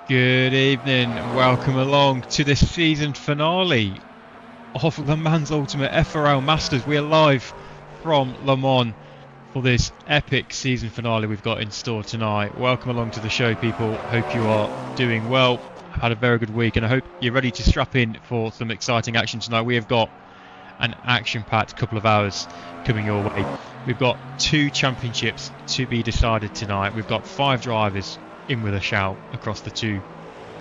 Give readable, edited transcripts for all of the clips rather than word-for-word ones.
Good evening, welcome along to the season finale of the MANS Ultimate FRL Masters. We are live from Le Mans for this epic season finale we've got in store tonight. Welcome along to the show, people. Hope you are doing well. I've had a very good week and I hope you're ready to strap in for some exciting action tonight. We have got an action-packed couple of hours coming your way. We've got 2 championships to be decided tonight. We've got 5 drivers in with a shout across the 2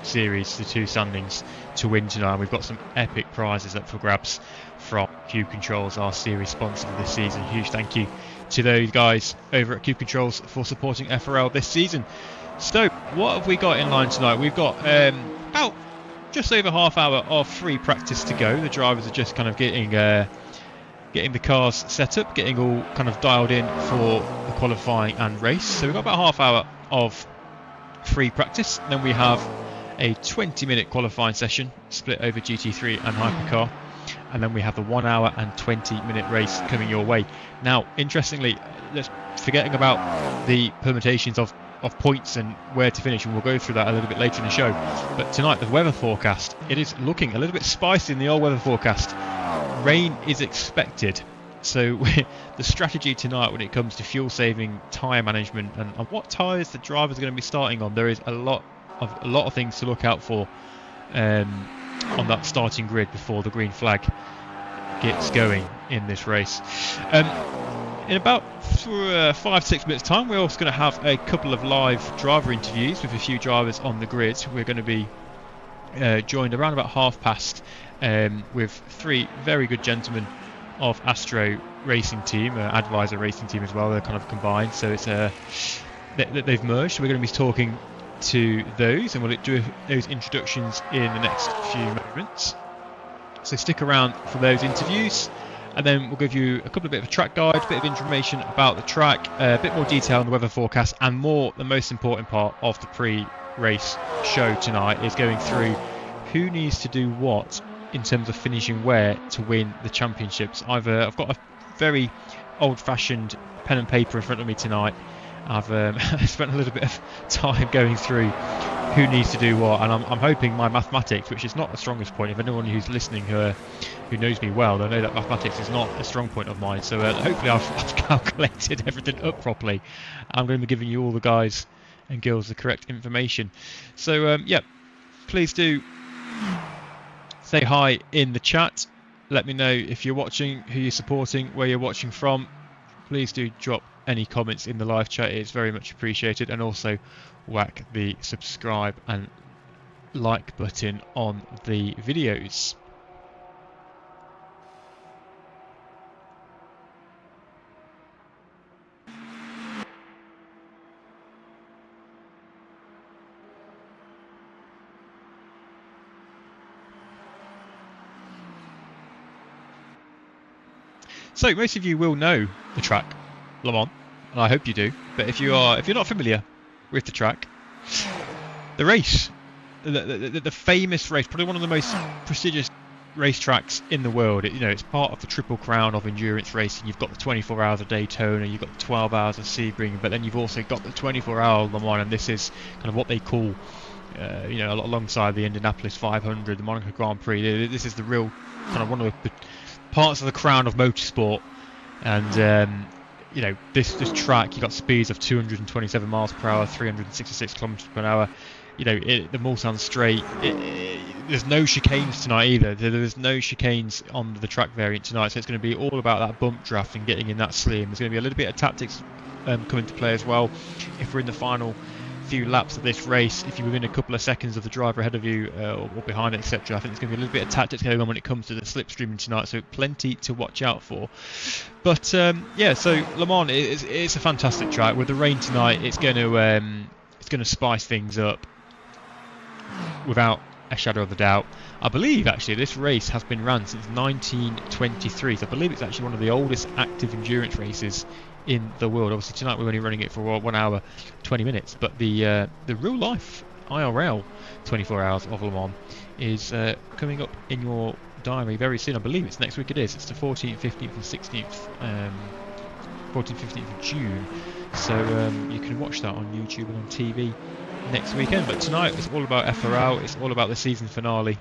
series, the 2 standings to win tonight. We've got some epic prizes up for grabs from Cube Controls, our series sponsor for this season. Huge thank you to those guys over at Cube Controls for supporting FRL this season. So what have we got in line tonight? We've got about just over half hour of free practice to go. The drivers are just kind of getting the cars set up, getting all kind of dialed in for the qualifying and race. So we've got about half hour of free practice. Then we have a 20-minute qualifying session split over GT3 and Hypercar, and then we have the 1 hour and 20-minute race coming your way. Now, interestingly, let's forgetting about the permutations of points and where to finish, and we'll go through that a little bit later in the show. But tonight, the weather forecast, it is looking a little bit spicy in the old weather forecast. Rain is expected. So the strategy tonight when it comes to fuel saving, tyre management, and what tyres the drivers are going to be starting on, there is a lot of things to look out for on that starting grid before the green flag gets going in this race. In about 5-6 minutes time, we're also going to have a couple of live driver interviews with a few drivers on the grid. We're going to be joined around about 5:30 with 3 very good gentlemen of Astro racing team, Advisor racing team as well. They're kind of combined, so it's they've merged. So we're going to be talking to those, and we'll do those introductions in the next few moments. So stick around for those interviews, and then we'll give you a couple of bit of a track guide, a bit of information about the track, a bit more detail on the weather forecast, and more. The most important part of the pre-race show tonight is going through who needs to do what in terms of finishing where to win the championships. I've got a very old-fashioned pen and paper in front of me tonight. I've spent a little bit of time going through who needs to do what, and I'm hoping my mathematics, which is not the strongest point, if anyone who's listening who knows me well, they'll know that mathematics is not a strong point of mine. So hopefully I've calculated everything up properly. I'm going to be giving you all the guys and girls the correct information. So yeah, please do say hi in the chat. Let me know if you're watching, who you're supporting, where you're watching from. Please do drop any comments in the live chat. It's very much appreciated, and also whack the subscribe and like button on the videos. So most of you will know the track Le Mans, and I hope you do. But if you're not familiar with the track, the race, the famous race, probably one of the most prestigious racetracks in the world. It's part of the Triple Crown of endurance racing. You've got the 24 hours of Daytona, you've got the 12 hours of Sebring, but then you've also got the 24-hour Le Mans, and this is kind of what they call, alongside the Indianapolis 500, the Monaco Grand Prix. This is the real kind of one of the parts of the crown of motorsport. And this track, you got speeds of 227 miles per hour, 366 kilometers per hour. The Mulsanne straight, there's no chicanes tonight either. There's no chicanes on the track variant tonight, so it's going to be all about that bump draft and getting in that slim. There's going to be a little bit of tactics come into play as well. If we're in the final few laps of this race, if you're within a couple of seconds of the driver ahead of you or behind, etc., I think there's going to be a little bit of tactics going on when it comes to the slipstreaming tonight, so plenty to watch out for. But yeah, so Le Mans it's a fantastic track. With the rain tonight, it's going to spice things up without a shadow of a doubt. I believe actually this race has been run since 1923, so I believe it's actually one of the oldest active endurance races in the world. Obviously tonight we're only running it for 1 hour 20 minutes, but the real life IRL 24 hours of Le Mans is coming up in your diary very soon. I believe it's next week. It's the 14th, 15th and 16th 14th, 15th of June, so you can watch that on YouTube and on TV next weekend. But tonight it's all about FRL. It's all about the season finale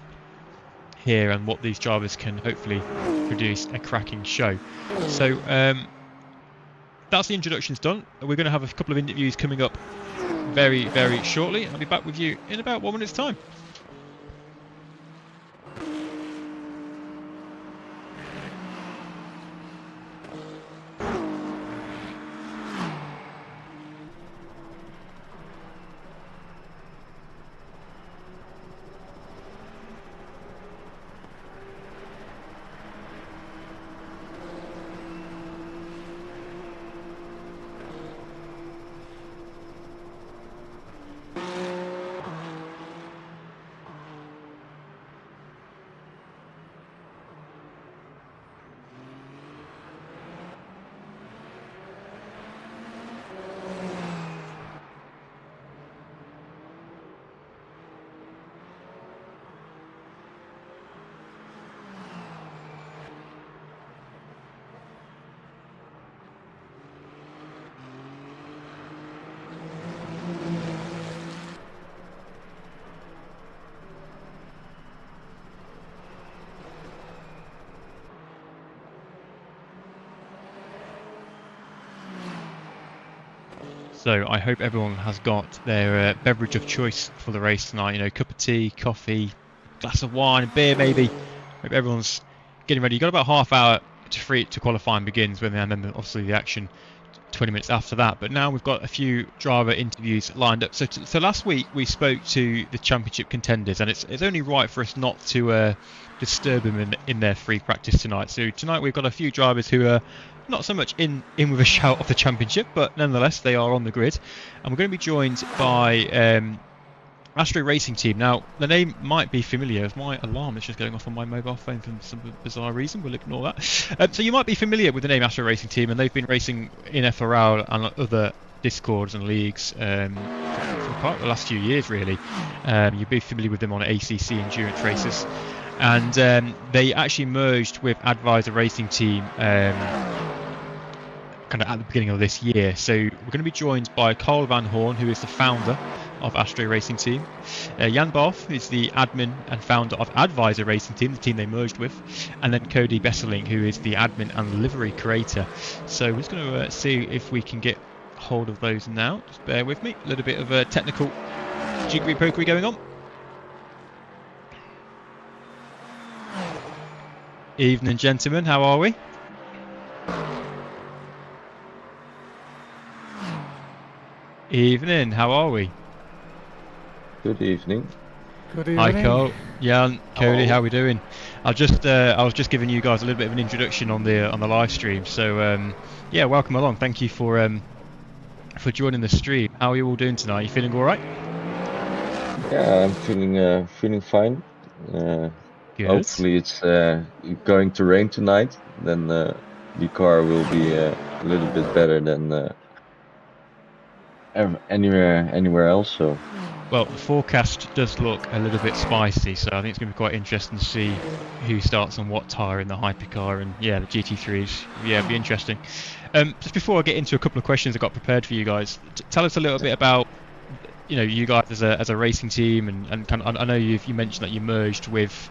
here and what these drivers can hopefully produce a cracking show. So that's the introductions done. We're going to have a couple of interviews coming up very, very shortly. I'll be back with you in about 1 minute's time. So I hope everyone has got their beverage of choice for the race tonight. You know, cup of tea, coffee, glass of wine, beer maybe. Hope everyone's getting ready. You've got about half hour to qualifying begins, and then obviously the action 20 minutes after that. But now we've got a few driver interviews lined up. So last week we spoke to the championship contenders, and it's only right for us not to disturb them in their free practice tonight. So tonight we've got a few drivers who are not so much in with a shout of the championship, but nonetheless they are on the grid, and we're going to be joined by Astro Racing Team. Now the name might be familiar, as my alarm is just going off on my mobile phone for some bizarre reason. We'll ignore that. So you might be familiar with the name Astro Racing Team, and they've been racing in FRL and other discords and leagues for quite the last few years really. You'll be familiar with them on ACC endurance races, and they actually merged with Advisor Racing Team kind of at the beginning of this year. So we're going to be joined by Carl Van Horn, who is the founder of Astro Racing Team, Jan Barth, who's the admin and founder of Advisor Racing Team, the team they merged with, and then Cody Besseling, who is the admin and livery creator. So we're just going to see if we can get hold of those now. Just bear with me, a little bit of technical jiggery pokery going on. Evening, gentlemen, how are we? Evening, how are we? Good evening. Good evening. Hi Carl, Jan, Cody, how are we doing? I was just giving you guys a little bit of an introduction on the live stream. So yeah, welcome along. Thank you for joining the stream. How are you all doing tonight? You feeling all right? Yeah, I'm feeling fine. Good. Hopefully it's going to rain tonight. Then the car will be a little bit better than anywhere else. So. Well, the forecast does look a little bit spicy, so I think it's going to be quite interesting to see who starts on what tyre in the hypercar, and yeah, the GT3s. Yeah, it'll be interesting. Just before I get into a couple of questions I got prepared for you guys, tell us a little bit about, you know, you guys as a racing team, and kind of, I know you mentioned that you merged with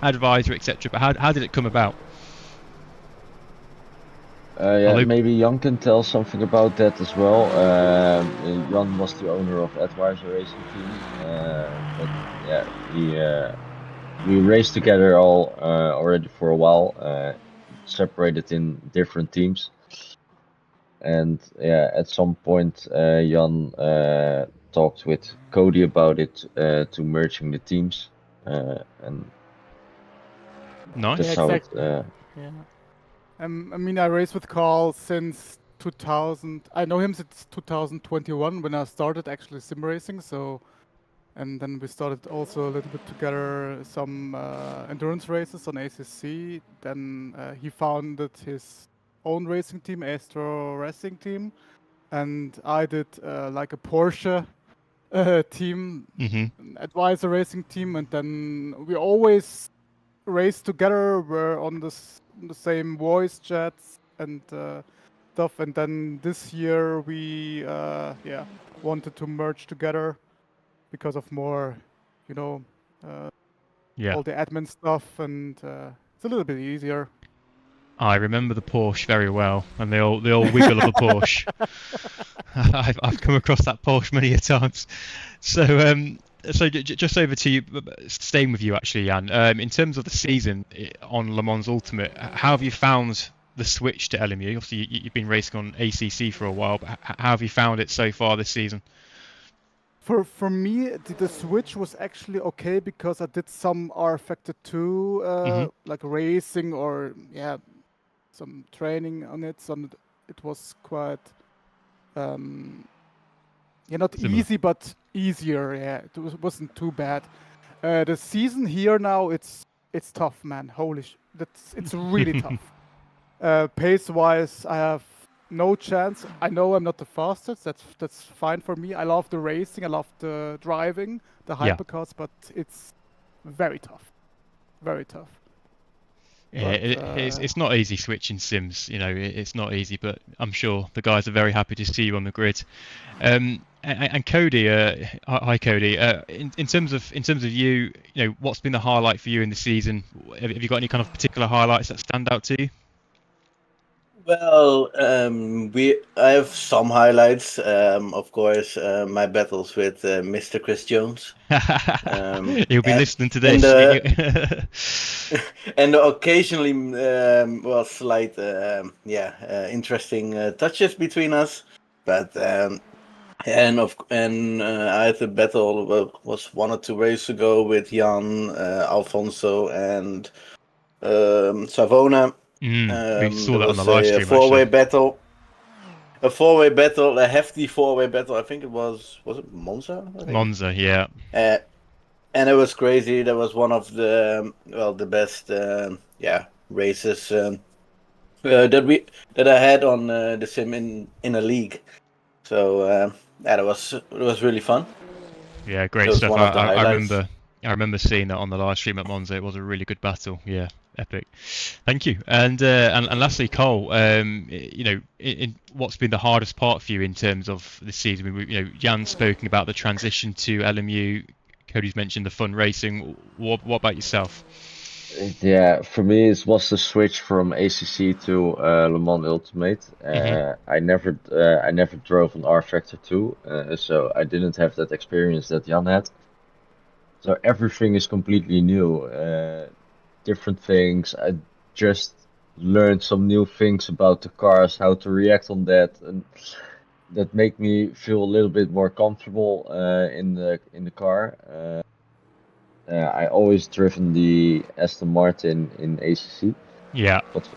Advisor, etc. But how did it come about? Yeah, maybe Jan can tell something about that as well. Jan was the owner of Advisor Racing Team, but yeah, we raced together already for a while, separated in different teams, and yeah, at some point Jan talked with Cody about it, to merging the teams, and nice. that's Yeah, how exactly. it. Yeah. I mean, I raced with Carl since 2000. I know him since 2021 when I started actually sim racing. So, and then we started also a little bit together some endurance races on ACC. Then he founded his own racing team, Astro Racing Team, and I did like a Porsche team, Advisor Racing Team, and then we always raced together. We're on the same voice chats, and stuff. And then this year we wanted to merge together because of more, you know, Yeah. all the admin stuff, and it's a little bit easier. I remember the Porsche very well, and the old wiggle of a Porsche. I've come across that Porsche many a times. So just over to you, staying with you actually, Jan. In terms of the season on Le Mans Ultimate, how have you found the switch to LMU? Obviously, you've been racing on ACC for a while, but how have you found it so far this season? For me, the switch was actually okay because I did some rFactor 2 like racing or some training on it. It was quite not Similar. easy but easier. Yeah, wasn't too bad. The season here now it's tough, man. It's really tough. Pace wise, I have no chance. I know I'm not the fastest. That's fine for me. I love the racing. I love the driving, the Yeah. hypercars, but it's very tough. Very tough. Yeah, But, it's not easy switching sims. You know, it's not easy, but I'm sure the guys are very happy to see you on the grid. And Cody, hi Cody. In terms of you, you know, what's been the highlight for you in the season? Have you got any kind of particular highlights that stand out to you? Well, I have some highlights. Of course, my battles with Mr. Chris Jones. He'll be listening to and, this. and occasionally, slight, interesting touches between us. But I had a battle was 1 or 2 races ago with Jan, Alfonso, and Savona. We saw that on the live stream. A four-way battle, a hefty 4-way battle. I think it was it Monza? Monza, yeah. And it was crazy. That was one of the best races that I had on the sim in a league. So it was really fun. Yeah, great stuff. I remember seeing that on the live stream at Monza. It was a really good battle. Yeah, epic. Thank you. And lastly, Cole, you know, in what's been the hardest part for you in terms of the season? You know, Jan's spoken about the transition to LMU. Cody's mentioned the fun racing. What about yourself? Yeah, for me it was the switch from ACC to Le Mans Ultimate. I never drove on rFactor 2, so I didn't have that experience that Jan had. So everything is completely new, different things. I just learned some new things about the cars, how to react on that, and that make me feel a little bit more comfortable in the car. I always driven the Aston Martin in ACC. Yeah. But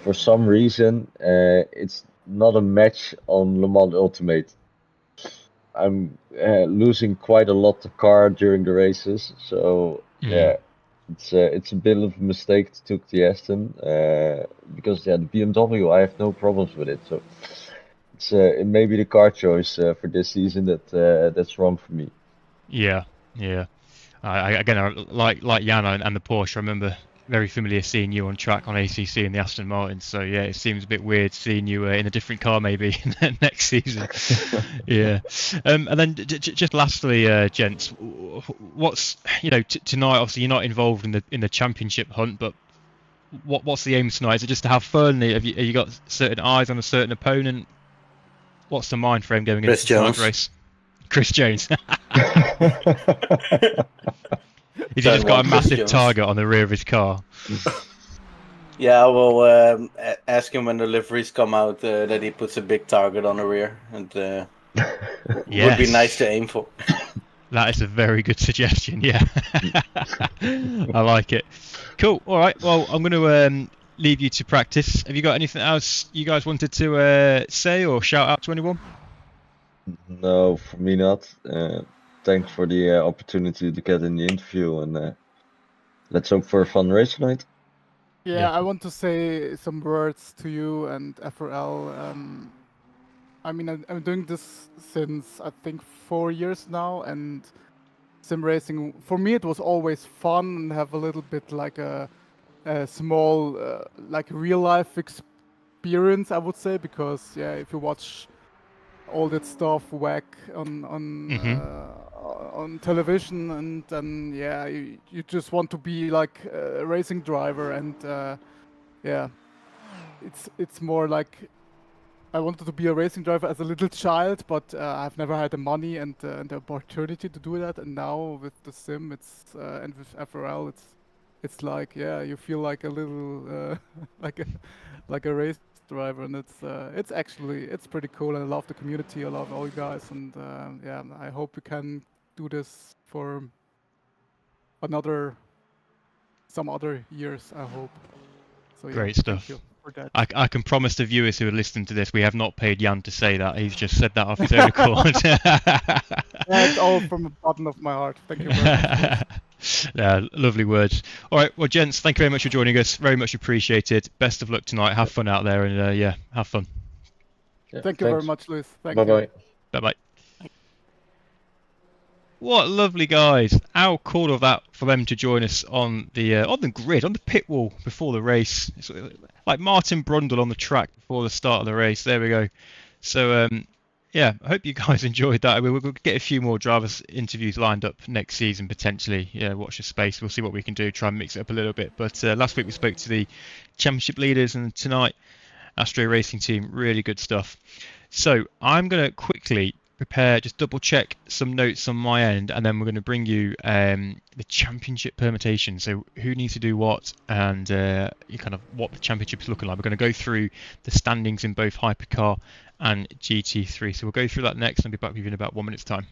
for some reason, it's not a match on Le Mans Ultimate. I'm losing quite a lot of car during the races, so it's a bit of a mistake to took the Aston because the BMW I have no problems with it. So it may be the car choice for this season that's wrong for me. Yeah. Again, like Jan and the Porsche, I remember very familiar seeing you on track on ACC in the Aston Martin. So yeah, it seems a bit weird seeing you in a different car maybe next season. Yeah. And then just lastly, gents, what's tonight? Obviously, you're not involved in the championship hunt, but what's the aim tonight? Is it just to have fun? Have you got certain eyes on a certain opponent? What's the mind frame going into tonight's race? Chris Jones. He's just got a massive target on the rear of his car. Yeah, I will ask him when the liveries come out that he puts a big target on the rear, and would be nice to aim for. That is a very good suggestion. Yeah, I like it. Cool. All right. Well, I'm going to leave you to practice. Have you got anything else you guys wanted to say or shout out to anyone? No, for me not. Thanks for the opportunity to get in the interview, and let's hope for a fun race tonight. Yeah, I want to say some words to you and FRL. I mean, I'm doing this since I think 4 years now, and sim racing for me it was always fun and have a little bit like a small like real life experience, I would say, because yeah, if you watch all that stuff whack on television, and then yeah, you just want to be like a racing driver, and yeah, it's more like I wanted to be a racing driver as a little child, but I've never had the money and the opportunity to do that. And now with the sim, and with FRL, it's like yeah, you feel like a little like a race driver, and it's actually it's pretty cool. And I love the community, I love all you guys, and yeah, I hope we can do this for some other years. I hope. So yeah, Great thank stuff. you for that. I can promise the viewers who are listening to this, we have not paid Jan to say that. He's just said that off his own accord. That's all from the bottom of my heart. Thank you very much. Yeah, lovely words. All right, well, gents, thank you very much for joining us. Very much appreciated. Best of luck tonight. Have fun out there, and yeah, have fun. Yeah, Thank you very much, Luis. Thank bye you. bye. Bye bye. What lovely guys! How cool of that for them to join us on the grid, on the pit wall before the race. It's like Martin Brundle on the track before the start of the race. There we go. So yeah, I hope you guys enjoyed that. We'll get a few more drivers interviews lined up next season potentially. Yeah, watch the space. We'll see what we can do. Try and mix it up a little bit. But last week we spoke to the championship leaders, and tonight Astro Racing Team. Really good stuff. So I'm going to quickly prepare, just double check some notes on my end, and then we're going to bring you the championship permutation. So who needs to do what, and kind of what the championship is looking like. We're going to go through the standings in both hypercar and GT3. So we'll go through that next, and I'll be back with you in about 1 minute's time.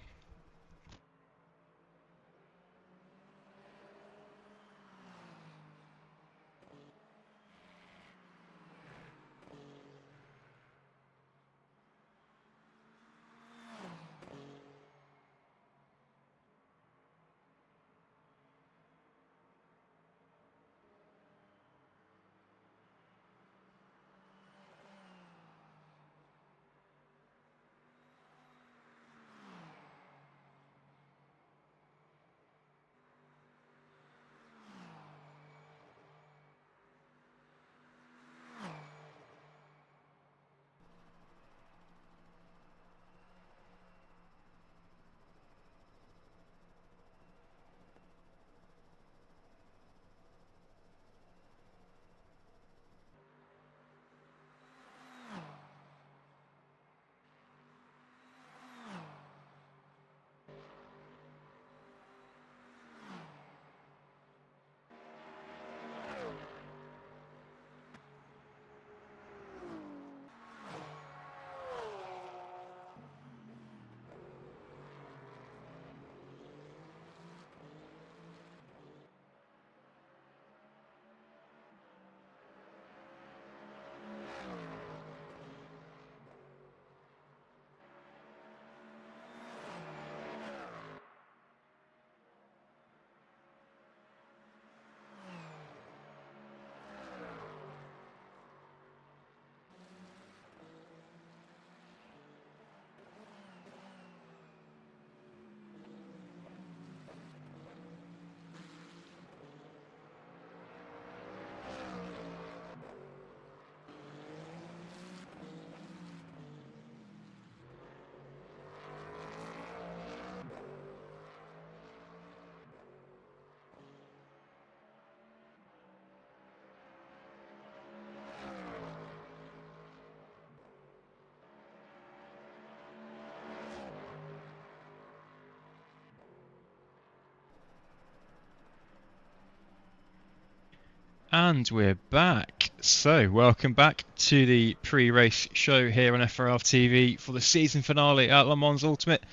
And we're back. So, welcome back to the pre-race show here on FRL TV for the season finale at Le Mans Ultimate.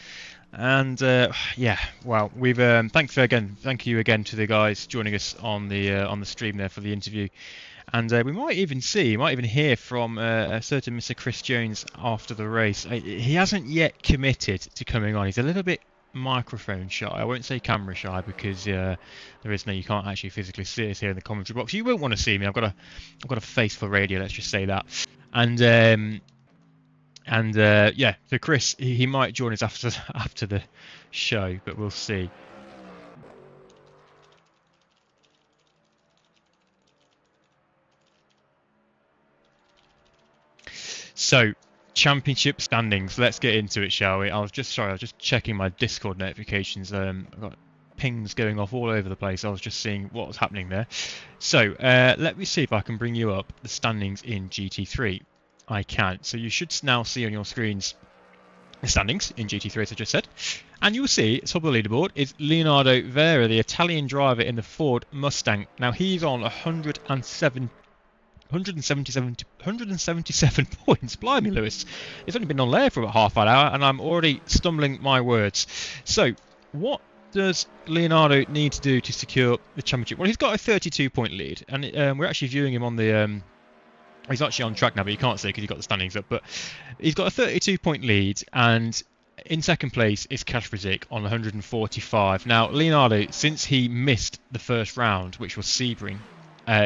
And yeah, well, we've thank you again to the guys joining us on the stream there for the interview. And we might even hear from a certain Mr. Chris Jones after the race. He hasn't yet committed to coming on. He's a little bit microphone shy. I won't say camera shy because you can't actually physically see us here in the commentary box. You won't want to see me. I've got a face for radio. Let's just say that. And yeah, so Chris, he might join us after the show, but we'll see. So, championship standings. Let's get into it, shall we? I was just checking my Discord notifications. I've got pings going off all over the place. I was just seeing what was happening there. So, let me see if I can bring you up the standings in GT3. I can. So you should now see on your screens the standings in GT3, as I just said. And you'll see, top of the leaderboard is Leonardo Vera, the Italian driver in the Ford Mustang. Now, he's on 177 points. Blimey, Lewis. It's only been on there for about half an hour, and I'm already stumbling my words. So, what does Leonardo need to do to secure the championship? Well, he's got a 32-point lead, and we're actually viewing him on the... he's actually on track now, but you can't see because he's got the standings up. But he's got a 32-point lead, and in second place is Kasperzik on 145. Now, Leonardo, since he missed the first round, which was Sebring,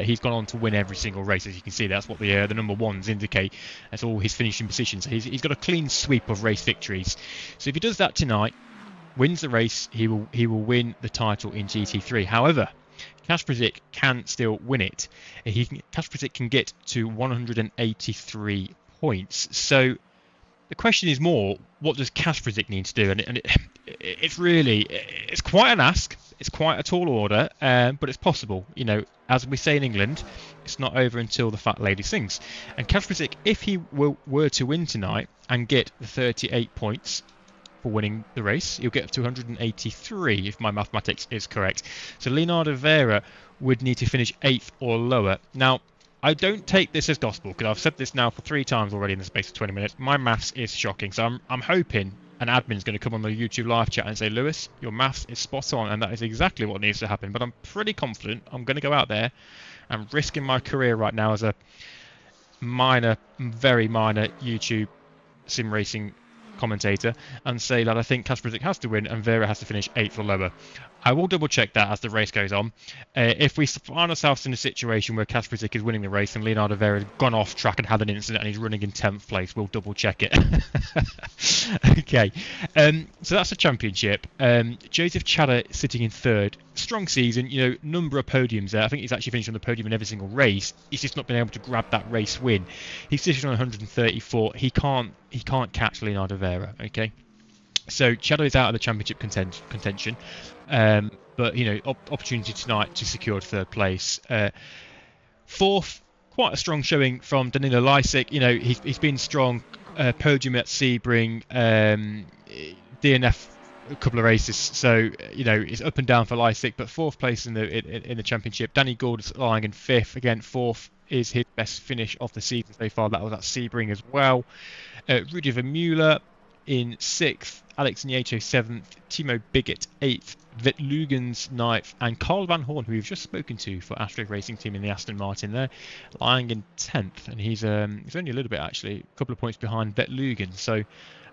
he's gone on to win every single race. As you can see, that's what the number ones indicate. That's all his finishing positions. So he's got a clean sweep of race victories. So if he does that tonight, wins the race, he will win the title in GT3. However, Kasperzik can still win it. Kasperzik can get to 183 points. So the question is more, what does Kasperzik need to do? And it's quite an ask. It's quite a tall order, but it's possible. You know, as we say in England, it's not over until the fat lady sings. And Kasperzik, if he were to win tonight and get the 38 points for winning the race, he'll get up to 183 if my mathematics is correct. So Leonardo Vera would need to finish 8th or lower. Now, I don't take this as gospel because I've said this now for 3 times already in the space of 20 minutes. My maths is shocking, so I'm hoping an admin's going to come on the YouTube live chat and say, Lewis, your maths is spot on, and that is exactly what needs to happen. But I'm pretty confident I'm going to go out there and risking my career right now as a very minor YouTube sim racing commentator and say that I think Kasperzik has to win and Vera has to finish 8th or lower. I will double check that as the race goes on. If we find ourselves in a situation where Kasperzik is winning the race and Leonardo Vera has gone off track and had an incident and he's running in 10th place, we'll double check it. Okay, so that's the championship. Joseph Chada sitting in 3rd. Strong season, you know, number of podiums there. I think he's actually finished on the podium in every single race. He's just not been able to grab that race win. He's sitting on 134. He can't catch Leonardo Vera. Okay, so Chado is out of the championship contention. But you know, opportunity tonight to secure 3rd place. 4th, quite a strong showing from Danilo Lysick. You know, he's been strong. Podium at Sebring, DNF a couple of races, so you know it's up and down for Lysick, but 4th place in the championship. Danny Gould is lying in 5th. Again, 4th is his best finish of the season so far. That was at Sebring as well. Rudy Vermeulen in 6th, Alex Nieto 7th, Timo Biggett 8th, Vetlugens 9th, and Carl Van Horn, who we've just spoken to for Astro Racing Team in the Aston Martin there, lying in 10th, and he's only a little bit, actually, a couple of points behind Vetlugens. So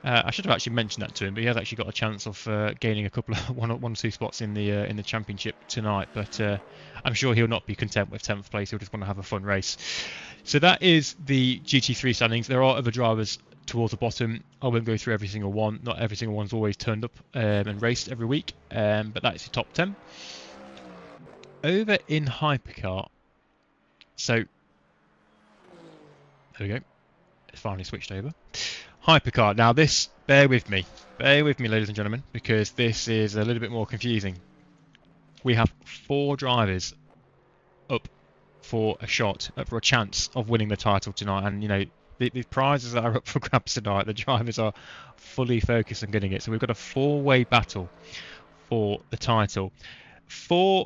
I should have actually mentioned that to him, but he has actually got a chance of gaining a couple of one or 2 spots in the championship tonight. But I'm sure he'll not be content with 10th place. He'll just want to have a fun race. So that is the GT3 standings. There are other drivers towards the bottom. I won't go through every single one. Not every single one's always turned up and raced every week, but that is the top 10. Over in Hypercar. So there we go. It's finally switched over. Hypercar. Now this, bear with me, ladies and gentlemen, because this is a little bit more confusing. We have 4 drivers up for a shot, up for a chance of winning the title tonight, and you know the prizes that are up for grabs tonight, the drivers are fully focused on getting it. So we've got a 4-way battle for the title.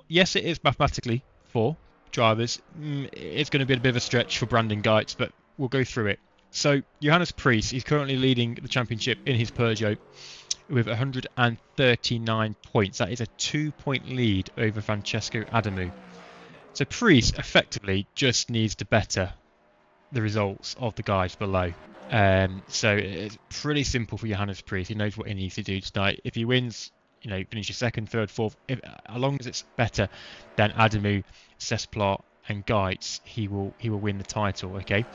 Yes, it is mathematically 4 drivers. It's going to be a bit of a stretch for Brandon Geitz, but we'll go through it. So Johannes Priest, he's currently leading the championship in his Peugeot with 139 points. That is a 2-point lead over Francesco Adamu. So Priest effectively just needs to better the results of the guys below. So it's pretty simple for Johannes Priest. He knows what he needs to do tonight. If he wins, you know, finishes 2nd, 3rd, 4th, as long as it's better than Adamu, Cesplat and Geitz, he will win the title. Okay.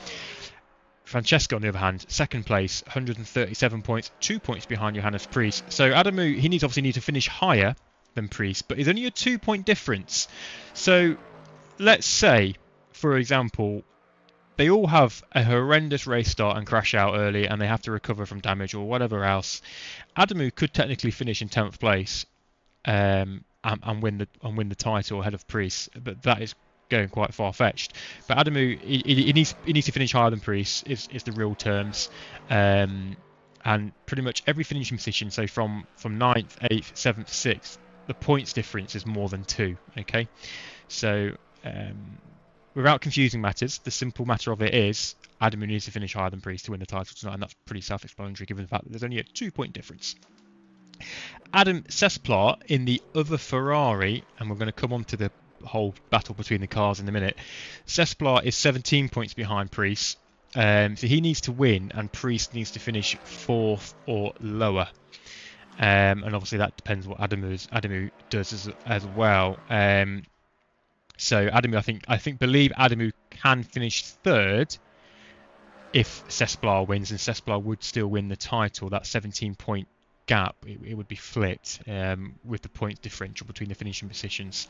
Francesco, on the other hand, 2nd place, 137 points, 2 points behind Johannes Priest. So Adamu, he obviously needs to finish higher than Priest, but it's only a 2-point difference. So let's say, for example, they all have a horrendous race start and crash out early, and they have to recover from damage or whatever else. Adamu could technically finish in 10th place and win the title ahead of Priest, but that is going quite far-fetched. But Adamu, he needs to finish higher than Priest is the real terms, and pretty much every finishing position, so from 9th, 8th, 7th, 6th, the points difference is more than 2. Okay, so without confusing matters, the simple matter of it is Adamu needs to finish higher than Priest to win the title tonight, and that's pretty self-explanatory given the fact that there's only a 2-point difference. Adam Sesplar in the other Ferrari, and we're going to come on to the whole battle between the cars in a minute. Sesplar is 17 points behind Priest, so he needs to win, and Priest needs to finish 4th or lower. And obviously that depends what Adamu does as well. So Adamu, I believe Adamu can finish 3rd if Sesplar wins, and Sesplar would still win the title. That 17-point gap, it would be flipped with the point differential between the finishing positions.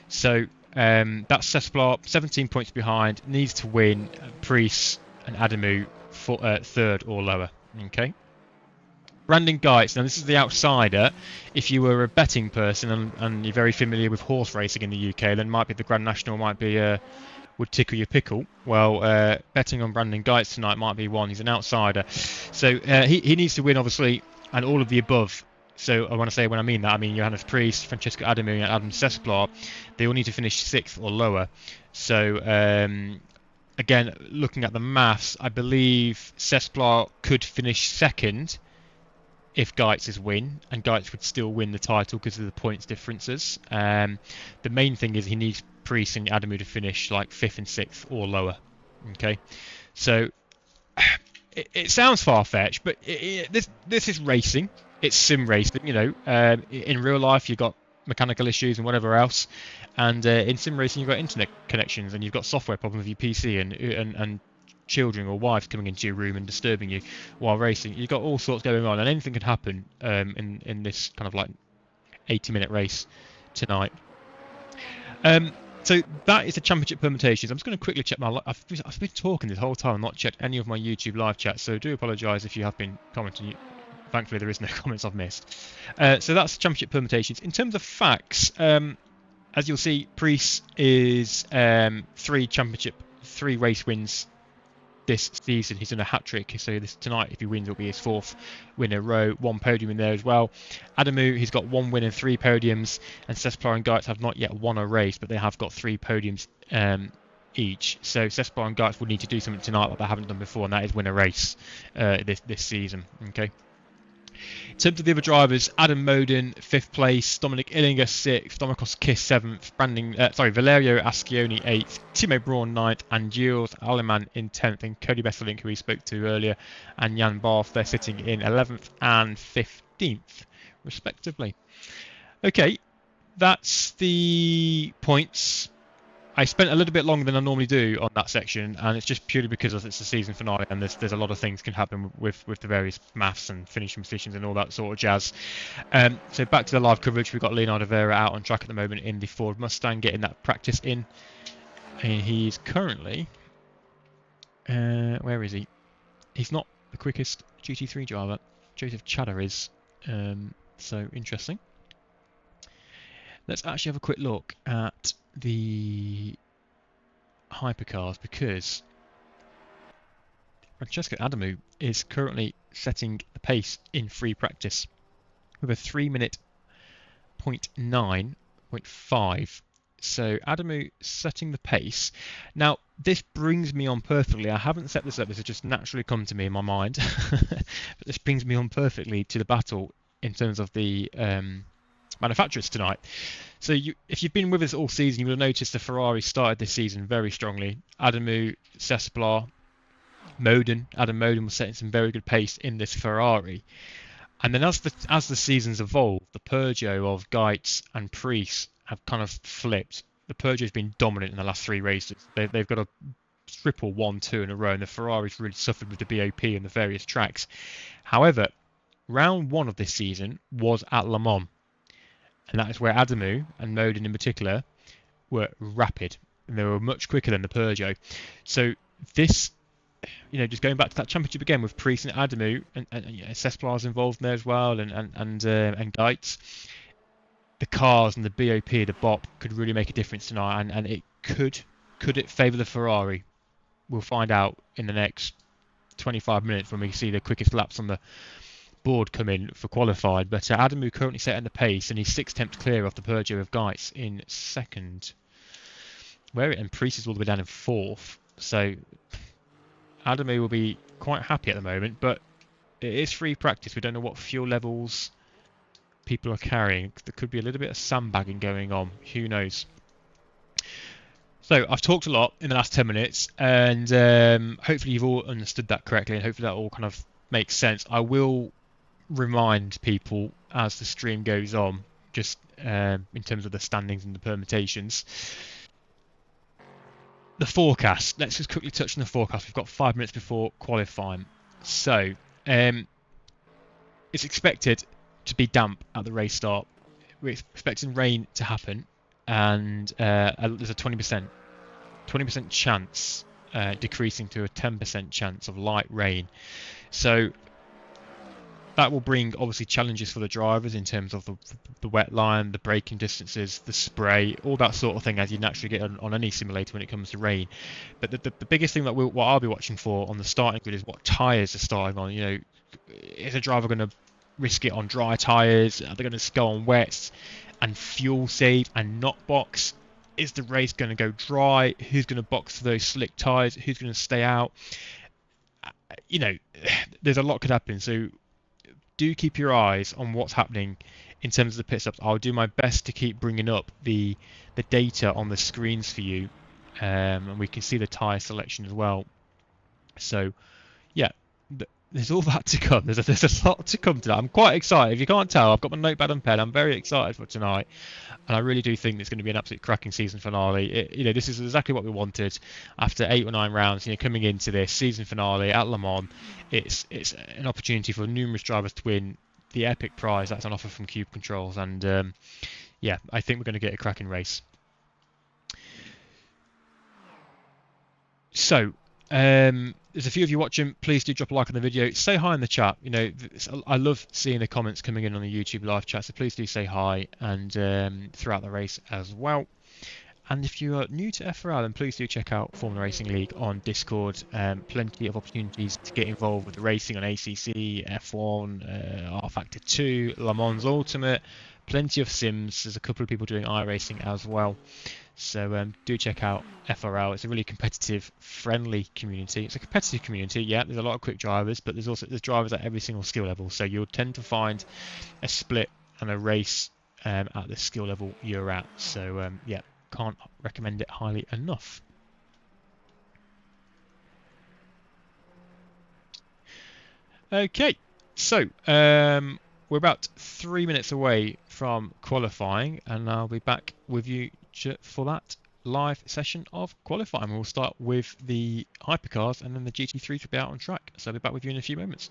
So that's Sesplar, 17 points behind, needs to win. Priest and Adamu for 3rd or lower. Okay. Brandon Geitz, now this is the outsider. If you were a betting person and you're very familiar with horse racing in the UK, then might be the Grand National would tickle your pickle. Well, betting on Brandon Geitz tonight might be one. He's an outsider, so he needs to win, obviously, and all of the above. So I want to say, when I mean that, I mean Johannes Priest, Francesco Adamu, and Adam Sesplar. They all need to finish 6th or lower. So again, looking at the maths, I believe Sesplar could finish 2nd if Geitz is win, and Geitz would still win the title because of the points differences. The main thing is he needs Priest and Adamu to finish like 5th and 6th or lower. Okay, so it sounds far-fetched, but this is racing. It's sim racing, you know. In real life, you've got mechanical issues and whatever else, and in sim racing, you've got internet connections and you've got software problems with your PC and children or wives coming into your room and disturbing you while racing. You've got all sorts going on, and anything could happen in this kind of like 80-minute race tonight. So that is the championship permutations. I'm just going to quickly check my... I've been talking this whole time and not checked any of my YouTube live chats, so do apologise if you have been commenting. Thankfully, there is no comments I've missed. So that's the championship permutations. In terms of facts, as you'll see, Priest is 3 race wins this season. He's done a hat-trick, so tonight, if he wins, it'll be his 4th win in a row. 1 podium in there as well. Adamu, he's got 1 win and 3 podiums, and Sesplar and Geitz have not yet won a race, but they have got 3 podiums each. So Sesplar and Geitz will need to do something tonight that they haven't done before, and that is win a race this season. Okay. In terms of the other drivers, Adam Moden 5th place, Dominic Illinger 6th, Domikos Kiss 7th, Valerio Ascioni 8th, Timo Braun 9th, and Jules Aleman in 10th, and Cody Besselink, who we spoke to earlier, and Jan Barth, they're sitting in 11th and 15th, respectively. Okay, that's the points. I spent a little bit longer than I normally do on that section, and it's just purely because it's the season finale, and there's a lot of things can happen with the various maths and finishing positions and all that sort of jazz. So back to the live coverage, we've got Leonardo Vera out on track at the moment in the Ford Mustang, getting that practice in, and he's currently where is he? He's not the quickest GT3 driver. Joseph Chadder is, so interesting. Let's actually have a quick look at the hypercars, because Francesco Adamu is currently setting the pace in free practice with a 3-minute 0.9.5. So Adamu setting the pace. Now this brings me on perfectly. I haven't set this up, this has just naturally come to me in my mind. But this brings me on perfectly to the battle in terms of the manufacturers tonight. So if you've been with us all season, you will have noticed the Ferrari started this season very strongly. Adamu, Sesplar, Moden. Adam Moden was setting some very good pace in this Ferrari. And then as the seasons evolved, the Peugeot of Geitz and Priest have kind of flipped. The Peugeot's been dominant in the last 3 races. They've got a triple 1-2 in a row, and the Ferrari's really suffered with the BOP and the various tracks. However, round 1 of this season was at Le Mans. And that is where Adamu and Moden in particular were rapid, and they were much quicker than the Peugeot. So this, just going back to that championship again with Priest and Adamu, and Cessplar's involved in there as well, and Geitz. The cars and the BOP, the BOP, could really make a difference tonight, and it could it favour the Ferrari? We'll find out in the next 25 minutes when we see the quickest laps on the board come in for qualified. But Adamu currently setting the pace, and he's 6 tenths clear off the Peugeot of Geitz in second. And Priest is all the way down in fourth. So Adamu will be quite happy at the moment, but it is free practice. We don't know what fuel levels people are carrying. There could be a little bit of sandbagging going on. Who knows? So I've talked a lot in the last 10 minutes, and hopefully you've all understood that correctly, and hopefully that all kind of makes sense. I will remind people as the stream goes on, just in terms of the standings and the permutations. The forecast. Let's just quickly touch on the forecast. We've got 5 minutes before qualifying. So it's expected to be damp at the race start. We're expecting rain to happen, and there's a 20% chance decreasing to a 10% chance of light rain. So that will bring obviously challenges for the drivers in terms of the wet line, the braking distances, the spray, all that sort of thing, as you naturally get on any simulator when it comes to rain. But the biggest thing that what I'll be watching for on the starting grid is what tyres are starting on. Is a driver going to risk it on dry tyres? Are they going to go on wets and fuel save and not box? Is the race going to go dry? Who's going to box for those slick tyres? Who's going to stay out? There's a lot could happen. So do keep your eyes on what's happening in terms of the pit stops. I'll do my best to keep bringing up the data on the screens for you, and we can see the tyre selection as well. So yeah, there's all that to come. There's a lot to come to that. I'm quite excited. If you can't tell, I've got my notepad and pen. I'm very excited for tonight, and I really do think it's going to be an absolute cracking season finale. This is exactly what we wanted after 8 or 9 rounds. Coming into this season finale at Le Mans, it's an opportunity for numerous drivers to win the epic prize that's on offer from Cube Controls, and yeah, I think we're going to get a cracking race. So. There's a few of you watching. Please do drop a like on the video. Say hi in the chat. I love seeing the comments coming in on the YouTube live chat, so please do say hi, and throughout the race as well. And if you are new to FRL, then please do check out Formula Racing League on Discord. Plenty of opportunities to get involved with the racing on ACC, F1, rFactor 2, Le Mans Ultimate. Plenty of sims. There's a couple of people doing iRacing as well. So do check out FRL. It's a really competitive, friendly community. It's a competitive community, yeah. There's a lot of quick drivers, but there's drivers at every single skill level. So you'll tend to find a split and a race at the skill level you're at. So yeah, can't recommend it highly enough. Okay, so we're about 3 minutes away from qualifying, and I'll be back with you for that live session of qualifying. We'll start with the hypercars, and then the GT3s will be out on track. So I'll be back with you in a few moments.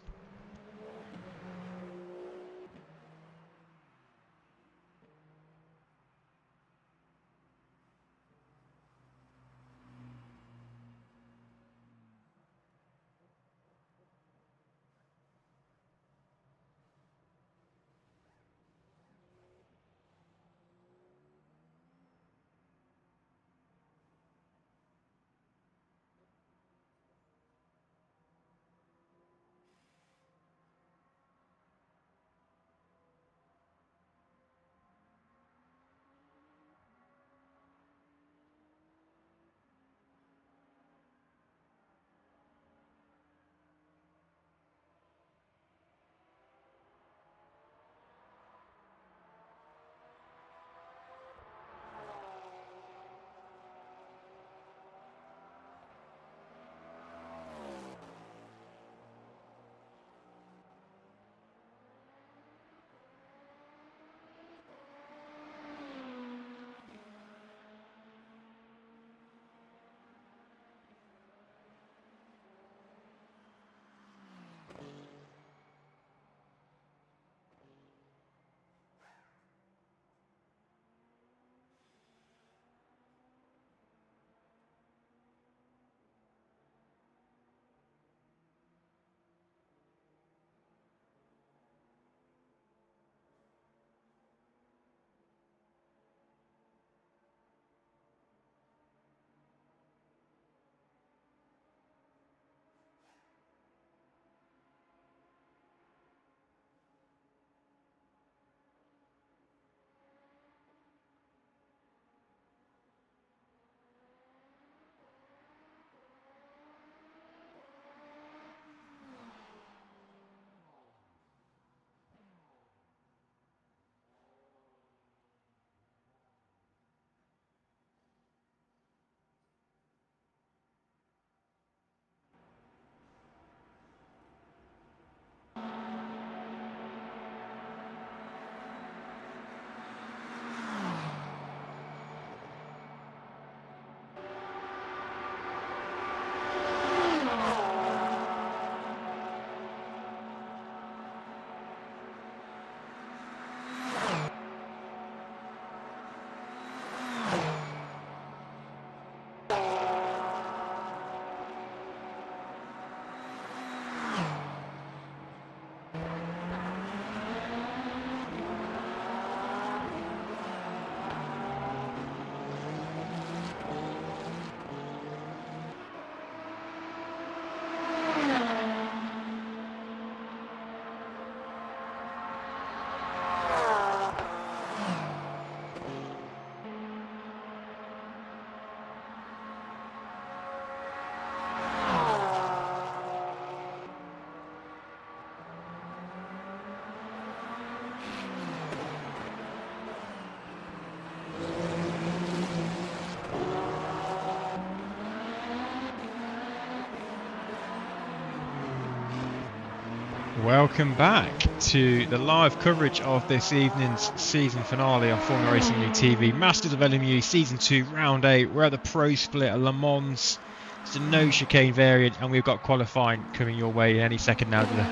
Welcome back to the live coverage of this evening's season finale on Formula Racing League TV. Masters of LMU Season 2, Round 8. We're at the Pro Split at Le Mans. It's a no chicane variant, and we've got qualifying coming your way any second now. The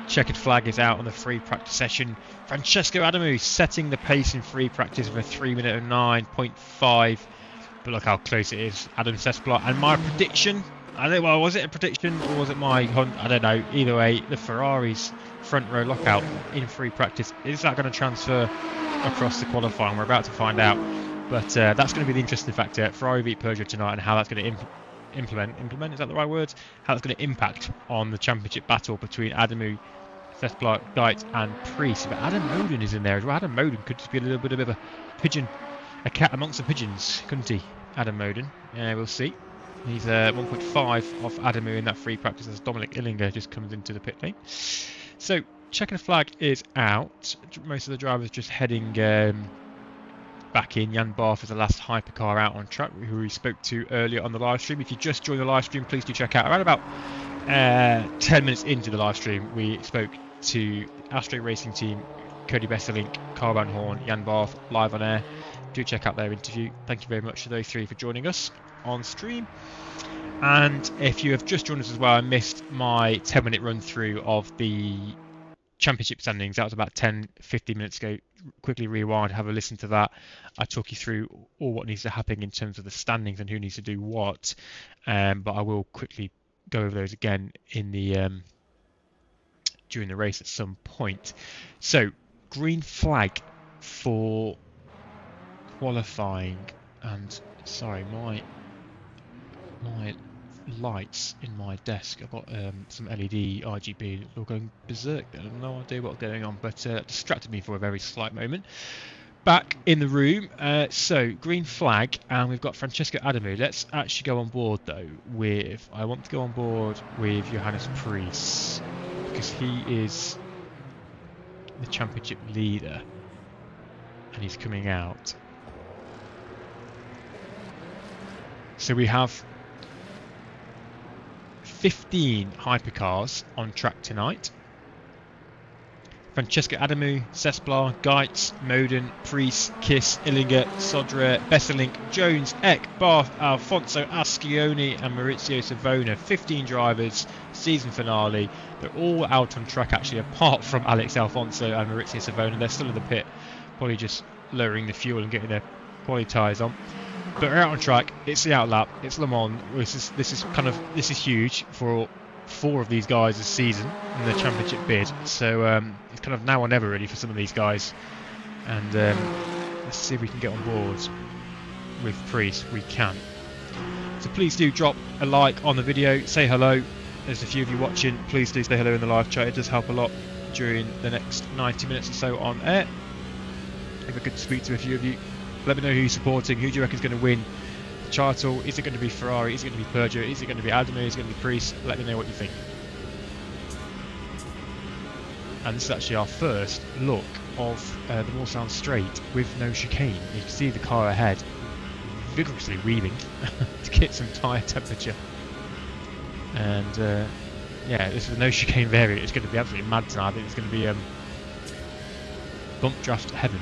checkered flag is out on the free practice session. Francesco Adamu setting the pace in free practice with a 3:09.5. But look how close it is. Adam Sesplat. And my prediction, was it a prediction or was it my hunt? I don't know. Either way, the Ferrari's front row lockout in free practice, is that going to transfer across the qualifying? We're about to find out. But that's going to be the interesting factor. Ferrari beat Peugeot tonight, and how that's going to implement, is that the right word? How that's going to impact on the championship battle between Adamu, Sesplat, Geit and Priest. But Adam Moden is in there as well. Adam Moden could just be a little bit of a pigeon, a cat amongst the pigeons, couldn't he? Adam Moden. We'll see. He's 1.5 off Adamu in that free practice as Dominic Illinger just comes into the pit lane. So, checking flag is out. Most of the drivers just heading back in. Jan Barth is the last hypercar out on track, who we spoke to earlier on the live stream. If you just joined the live stream, please do check out. Around about 10 minutes into the live stream, we spoke to Astro Racing Team, Cody Besselink, Carl Van Horn, Jan Barth, live on air. Do check out their interview. Thank you very much to those three for joining us on stream. And if you have just joined us as well, I missed my 10-minute run through of the championship standings. That was about 10-15 minutes ago. Quickly rewind, have a listen to that. I talk you through all what needs to happen in terms of the standings and who needs to do what, but I will quickly go over those again in the during the race at some point. So, green flag for qualifying, and sorry, my lights in my desk, I've got some LED RGB all going berserk. I have no idea what's going on, but distracted me for a very slight moment. Back in the room, so green flag, and we've got Francesco Adamu. Let's actually go on board though with, I want to go on board with Johannes Priest, because he is the championship leader and he's coming out. So we have 15 hypercars on track tonight. Francesco Adamu, Sesplat, Geit, Moden, Priest, Kiss, Illinger, Sodre, Besselink, Jones, Eck, Barth, Alfonso, Ascioni and Maurizio Savona. 15 drivers, season finale. They're all out on track actually, apart from Alex Alfonso and Maurizio Savona. They're still in the pit, probably just lowering the fuel and getting their quality tyres on. But we're out on track. It's the outlap. It's Le Mans. This is huge for 4 of these guys this season in the championship bid. So it's kind of now or never really for some of these guys. And let's see if we can get on board with Priest. We can. So please do drop a like on the video. Say hello. There's a few of you watching. Please do say hello in the live chat. It does help a lot during the next 90 minutes or so on air. If I could speak to a few of you. Let me know who you're supporting. Who do you reckon is going to win the title? Is it going to be Ferrari? Is it going to be Peugeot? Is it going to be Adamu? Is it going to be Priest? Let me know what you think. And this is actually our first look of the Mulsanne straight with no chicane. You can see the car ahead vigorously weaving to get some tyre temperature. And yeah, this is a no chicane variant. It's going to be absolutely mad tonight. I think it's going to be bump draft heaven.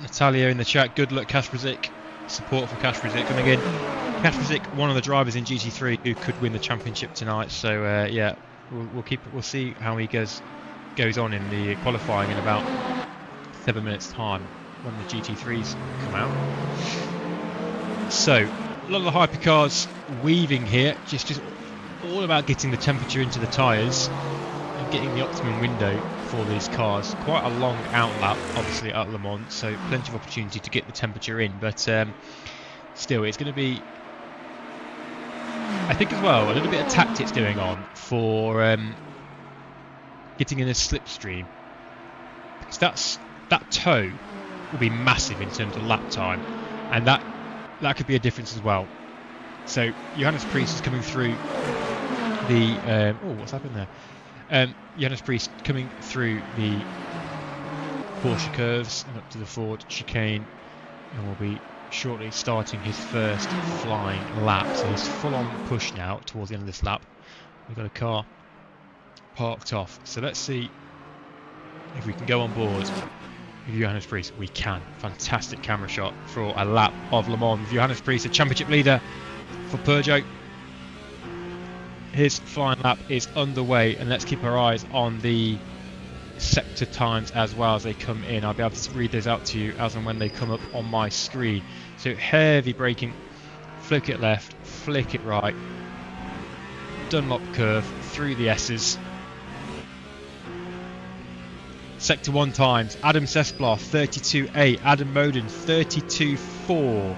Natalia in the chat, good luck Kasperzik. Support for Kasperzik coming in. Kasperzik, one of the drivers in GT3 who could win the championship tonight. So yeah, we'll see how he goes on in the qualifying in about 7 minutes time when the GT3s come out. So a lot of the hypercars weaving here, just all about getting the temperature into the tyres and getting the optimum window for these cars. Quite a long outlap, obviously, at Le Mans, so plenty of opportunity to get the temperature in. But still, it's going to be, I think as well, a little bit of tactics going on for getting in a slipstream. Because that toe will be massive in terms of lap time, and that could be a difference as well. So Johannes Priest is coming through the what's happened there? Johannes Priest coming through the Porsche curves and up to the Ford chicane, and will be shortly starting his first flying lap. So he's full on push now towards the end of this lap. We've got a car parked off, so let's see if we can go on board with Johannes Priest. We can. Fantastic camera shot for a lap of Le Mans. Johannes Priest, the championship leader for Peugeot. His flying lap is underway, and let's keep our eyes on the sector times as well as they come in. I'll be able to read those out to you as and when they come up on my screen. So heavy braking, flick it left, flick it right, Dunlop curve through the S's. Sector 1 times, Adam Sesplar 32.8, Adam Moden 32.4.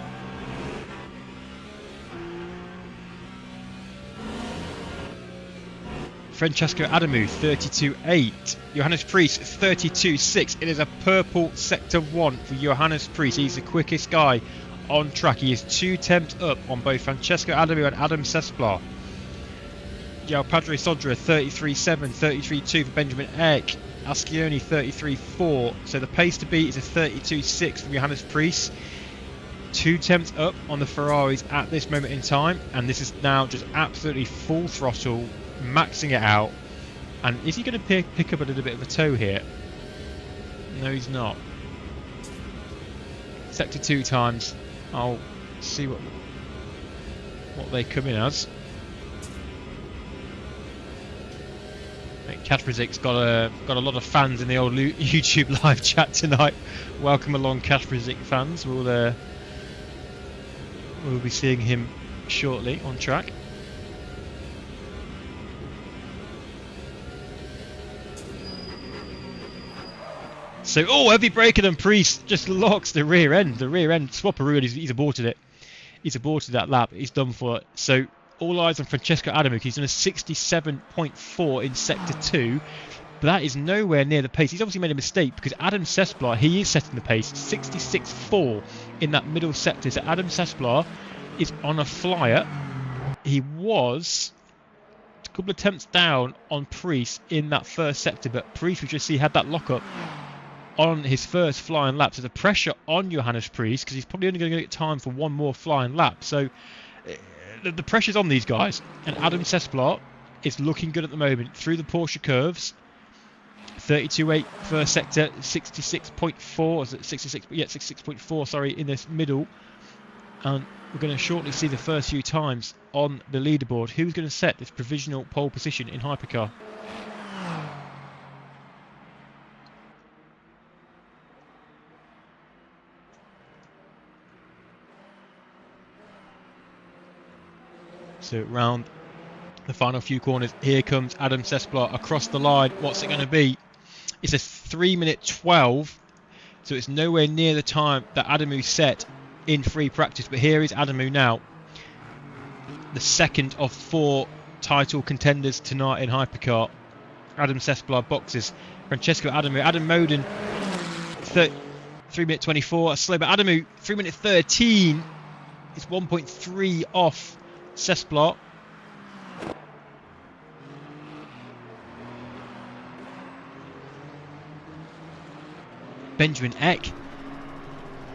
Francesco Adamu 32.8, Johannes Priest 32.6. It is a purple sector 1 for Johannes Priest. He's the quickest guy on track. He is 2 tenths up on both Francesco Adamu and Adam Sesplar. João Padre Sodra 33.7, 33.2 for Benjamin Eck. Ascioni 33.4. So the pace to beat is a 32.6 from Johannes Priest. 2 tenths up on the Ferraris at this moment in time, and this is now just absolutely full throttle, maxing it out. And is he going to pick up a little bit of a toe here? No, he's not. Sector 2 times. I'll see what they come in as. Kasperzik's got a lot of fans in the old YouTube live chat tonight. Welcome along, Kasperzik fans. We'll be seeing him shortly on track. So, heavy braking, and Priest just locks the rear end. The rear end, Swapperoo, he's aborted it. He's aborted that lap. He's done for it. So, all eyes on Francesco Adamu. He's done a 67.4 in Sector 2. But that is nowhere near the pace. He's obviously made a mistake because Adam Sesplar, he is setting the pace. 66.4 in that middle sector. So, Adam Sesplar is on a flyer. He was a couple of tenths down on Priest in that first sector. But Priest, we just see, had that lock-up on his first flying lap. So the pressure on Johannes Priest, because he's probably only going to get time for one more flying lap. So the pressure's on these guys. And Adam Sesplar is looking good at the moment through the Porsche curves. 32.8 first sector, 66.4, 66.4, sorry, in this middle. And we're going to shortly see the first few times on the leaderboard. Who's going to set this provisional pole position in hypercar? So round the final few corners, here comes Adam Sesplar across the line. What's it going to be? It's a 3:12, so it's nowhere near the time that Adamu set in free practice. But here is Adamu now, the second of 4 title contenders tonight in hypercar. Adam Sesplar boxes Francesco Adamu. Adam Moden 3:24, a slow, but Adamu 3:13. It's 1.3 off Sesplar. Benjamin Eck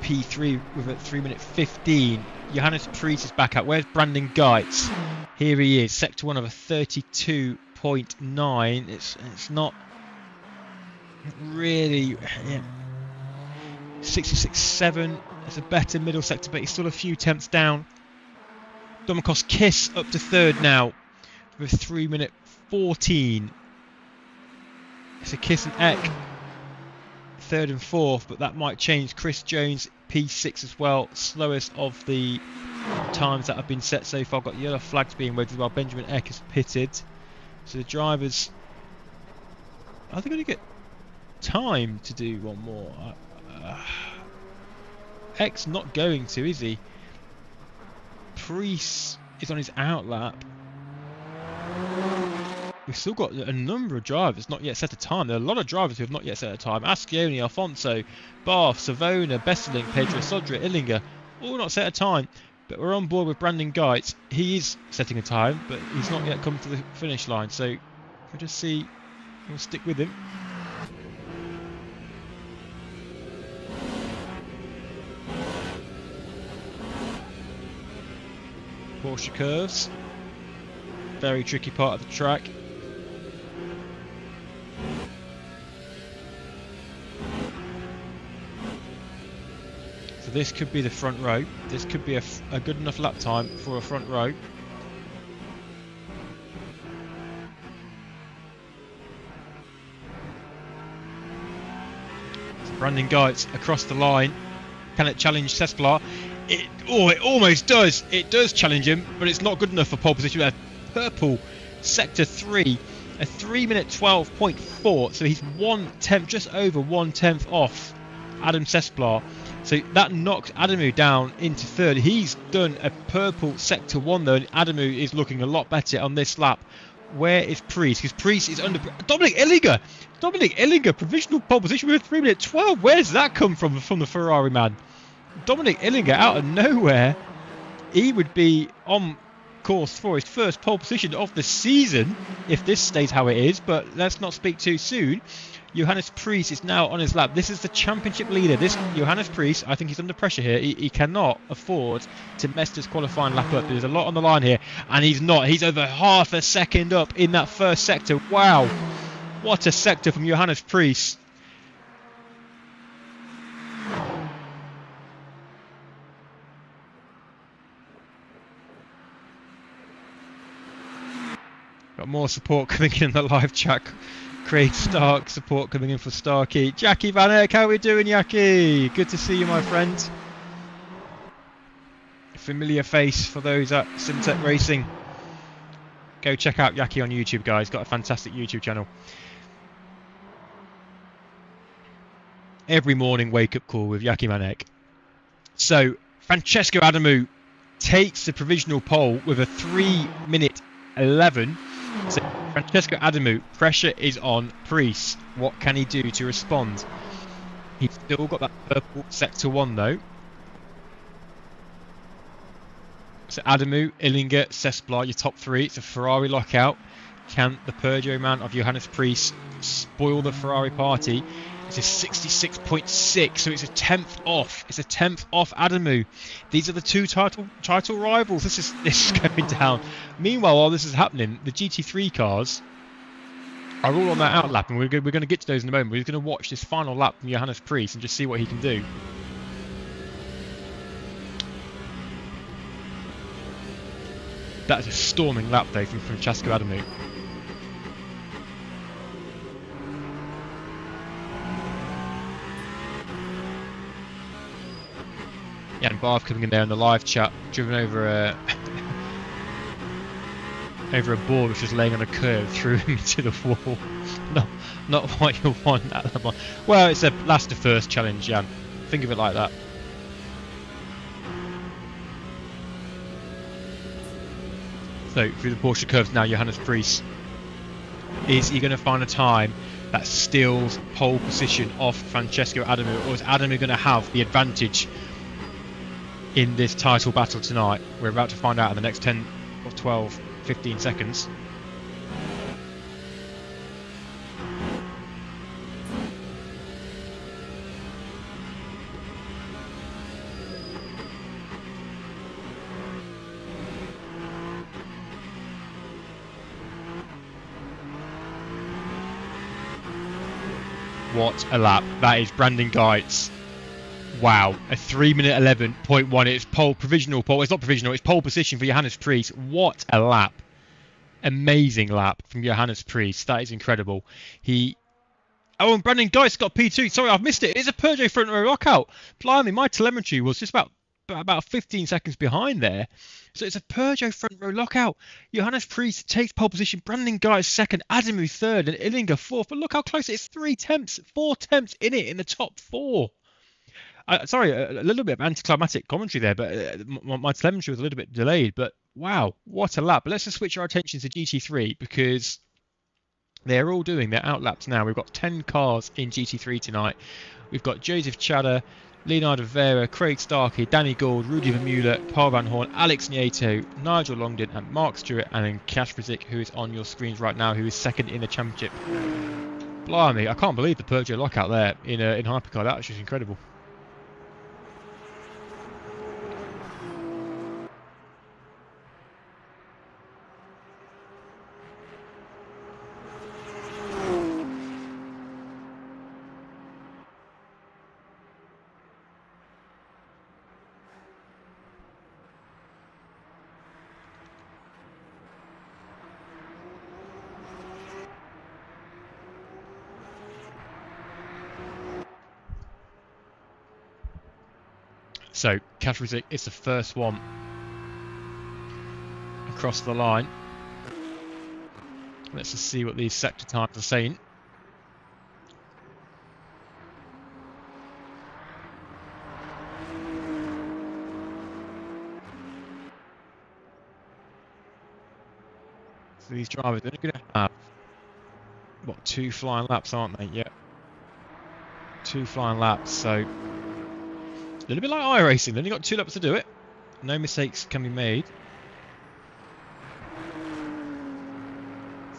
P3 with a 3:15. Johannes Priest is back out. Where's Brandon Geitz? Here he is, sector 1 of a 32.9. It's not really 66.7. It's a better middle sector, but he's still a few tenths down. Domikos Kiss up to third now with 3:14. It's a Kiss and Eck third and fourth, but that might change. Chris Jones P6 as well, slowest of the times that have been set so far. Got yellow flags being waved as well. Benjamin Eck is pitted, so the drivers, are they going to get time to do one more. X not going to, is he? Priest is on his out lap. We've still got a number of drivers not yet set a time. There are a lot of drivers who have not yet set a time. Ascioni, Alfonso, Barth, Savona, Besseling, Pedro Sodra, Illinger, all not set a time. But we're on board with Brandon Geitz. He is setting a time, but he's not yet come to the finish line. So we'll just see. We'll stick with him. Porsche curves. Very tricky part of the track. So this could be the front row. This could be a good enough lap time for a front row. So Brandon Geitz across the line. Can it challenge Cesplar? It almost does. It does challenge him, but it's not good enough for pole position. A purple sector 3, a 3-minute 12.4. So he's 1/10, just over 1/10 off Adam Cesplar. So that knocks Adamu down into third. He's done a purple sector 1 though, and Adamu is looking a lot better on this lap. Where is Priest? Because Priest is under Dominic Illinger. Dominic Illinger, provisional pole position with a 3-minute 12. Where does that come from the Ferrari man? Dominic Illinger out of nowhere. He would be on course for his first pole position of the season if this stays how it is, but let's not speak too soon. Johannes Priest is now on his lap. This is the championship leader. This Johannes Priest, I think he's under pressure here. He cannot afford to mess this qualifying lap up. There's a lot on the line here, and he's not. He's over half a second up in that first sector. Wow, what a sector from Johannes Priest. Got more support coming in the live chat. Craig Stark support coming in for Starkey. Jackie Van Eyck, how are we doing, Jackie? Good to see you, my friend. A familiar face for those at Simtech Racing. Go check out Jackie on YouTube, guys. Got a fantastic YouTube channel. Every morning wake up call with Jackie Van Eyck. So Francesco Adamu takes the provisional pole with a 3-minute 11. So Francesco Adamu, pressure is on Priest. What can he do to respond? He's still got that purple sector 1 though. So Adamu, Illinger, Cesplar, your top 3. It's a Ferrari lockout. Can the Peugeot man of Johannes Priest spoil the Ferrari party? It's a 66.6, so it's a 10th off. It's a 10th off Adamu. These are the two title rivals. This is going down. Meanwhile, while this is happening, the GT3 cars are all on that out lap, and we're going to get to those in a moment. We're going to watch this final lap from Johannes Priest and just see what he can do. That is a storming lap though from Francesco Adamu. Yeah, and Barth coming in there in the live chat, driven over a over a board which was laying on a curve, threw him into the wall. Not what you want at the moment. Well, it's a last to first challenge, Jan. Think of it like that. So through the Porsche curves now, Johannes Priest. Is he going to find a time that steals pole position off Francesco Adamu, or is Adamu going to have the advantage in this title battle tonight? We're about to find out in the next 10 or 12, 15 seconds. What a lap. That is Brandon Geitz. Wow, a 3-minute 11.1. It's provisional pole. It's not provisional, it's pole position for Johannes Priest. What a lap. Amazing lap from Johannes Priest. That is incredible. Oh, and Brandon Geitz got P2. Sorry, I've missed it. It's a Peugeot front row lockout. Blimey, my telemetry was just about about 15 seconds behind there. So it's a Peugeot front row lockout. Johannes Priest takes pole position, Brandon Guy second, Adamu third, and Illinger fourth. But look how close it is, 4 temps in it in the top 4. Sorry, a little bit of anticlimactic commentary there, but my telemetry was a little bit delayed. But wow, what a lap. But let's just switch our attention to GT3 because they're all doing their outlaps now. We've got 10 cars in GT3 tonight. We've got Joseph Chadder, Leonardo Vera, Craig Starkey, Danny Gould, Rudy Vermeulen, Carl Van Horn, Alex Nieto, Nigel Longden and Mark Stewart, and then Kash Frizik, who is on your screens right now, who is second in the championship. Blimey, I can't believe the Peugeot lockout there in Hypercar. That was just incredible. So Kash Frizik is the first one across the line. Let's just see what these sector times are saying. So these drivers are going to have, what, 2 flying laps, aren't they? Yeah. 2 flying laps, so a little bit like iRacing, they've only got 2 laps to do it. No mistakes can be made.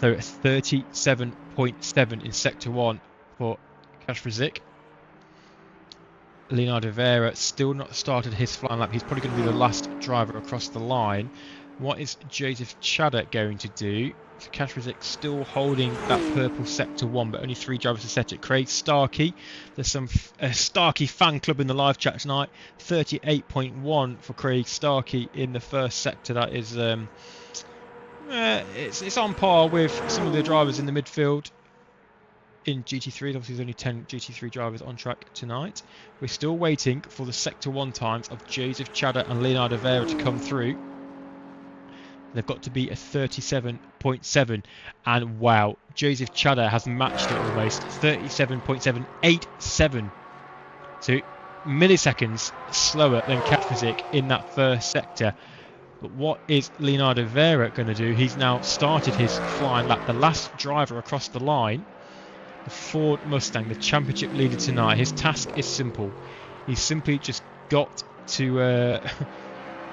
So 37.7 in Sector 1 for Kash Frizik. Leonardo Vera still not started his flying lap. He's probably going to be the last driver across the line. What is Joseph Chadder going to do? So Kash Frizik still holding that purple Sector 1, but only 3 drivers to set it. Craig Starkey, there's some Starkey fan club in the live chat tonight. 38.1 for Craig Starkey in the first sector. That is, it's on par with some of the drivers in the midfield in GT3. Obviously, there's only 10 GT3 drivers on track tonight. We're still waiting for the Sector 1 times of Joseph Chadder and Leonardo Vera to come through. They've got to be a 37.7, and wow, Joseph Chadder has matched it almost. 37.787, so milliseconds slower than Kash Frizik in that first sector. But what is Leonardo Vera going to do? He's now started his flying lap, the last driver across the line, the Ford Mustang, the championship leader tonight. His task is simple. He's simply just got to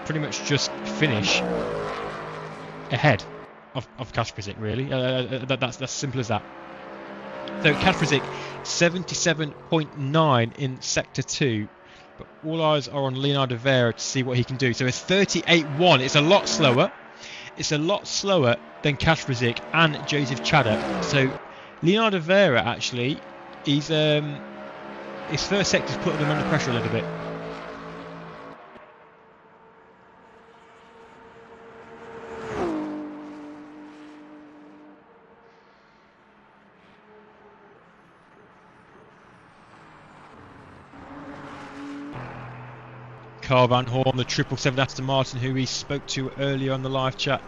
pretty much just finish ahead of Kash Frizik, really. That's simple as that. So Kash Frizik 77.9 in Sector 2, but all eyes are on Leonardo Vera to see what he can do. So it's 38.1. It's a lot slower. It's a lot slower than Kash Frizik and Joseph Chadder. So Leonardo Vera, actually, he's his first sector's putting him under pressure a little bit. Carl Van Horn, the 777 Aston Martin, who we spoke to earlier on the live chat,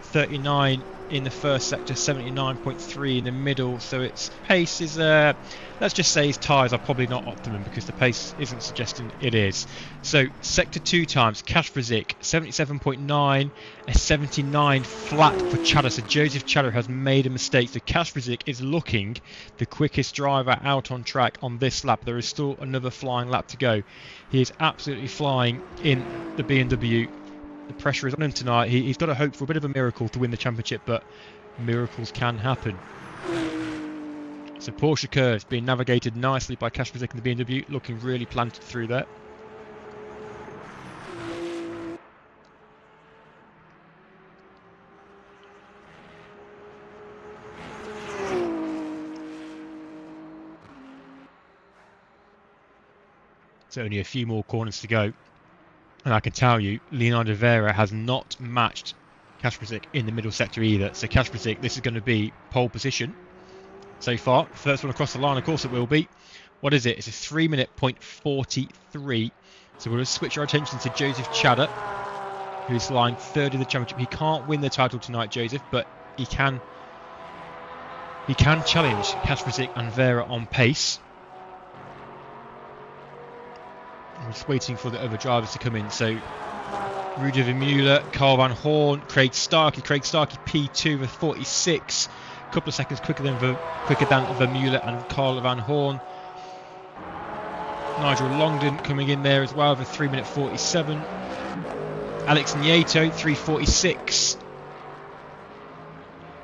39 in the first sector, 79.3 in the middle. So its pace is, let's just say his tyres are probably not optimum because the pace isn't suggesting it is. So Sector 2 times, Kash Frizik 77.9, a 79 flat for Chadder. So Joseph Chadder has made a mistake. So Kash Frizik is looking the quickest driver out on track on this lap. There is still another flying lap to go. He is absolutely flying in the BMW. The pressure is on him tonight. He's got to hope for a bit of a miracle to win the championship, but miracles can happen. So Porsche curves being navigated nicely by Kash Frizik and the BMW, looking really planted through there. So only a few more corners to go. And I can tell you, Leonardo Vera has not matched Kash Frizik in the middle sector either. So Kash Frizik, this is going to be pole position so far. First one across the line, of course it will be. What is it? It's a 3 minute .43. So we'll just switch our attention to Joseph Chadder, who's lying third in the championship. He can't win the title tonight, Joseph, but he can challenge Kasperzik and Vera on pace. I'm just waiting for the other drivers to come in. So Rudy Vermeulen, Carl Van Horn, Craig Starkey P2 with 46, a couple of seconds quicker than Vermeulen and Carl Van Horn. Nigel Longden coming in there as well with a 3 minute 47. Alex Nieto 3:46.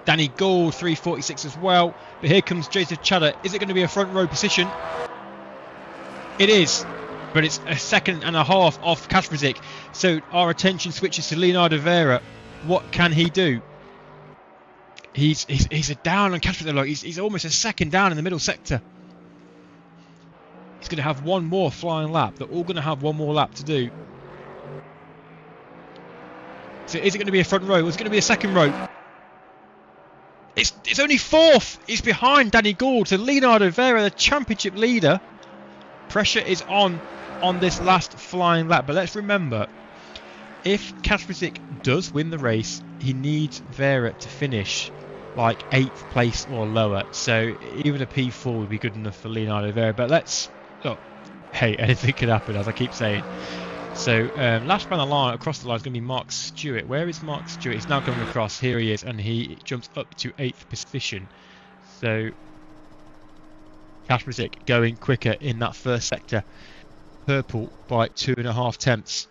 Danny Gould 3:46 as well. But here comes Joseph Chadder. Is it going to be a front row position? It is, but it's a second and a half off Kasperzik. So our attention switches to Leonardo Vera. What can he do? He's a down on Kasperzik. Like he's almost a second down in the middle sector. He's going to have one more flying lap. They're all going to have one more lap to do. So is it going to be a front row or is it going to be a second row? It's only fourth. He's behind Danny Gould. So Leonardo Vera, the championship leader. Pressure is on this last flying lap. But let's remember, if Kasperzik does win the race, he needs Vera to finish like 8th place or lower. So even a P4 would be good enough for Leonardo Vera. But let's... Oh, hey, anything could happen, as I keep saying. So last man line across the line is going to be Mark Stewart. Where is Mark Stewart? He's now coming across. Here he is, and he jumps up to 8th position. So Kasperzik going quicker in that first sector. Purple by 2.5 tenths.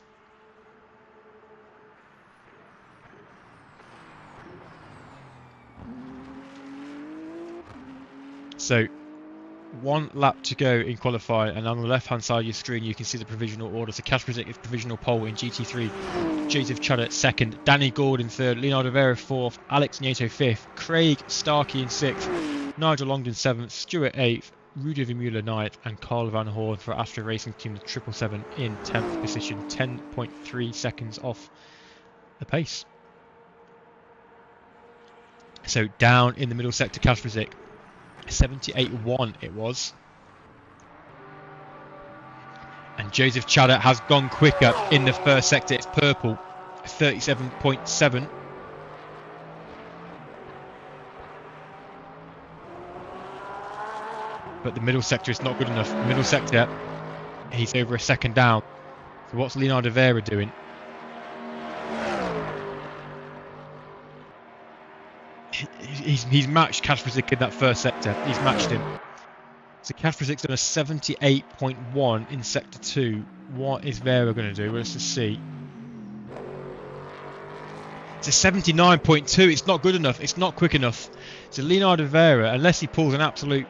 So one lap to go in qualifying, and on the left hand side of your screen you can see the provisional order. So Kasperzik is provisional pole in GT3, Joseph Chadder second, Danny Gould in third, Leonardo Vera fourth, Alex Nieto fifth, Craig Starkey in sixth, Nigel Longden seventh, Stuart eighth, Rudy Vermeulen ninth, and Carl Van Horn for Astro Racing Team the 777 in 10th position, 10.3 seconds off the pace. So down in the middle sector, Kasperzik 78.1 it was, and Joseph Chadder has gone quicker in the first sector. It's purple 37.7, but the middle sector is not good enough. The middle sector, he's over a second down. So what's Leonardo Vera doing? He's matched Kasperzik in that first sector. He's matched him. So Kasperzik's done a 78.1 in sector 2. What is Vera going to do? Well, let's just see. It's a 79.2. It's not good enough. It's not quick enough. So Leonardo Vera, unless he pulls an absolute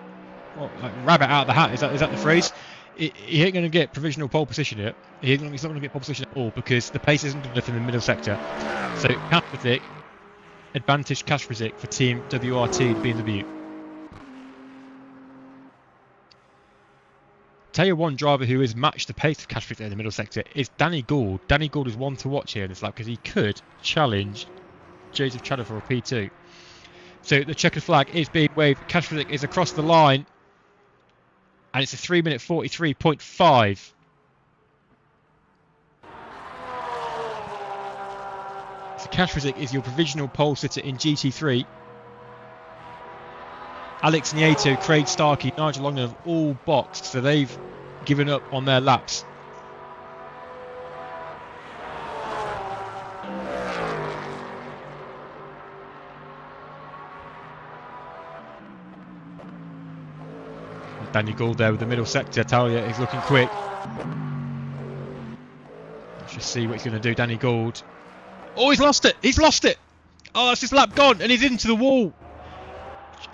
like rabbit out of the hat, is that the phrase? He ain't going to get provisional pole position here. He's not going to get pole position at all because the pace isn't good enough in the middle sector. So Kasperzik, advantage Kasperzik for Team WRT BMW. Tell you one driver who has matched the pace of Kasperzik in the middle sector is Danny Gould. Danny Gould is one to watch here in this lap because he could challenge Joseph Chadder for a P2. So the checkered flag is being waved. Kasperzik is across the line, and it's a 3 minute 43.5. So Kasperzik is your provisional pole sitter in GT3. Alex Nieto, Craig Starkey, Nigel Longden have all boxed, so they've given up on their laps. Danny Gould there with the middle sector. Talia is looking quick. Let's just see what he's going to do. Danny Gould. Oh, he's lost it! He's lost it! Oh, that's his lap gone, and he's into the wall.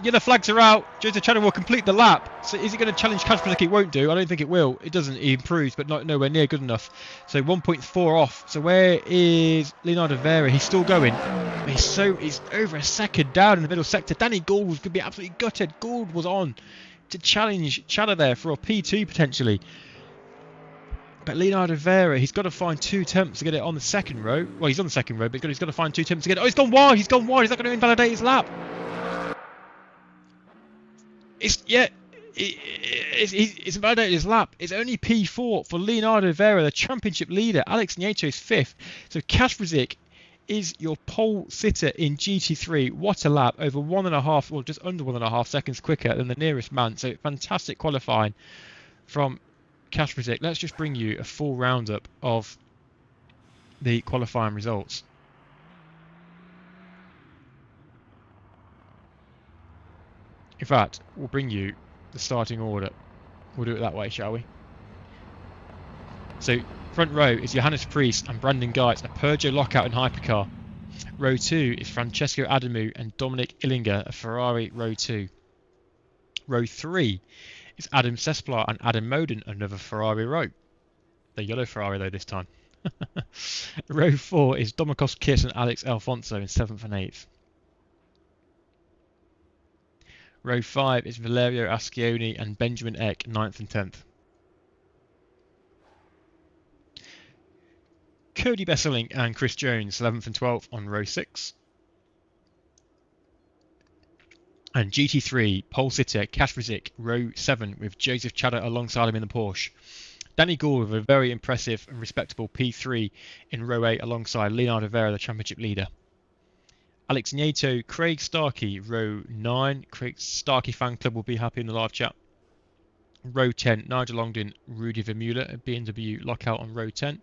Yellow flags are out. Joseph Chadder will complete the lap. So is he going to challenge Kasperzik? It won't do. I don't think it will. It doesn't. He improves, but nowhere near good enough. So 1.4 off. So where is Leonardo Vera? He's still going. He's over a second down in the middle sector. Danny Gould was going to be absolutely gutted. Gould was on to challenge Chadder there for a P2 potentially. But Leonardo Vera, he's got to find 2 attempts to get it on the second row. Well, he's on the second row, but he's got to find 2 attempts to get it. Oh, he's gone wide. He's gone wide. Is that going to invalidate his lap? It's validated his lap. It's only P4 for Leonardo Vera, the championship leader. Alex Nieto is 5th. So Kasperzik is your pole sitter in GT3. What a lap, over 1.5, or just under 1.5 seconds quicker than the nearest man. So fantastic qualifying from Kasperzik. Let's just bring you a full roundup of the qualifying results. In fact, we'll bring you the starting order. We'll do it that way, shall we? So, front row is Johannes Priest and Brandon Geitz, a Peugeot lockout in hypercar. Row 2 is Francesco Adamu and Dominic Illinger, a Ferrari Row 2. Row 3 is Adam Sesplar and Adam Moden, another Ferrari row. The yellow Ferrari though this time. Row 4 is Domikos Kiss and Alex Alfonso in 7th and 8th. Row 5 is Valerio Ascioni and Benjamin Eck, 9th and 10th. Cody Besselink and Chris Jones, 11th and 12th on row 6. And GT3, pole sitter, Kasperzik, row 7 with Joseph Chadder alongside him in the Porsche. Danny Gould with a very impressive and respectable P3 in row 8 alongside Leonardo Vera, the championship leader. Alex Nieto, Craig Starkey, row 9. Craig Starkey fan club will be happy in the live chat. Row 10, Nigel Longden, Rudy Vermeulen, a BMW lockout on row 10.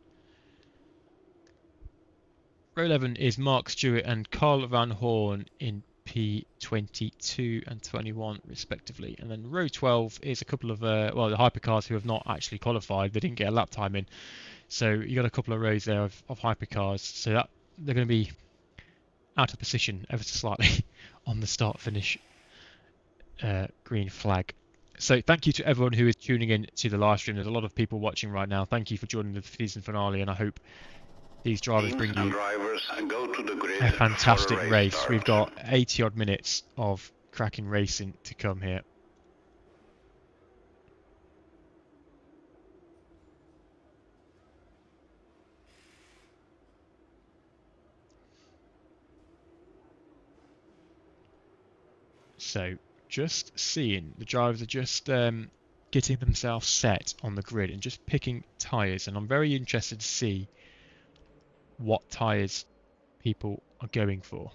Row 11 is Mark Stewart and Carl Van Horn in P22 and 21 respectively. And then row 12 is a couple of, the hypercars who have not actually qualified. They didn't get a lap time in. So you got a couple of rows there of hypercars. So that they're going to be out of position ever so slightly on the start-finish green flag. So thank you to everyone who is tuning in to the live stream. There's a lot of people watching right now. Thank you for joining the season finale, and I hope these drivers bring you a fantastic race. We've got 80 odd minutes of cracking racing to come here. So just seeing, the drivers are just getting themselves set on the grid and just picking tyres, and I'm very interested to see what tyres people are going for.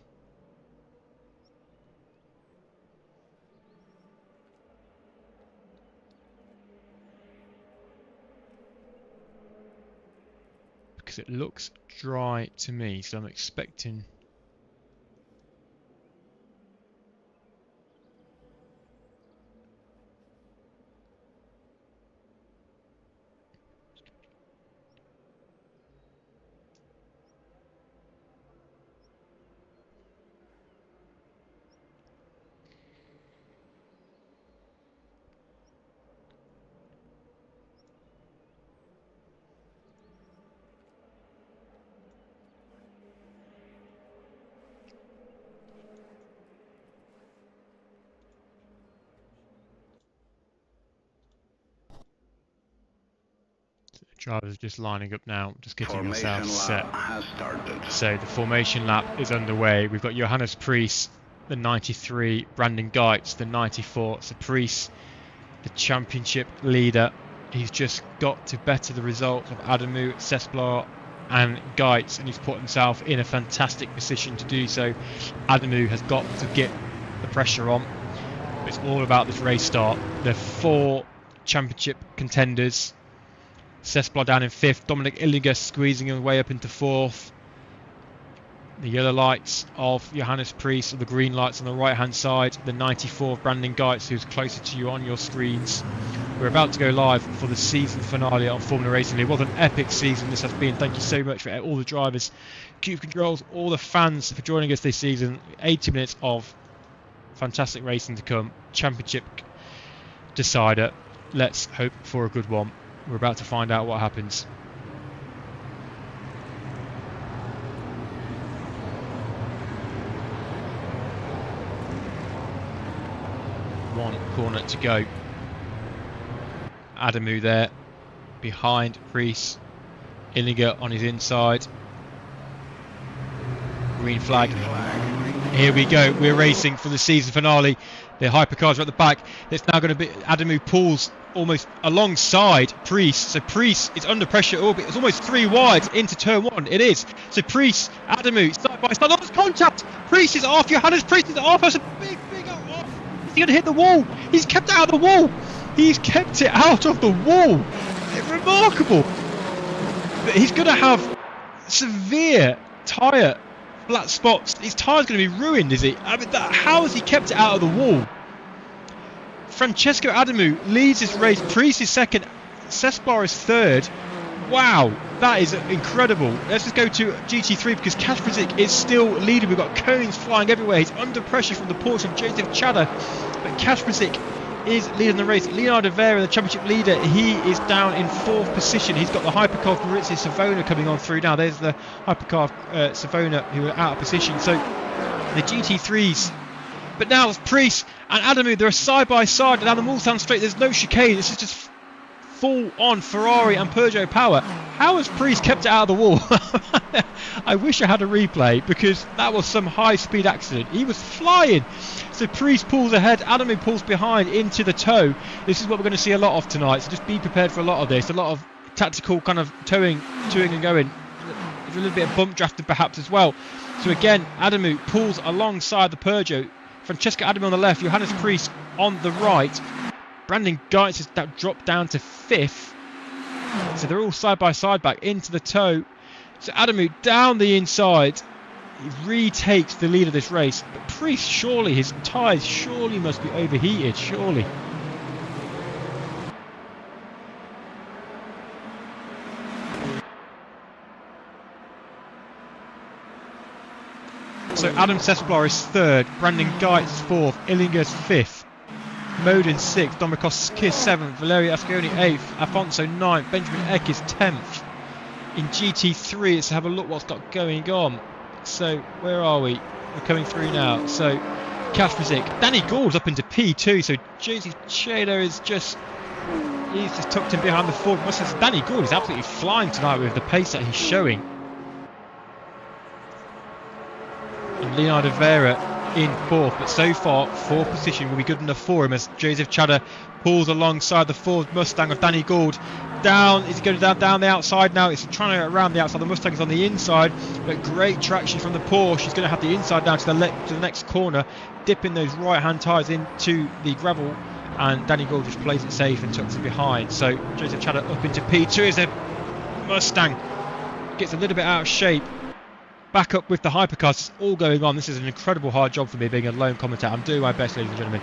Because it looks dry to me, so I'm expecting drivers just lining up now, just getting themselves set. So the formation lap is underway. We've got Johannes Priest, the 93, Brandon Geitz, the 94. So Priest, the championship leader, he's just got to better the results of Adamu, Sesplar and Geitz, and he's put himself in a fantastic position to do so. Adamu has got to get the pressure on. It's all about this race start. There are 4 championship contenders. Sesplar down in 5th, Dominic Illinger squeezing his way up into 4th. The yellow lights of Johannes Priest, or the green lights on the right hand side. The 94 of Brandon Geitz, who's closer to you on your screens. We're about to go live for the season finale on Formula Racing League. What an epic season this has been. Thank you so much for all the drivers, Cube Controls, all the fans for joining us this season. 80 minutes of fantastic racing to come. Championship decider. Let's hope for a good one. We're about to find out what happens. One corner to go. Adamu there behind Priest. Illinger on his inside. Green flag. Here we go. We're racing for the season finale. The hypercars are at the back. It's now going to be Adamu pulls almost alongside Priest. So Priest is under pressure. Oh, it's almost 3 wide into turn 1. It is. So Priest, Adamu, side by side. Oh, there's contact. Priest is off. Johannes Priest is off. That's a big off. Is he going to hit the wall? He's kept it out of the wall. He's kept it out of the wall. Remarkable. But he's going to have severe tyre flat spots. His tyre's going to be ruined, is he? I mean, how has he kept it out of the wall? Francesco Adamu leads his race. Priest is second. Cesplar is third. Wow, that is incredible. Let's just go to GT3 because Kasperzik is still leading. We've got cones flying everywhere. He's under pressure from the Porsche of Joseph Chada. But Kasperzik is leading the race. Leonardo Vera, the championship leader, he is down in 4th position. He's got the hypercar Maurizio Savona coming on through now. There's the hypercar Savona who are out of position. So the GT3s. But now it's Priest and Adamu. They're side by side down the Mulsanne straight. There's no chicane. This is just full on Ferrari and Peugeot power. How has Priest kept it out of the wall? I wish I had a replay because that was some high speed accident. He was flying. So Priest pulls ahead, Adamu pulls behind into the toe. This is what we're going to see a lot of tonight. So just be prepared for a lot of this. A lot of tactical kind of toing and going. A little bit of bump drafting perhaps as well. So again, Adamu pulls alongside the Peugeot. Francesco Adamu on the left, Johannes Priest on the right. Brandon Geitz has dropped down to 5th. So they're all side by side back into the toe. So Adamu down the inside. He retakes the lead of this race. But Priest, surely, his tyres surely must be overheated, surely. So Adam Cesplar is 3rd, Brandon Geitz 4th, Illinger's 5th, Modin 6th, Domikos Kiss 7th, Valerio Asconi 8th, Afonso 9th, Benjamin Eck is 10th. In GT3, let's have a look what's got going on. So where are we? We're coming through now. So Kasperzik, Danny Gould's up into P2. So Joseph Chada is he's just tucked in behind the Ford Mustang. Danny Gould is absolutely flying tonight with the pace that he's showing. And Leonardo Vera in 4th, but so far 4th position will be good enough for him as Joseph Chada pulls alongside the Ford Mustang of Danny Gould. Down, is he going down the outside now? It's trying to go around the outside. The Mustang is on the inside, but great traction from the Porsche. He's going to have the inside down to the next corner, dipping those right-hand tyres into the gravel, and Danny Gould just plays it safe and tucks it behind. So Joseph Chada up into P2 as the Mustang gets a little bit out of shape. Back up with the hypercars. It's all going on. This is an incredible hard job for me being a lone commentator. I'm doing my best, ladies and gentlemen.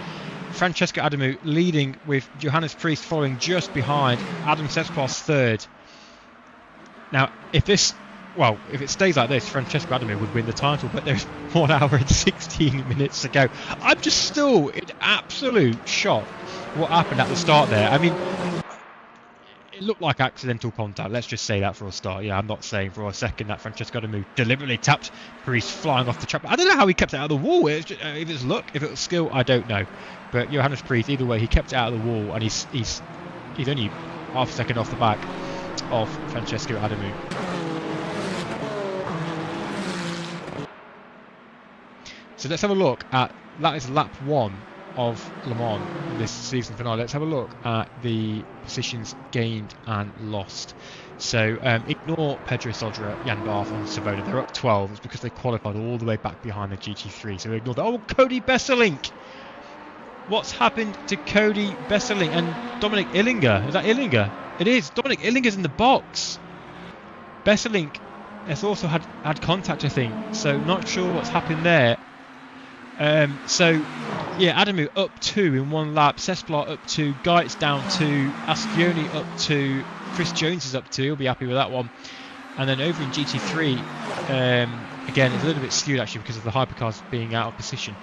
Francesco Adamu leading with Johannes Priest following just behind. Adam Cesplar's 3rd. Now, if it stays like this, Francesco Adamu would win the title, but there's 1 hour and 16 minutes to go. I'm just still in absolute shock what happened at the start there. I mean, it looked like accidental contact. Let's just say that for a start. Yeah, I'm not saying for a second that Francesco Adamu deliberately tapped Priest flying off the track. I don't know how he kept it out of the wall. If it's luck, if it was skill, I don't know. But Johannes Priest, either way, he kept it out of the wall, and he's only half a second off the back of Francesco Adamu. So let's have a look at, that is lap 1 of Le Mans this season finale. Let's have a look at the positions gained and lost. So ignore Pedro Sodra, Jan Barth and Savona. They're up 12. It's because they qualified all the way back behind the GT3. So ignore that. Oh, Cody Besselink! What's happened to Cody Besselink and Dominic Illinger? Is that Illinger? It is. Dominic Illinger's in the box. Besselink has also had contact, I think. So not sure what's happened there. So yeah, Adamu up 2 in 1 lap, Cesplar up 2, Geitz down 2, Ascioni up 2, Chris Jones is up 2, he'll be happy with that one. And then over in GT3, again it's a little bit skewed actually because of the hypercars being out of position.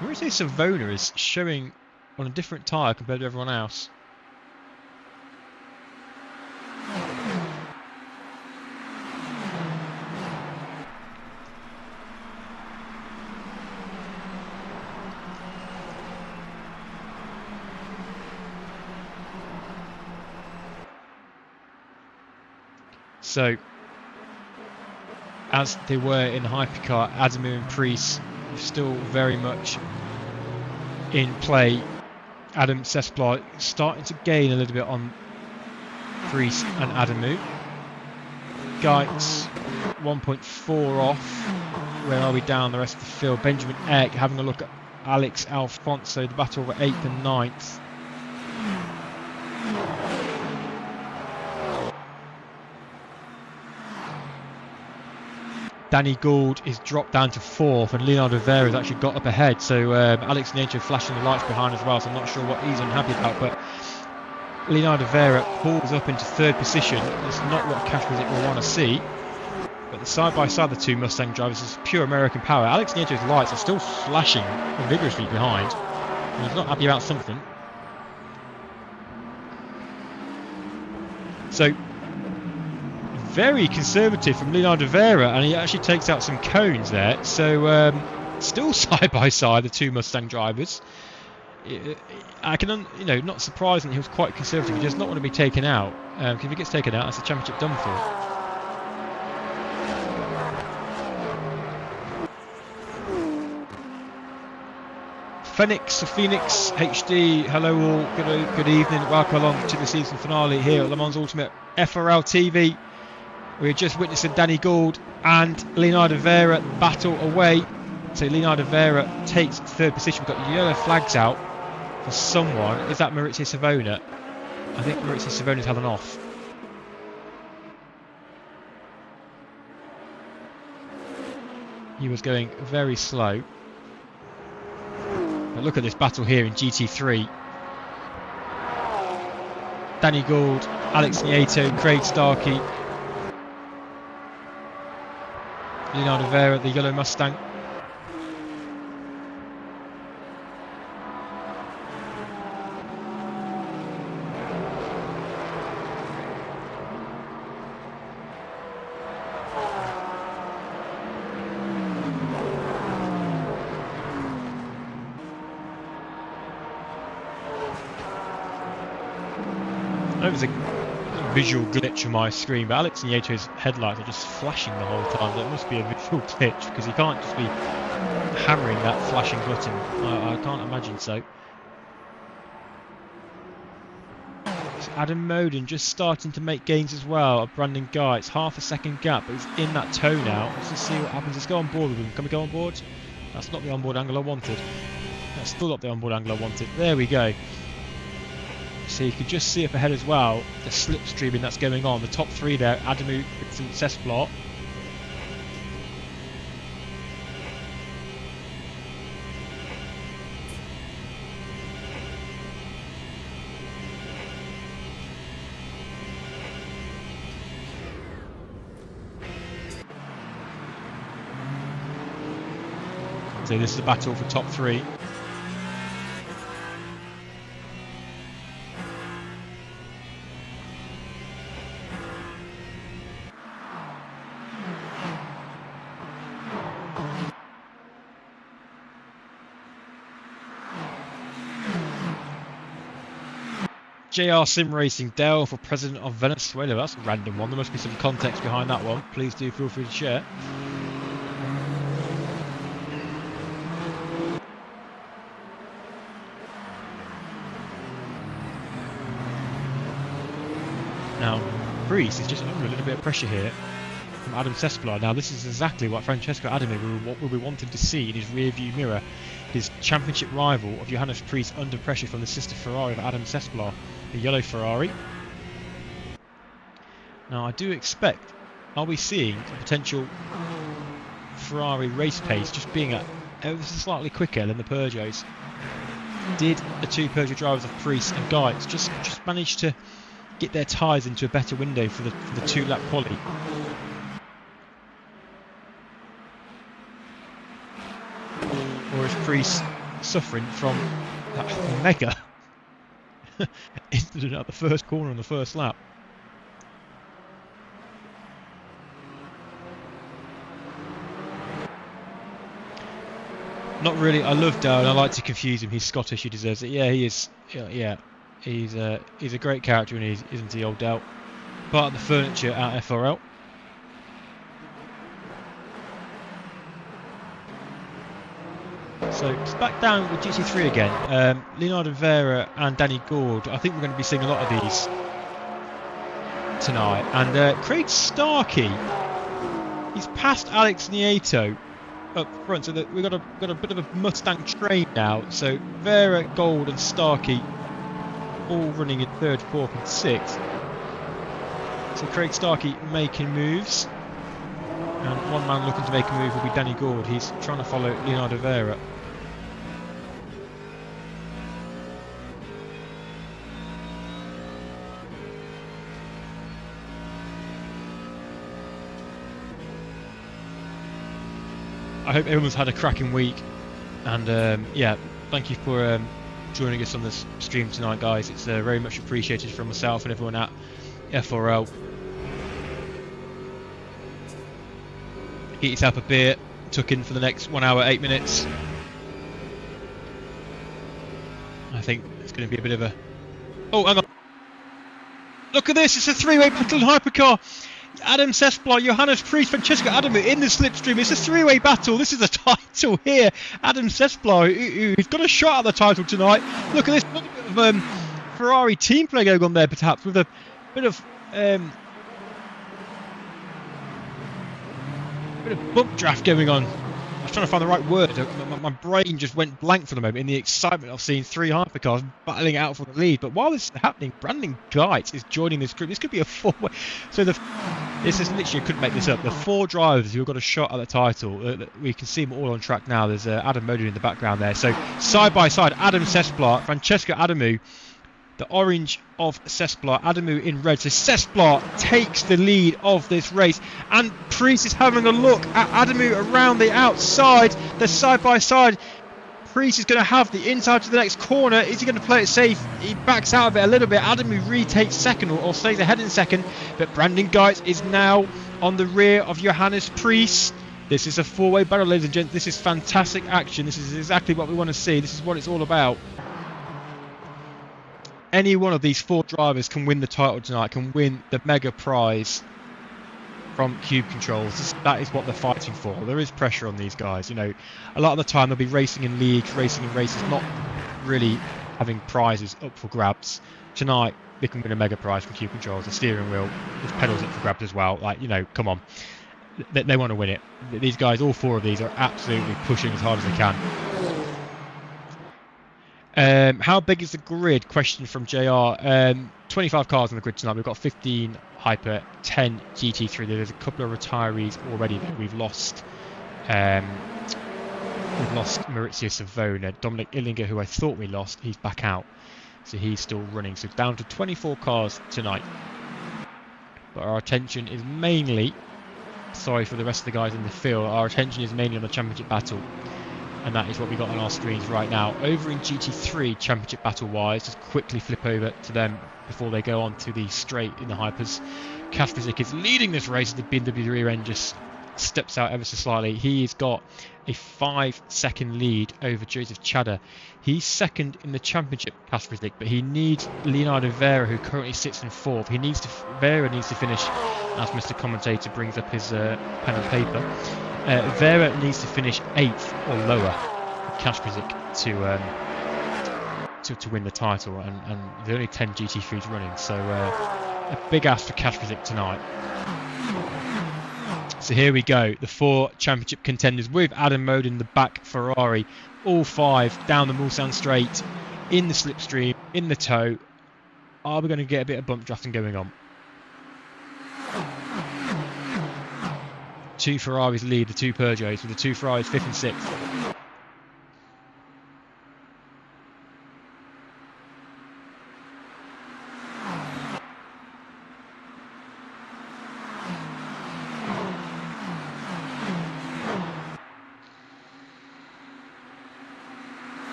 Maurizio Savona is showing on a different tyre compared to everyone else. So, as they were in the hypercar, Adamu and Priest still very much in play. Adam Sesplar starting to gain a little bit on Priest and Adamu. Geitz 1.4 off. Where are we down the rest of the field? Benjamin Eck having a look at Alex Alfonso, the battle over 8th and 9th. Danny Gould is dropped down to 4th, and Leonardo Vera has actually got up ahead. So Alex Nieto flashing the lights behind as well, so I'm not sure what he's unhappy about. But Leonardo Vera pulls up into 3rd position. It's not what Cash will want to see. But the side-by-side, the two Mustang drivers is pure American power. Alex Nieto's lights are still flashing vigorously behind. And he's not happy about something. So, very conservative from Leonardo Vera, and he actually takes out some cones there. So, still side-by-side, the two Mustang drivers. I can, not surprising he was quite conservative. He does not want to be taken out. Because if he gets taken out, that's the championship done for. Phoenix HD, hello all, good evening, welcome along to the season finale here at Le Mans Ultimate FRL TV. We're just witnessing Danny Gould and Leonardo Vera battle away. So Leonardo Vera takes 3rd position. We've got yellow flags out for someone. Is that Maurizio Savona? I think Maurizio Savona's had an off. He was going very slow. But look at this battle here in GT3. Danny Gould, Alex Nieto, Craig Starkey, Leonardo Vera, the yellow Mustang. There's a visual glitch on my screen, but Alex Nieto's headlights are just flashing the whole time. That must be a visual glitch because he can't just be hammering that flashing button. I can't imagine so. So Adam Moden just starting to make gains as well of Brandon Guy. It's half a second gap, but he's in that toe now. Let's just see what happens. Let's go on board with him. Can we go on board? That's not the onboard angle I wanted. That's still not the onboard angle I wanted. There we go. So you can just see up ahead as well the slipstreaming that's going on. The top 3 there, Adamu, and Sesplot. So this is a battle for top 3. JR Sim Racing, Dell for President of Venezuela. That's a random one. There must be some context behind that one. Please do feel free to share. Now, Priest is just under a little bit of pressure here from Adam Sesplar. Now, this is exactly what Francesco Adamu will be wanting to see in his rear view mirror. His championship rival of Johannes Priest under pressure from the sister Ferrari of Adam Sesplar, the yellow Ferrari. Now I do expect, are we seeing a potential Ferrari race pace just being ever so slightly quicker than the Peugeots? Did the two Peugeot drivers of Priest and Geitz just manage to get their tyres into a better window for the 2-lap quali? Or is Priest suffering from that mega incident at the first corner on the first lap? Not really. I love Dale and I like to confuse him. He's Scottish, he deserves it. Yeah, he is. Yeah, he's a great character, and isn't he, old Dale? Part of the furniture at FRL. So it's back down with GT3 again. Leonardo Vera and Danny Gord. I think we're going to be seeing a lot of these tonight. And Craig Starkey, he's passed Alex Nieto up front, so that we've got a bit of a Mustang train now. So Vera, Gold, and Starkey all running in 3rd, 4th, and 6th. So Craig Starkey making moves, and one man looking to make a move will be Danny Gord. He's trying to follow Leonardo Vera. I hope everyone's had a cracking week, and yeah, thank you for joining us on this stream tonight, guys. It's very much appreciated from myself and everyone at FRL. Get yourself a beer, tuck in for the next 1 hour, 8 minutes. I think it's going to be a bit of a... Oh, hang on. Look at this, it's a 3-way battle in Hypercar. Adam Sesplar, Johannes Priest, Francesco Adamu in the slipstream. It's a 3-way battle. This is a title here. Adam Sesplar, who's got a shot at the title tonight. Look at this. Look at a bit of Ferrari team play going on there, perhaps, with a bit of bump draft going on. I was trying to find the right word. My brain just went blank for the moment in the excitement of seeing 3 hypercars battling out for the lead. But while this is happening, Brandon Geitz is joining this group. This could be a 4-way. So this is literally, I couldn't make this up. The 4 drivers who have got a shot at the title, we can see them all on track now. There's Adam Moden in the background there. So side by side, Adam Sesplar, Francesco Adamu, the orange of Sesplar, Adamu in red. So Sesplar takes the lead of this race, and Priest is having a look at Adamu around the outside. They're side by side. Priest is going to have the inside to the next corner. Is he going to play it safe? He backs out of it a little bit. Adamu retakes second, or stays ahead in second, but Brandon Geitz is now on the rear of Johannes Priest. This is a 4-way battle, ladies and gents. This is fantastic action. This is exactly what we want to see. This is what it's all about. Any one of these 4 drivers can win the title tonight, can win the mega prize from Cube Controls. That is what they're fighting for. There is pressure on these guys. You know, a lot of the time they'll be racing in leagues, racing in races, not really having prizes up for grabs. Tonight, they can win a mega prize from Cube Controls. The steering wheel, there's pedals up for grabs as well. Like, you know, come on. They want to win it. These guys, all 4 of these, are absolutely pushing as hard as they can. How big is the grid? Question from JR. 25 cars on the grid tonight. We've got 15 Hyper, 10 GT3. There's a couple of retirees already that we've lost. We've lost Maurizio Savona. Dominic Illinger, who I thought we lost, he's back out. So he's still running. So down to 24 cars tonight. But our attention is mainly, sorry for the rest of the guys in the field, our attention is mainly on the championship battle. And that is what we got on our screens right now. Over in GT3, championship battle-wise, just quickly flip over to them before they go on to the straight in the Hypers. Kasperzik is leading this race. The BMW rear end just steps out ever so slightly. He's got a 5-second lead over Joseph Chadder. He's second in the championship, Kasperzik, but he needs Leonardo Vera, who currently sits in 4th. Vera needs to finish, as Mr. Commentator brings up his pen and paper. Vera needs to finish 8th or lower for Kasperzik to win the title, and there are only 10 GT3s running, so a big ask for Kasperzik tonight. So here we go, the 4 championship contenders with Adam Moden, the back Ferrari, all 5 down the Mulsanne straight, in the slipstream, in the tow. Are we going to get a bit of bump drafting going on? 2 Ferraris lead the 2 Peugeots, with the 2 Ferraris 5th and 6th.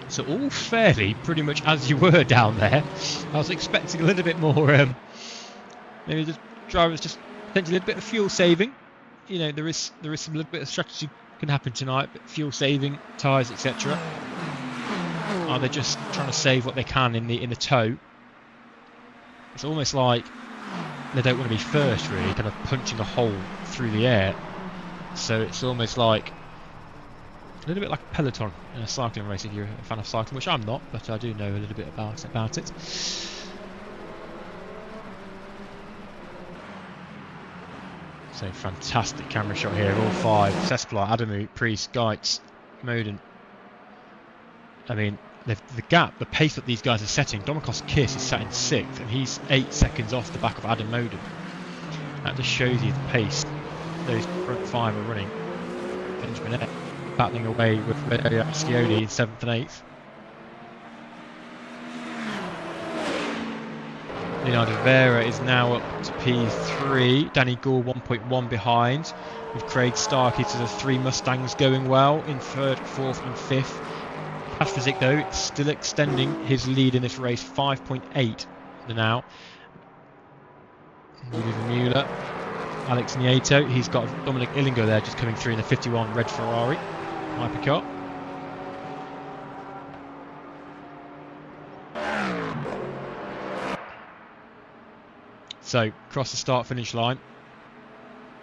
So all fairly pretty much as you were down there. I was expecting a little bit more, maybe just drivers just potentially a little bit of fuel saving. You know, there is some little bit of strategy can happen tonight, but fuel saving, tyres, etc. Are they just trying to save what they can in the tow? It's almost like they don't want to be first, really, kind of punching a hole through the air. So it's almost like a little bit like a peloton in a cycling race if you're a fan of cycling, which I'm not, but I do know a little bit about it. So fantastic camera shot here, all five: Sesplar, Adamu, Priest, Geitz, Moden. I mean, the gap, the pace that these guys are setting, Domikos Kiss is sat in 6th, and he's 8 seconds off the back of Adam Moden. That just shows you the pace those front 5 are running. Benjamin Ed battling away with Scioli in 7th and 8th. Leonardo Vera is now up to P3. Danny Gould 1.1 behind, with Craig Starkey to the 3 Mustangs going well in 3rd, 4th and 5th. Kasperzik, though, still extending his lead in this race, 5.8 now. Mueller, Alex Nieto, he's got Dominic Illinger there just coming through in the 51 red Ferrari hypercar. So, across the start-finish line,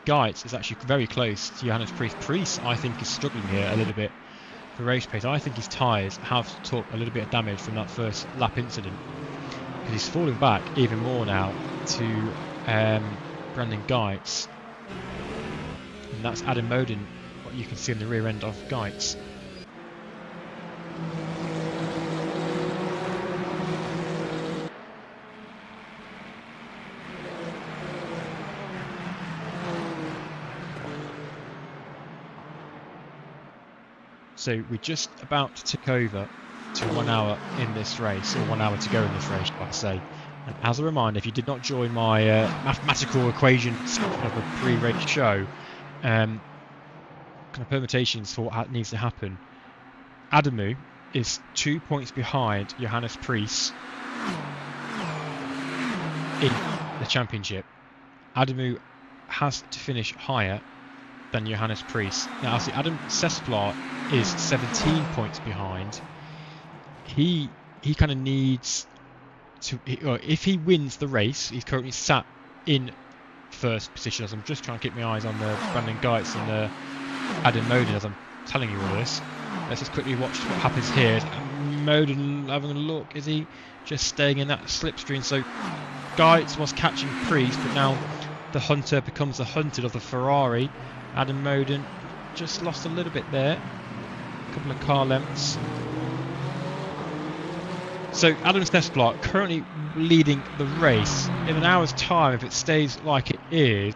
Geitz is actually very close to Johannes Priest. Priest, I think, is struggling here a little bit for race pace. I think his tyres have took a little bit of damage from that first lap incident, because he's falling back even more now to Brandon Geitz. And that's Adam Moden, what you can see on the rear end of Geitz. So we're just about to tick over to 1 hour in this race, or 1 hour to go in this race, I say. And as a reminder, if you did not join my mathematical equation of a pre-race show, kind of permutations for what needs to happen. Adamu is 2 points behind Johannes Priest in the championship. Adamu has to finish higher than Johannes Priest. Now, see, Adam Sesplar is 17 points behind. He kind of needs to, if he wins the race, he's currently sat in first position. As I'm just trying to keep my eyes on the Brandon Geitz and the Adam Moden as I'm telling you all this. Let's just quickly watch what happens here. Moden having a look, is he just staying in that slipstream? So Geitz was catching Priest, but now the hunter becomes the hunted of the Ferrari. Adam Moden just lost a little bit there, a couple of car lengths. So Adam Sesplar currently leading the race. In an hour's time, if it stays like it is,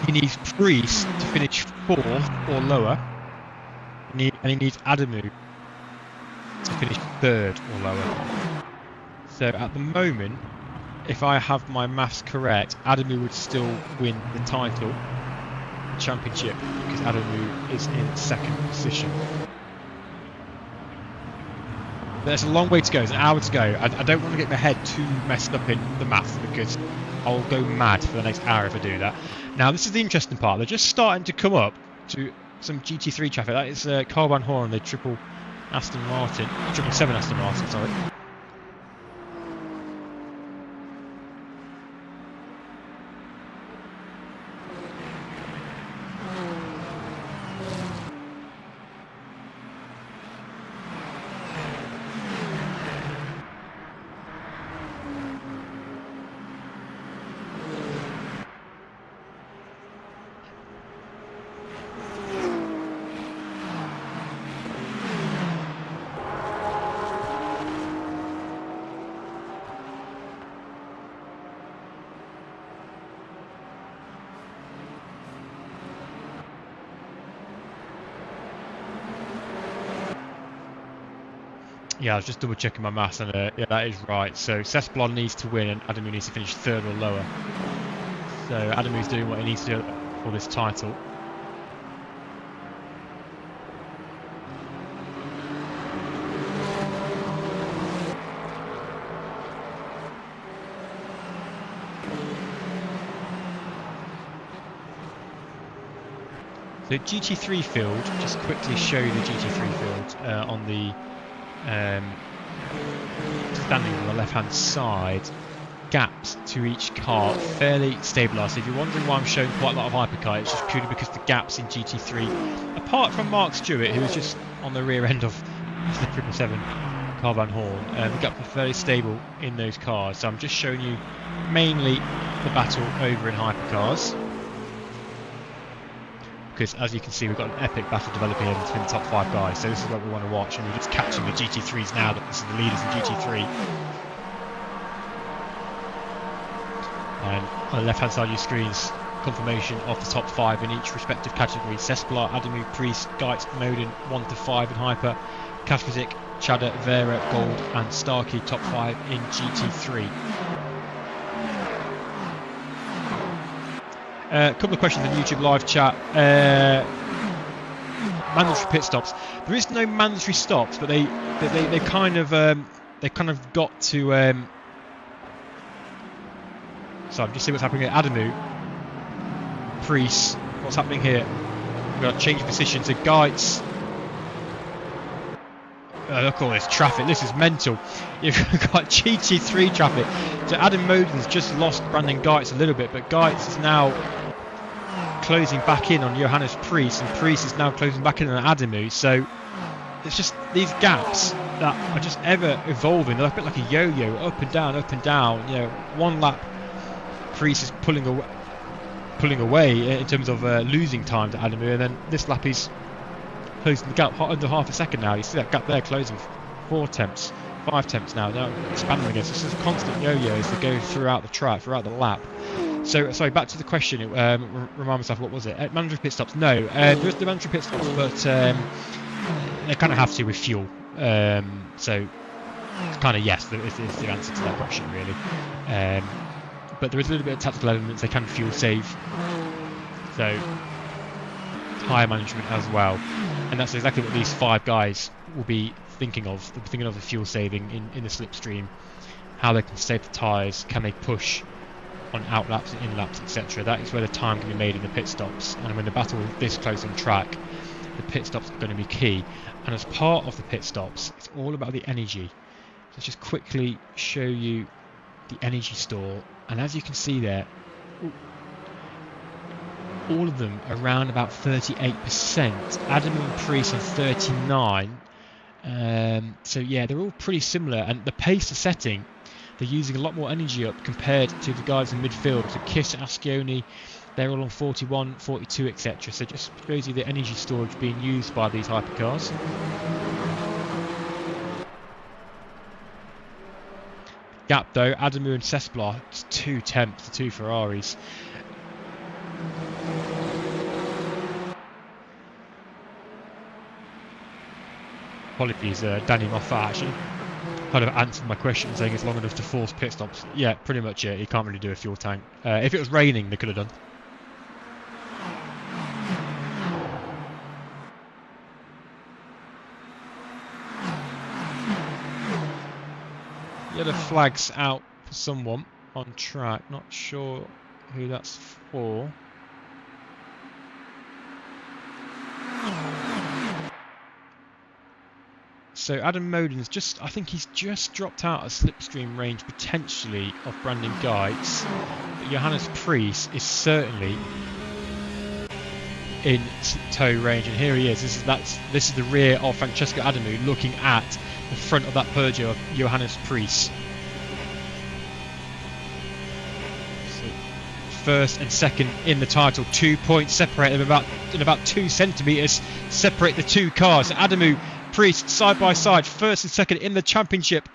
he needs Priest to finish 4th or lower, and he needs Adamu to finish 3rd or lower. So at the moment, if I have my maths correct, Adamu would still win the title, the championship, because Adamu is in 2nd position. There's a long way to go, there's an hour to go. I don't want to get my head too messed up in the maths, because I'll go mad for the next hour if I do that. Now, this is the interesting part. They're just starting to come up to some GT3 traffic. That is Carbon Horn, the 777 Aston Martin, sorry. Yeah, I was just double checking my maths, and yeah, that is right. So Sesplar needs to win, and Adamu needs to finish 3rd or lower. So Adamu's doing what he needs to do for this title. So GT3 field, just quickly show you the GT3 field on the standing on the left-hand side, gaps to each car fairly stabilised. So if you're wondering why I'm showing quite a lot of hypercar, it's just purely because the gaps in GT3, apart from Mark Stewart, who was just on the rear end of the 777 car Van Horn, the gaps are fairly stable in those cars. So I'm just showing you mainly the battle over in hypercars, because as you can see, we've got an epic battle developing here between the top 5 guys. So this is what we want to watch, and we're just catching the GT3s now that this is the leaders in GT3. And on the left hand side of your screens, confirmation of the top 5 in each respective category. Sesplar, Adamu, Priest, Geitz, Moden 1 to 5 in Hyper, Kasperzik, Chada, Vera, Gold and Starkey top 5 in GT3. A couple of questions in YouTube live chat. Mandatory pit stops. There is no mandatory stops, but they kind of got to. So I'm just seeing what's happening here. Adamu, Priest, what's happening here? We've got to change position to Geitz. Look at all this traffic. This is mental. You've got GT3 traffic. So Adam Moden's just lost Brandon Geitz a little bit, but Geitz is now closing back in on Johannes Priest, and Priest is now closing back in on Adamu. So it's just these gaps that are just ever evolving. They're a bit like a yo-yo, up and down, up and down. You know, one lap Priest is pulling away in terms of losing time to Adamu, and then this lap he's closing the gap under half a second now. You see that gap there closing 4 tenths, 5 tenths now expanding again. So it's just a constant yo-yo as they go throughout the track, throughout the lap. So, sorry, back to the question. Remind myself, what was it? Mandatory pit stops? No, there is the mandatory pit stops, but they kind of have to with fuel. So, it's kind of yes, is the answer to that question, really. But there is a little bit of tactical elements. They can fuel save. So, tyre management as well. And that's exactly what these 5 guys will be thinking of. They'll be thinking of the fuel saving in the slipstream, how they can save the tyres, can they push on out laps and in laps, etc. That is where the time can be made in the pit stops. And when the battle is this close on track, the pit stops are going to be key. And as part of the pit stops, it's all about the energy. Let's just quickly show you the energy store. And as you can see there, all of them around about 38%. Adam and Priest on 39. So yeah, they're all pretty similar, and the pace they're setting, they're using a lot more energy up compared to the guys in midfield. So Kiss and Ascioni, they're all on 41, 42, etc. So just shows you the energy storage being used by these hypercars. Gap though, Adamu and Sesplar, it's 2 tenths to 2 Ferraris. Apologies, Danny Moffat actually kind of answered my question saying it's long enough to force pit stops. Yeah, pretty much it. You can't really do a fuel tank. If it was raining, they could have done. Yellow flags out for someone on track. Not sure who that's for. So Adam Moden's I think he's just dropped out of slipstream range potentially of Brandon Geitz. But Johannes Priest is certainly in tow range, and here he is. This is the rear of Francesco Adamu looking at the front of that Peugeot of Johannes Priest. So first and second in the title, 2 points separate them about 2 centimetres separate the 2 cars. So Adamu, Priest side by side, first and second in the championship.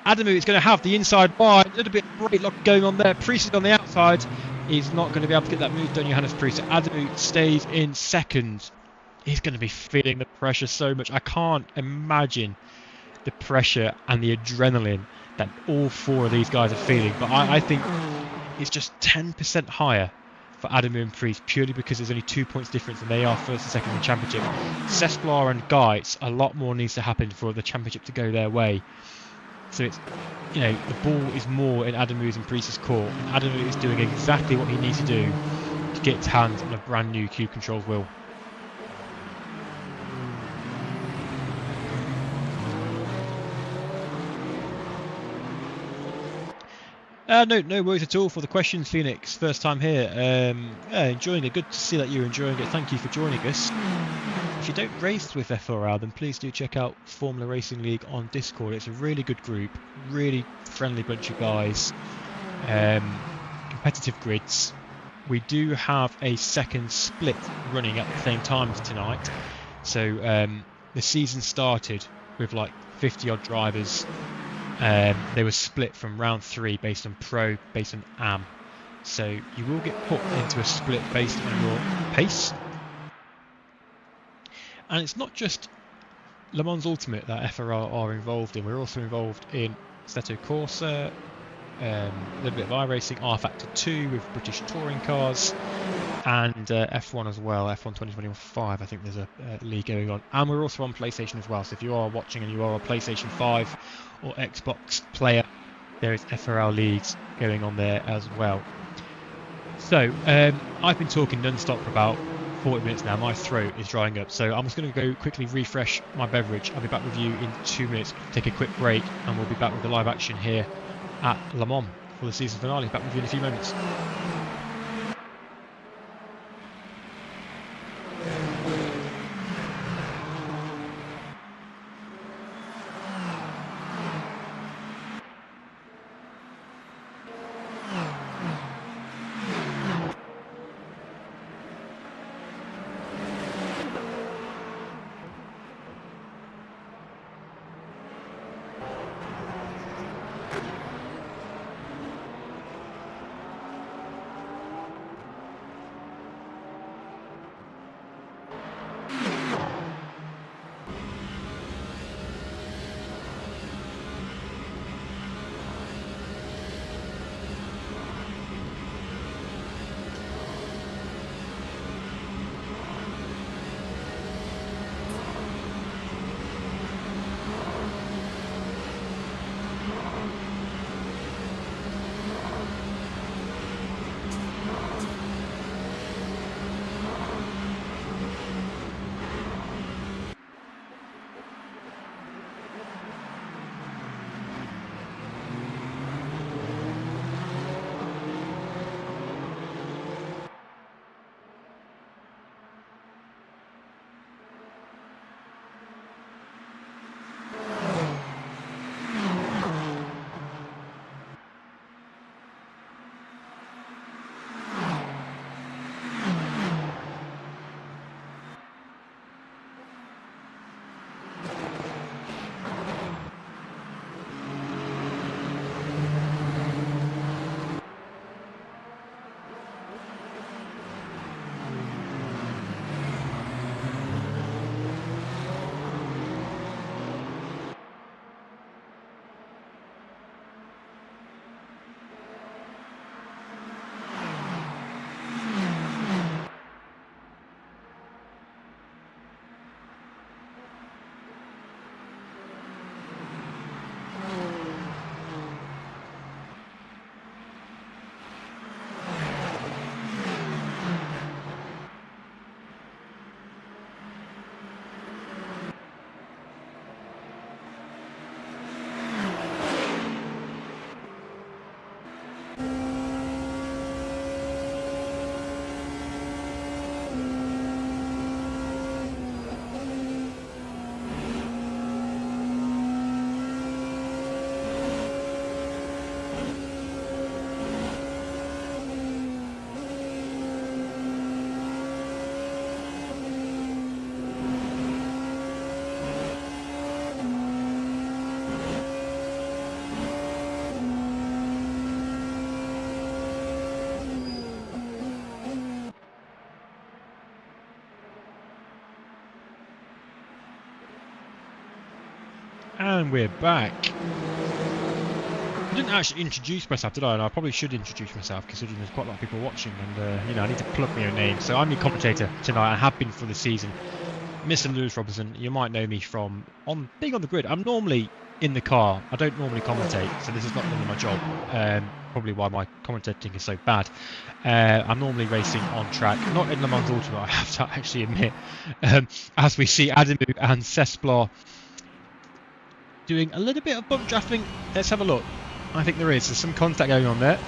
Adamu is going to have the inside wide, a little bit of brake lock going on there. Priest is on the outside. He's not going to be able to get that move done, Johannes Priest. So Adamu stays in second. He's going to be feeling the pressure so much. I can't imagine the pressure and the adrenaline that all 4 of these guys are feeling. But I think it's just 10% higher for Adamu and Priest, purely because there's only 2 points difference and they are first and second in the championship. Sesplar and Geitz, a lot more needs to happen for the championship to go their way. So it's, you know, the ball is more in Adamu's and Priest's court. And Adamu is doing exactly what he needs to do to get his hands on a brand new Cube Controls wheel. No worries at all for the questions, Phoenix. First time here. Enjoying it. Good to see that you're enjoying it. Thank you for joining us. If you don't race with FRL, then please do check out Formula Racing League on Discord. It's a really good group, really friendly bunch of guys, competitive grids. We do have a second split running at the same time as tonight. So the season started with like 50 odd drivers. They were split from round 3 based on pro, based on AM. So you will get put into a split based on your pace. And it's not just Le Mans Ultimate that FRL are involved in. We're also involved in Assetto Corsa, a little bit of iRacing, rFactor 2 with British touring cars, and F1 as well, F1 2025. I think there's a league going on. And we're also on PlayStation as well. So if you are watching and you are a PlayStation 5 or Xbox player, there is FRL leagues going on there as well. So I've been talking non-stop for about 40 minutes now. My throat is drying up, so I'm just going to go quickly refresh my beverage. I'll be back with you in 2 minutes, take a quick break, and we'll be back with the live action here at Le Mans for the season finale. Back with you in a few moments. And we're back. I didn't actually introduce myself, did I? And I probably should introduce myself, considering there's quite a lot of people watching, and I need to plug my own name. So I'm your commentator tonight. I have been for the season, Mr. Lewis Robinson. You might know me from being on the grid. I'm normally in the car. I don't normally commentate, so this is not really my job. Probably why my commentating is so bad. I'm normally racing on track, not in Le Mans Ultimate, I have to actually admit. As we see Adamu and Cesplar doing a little bit of bump drafting. Let's have a look. I think there is. There's some contact going on there.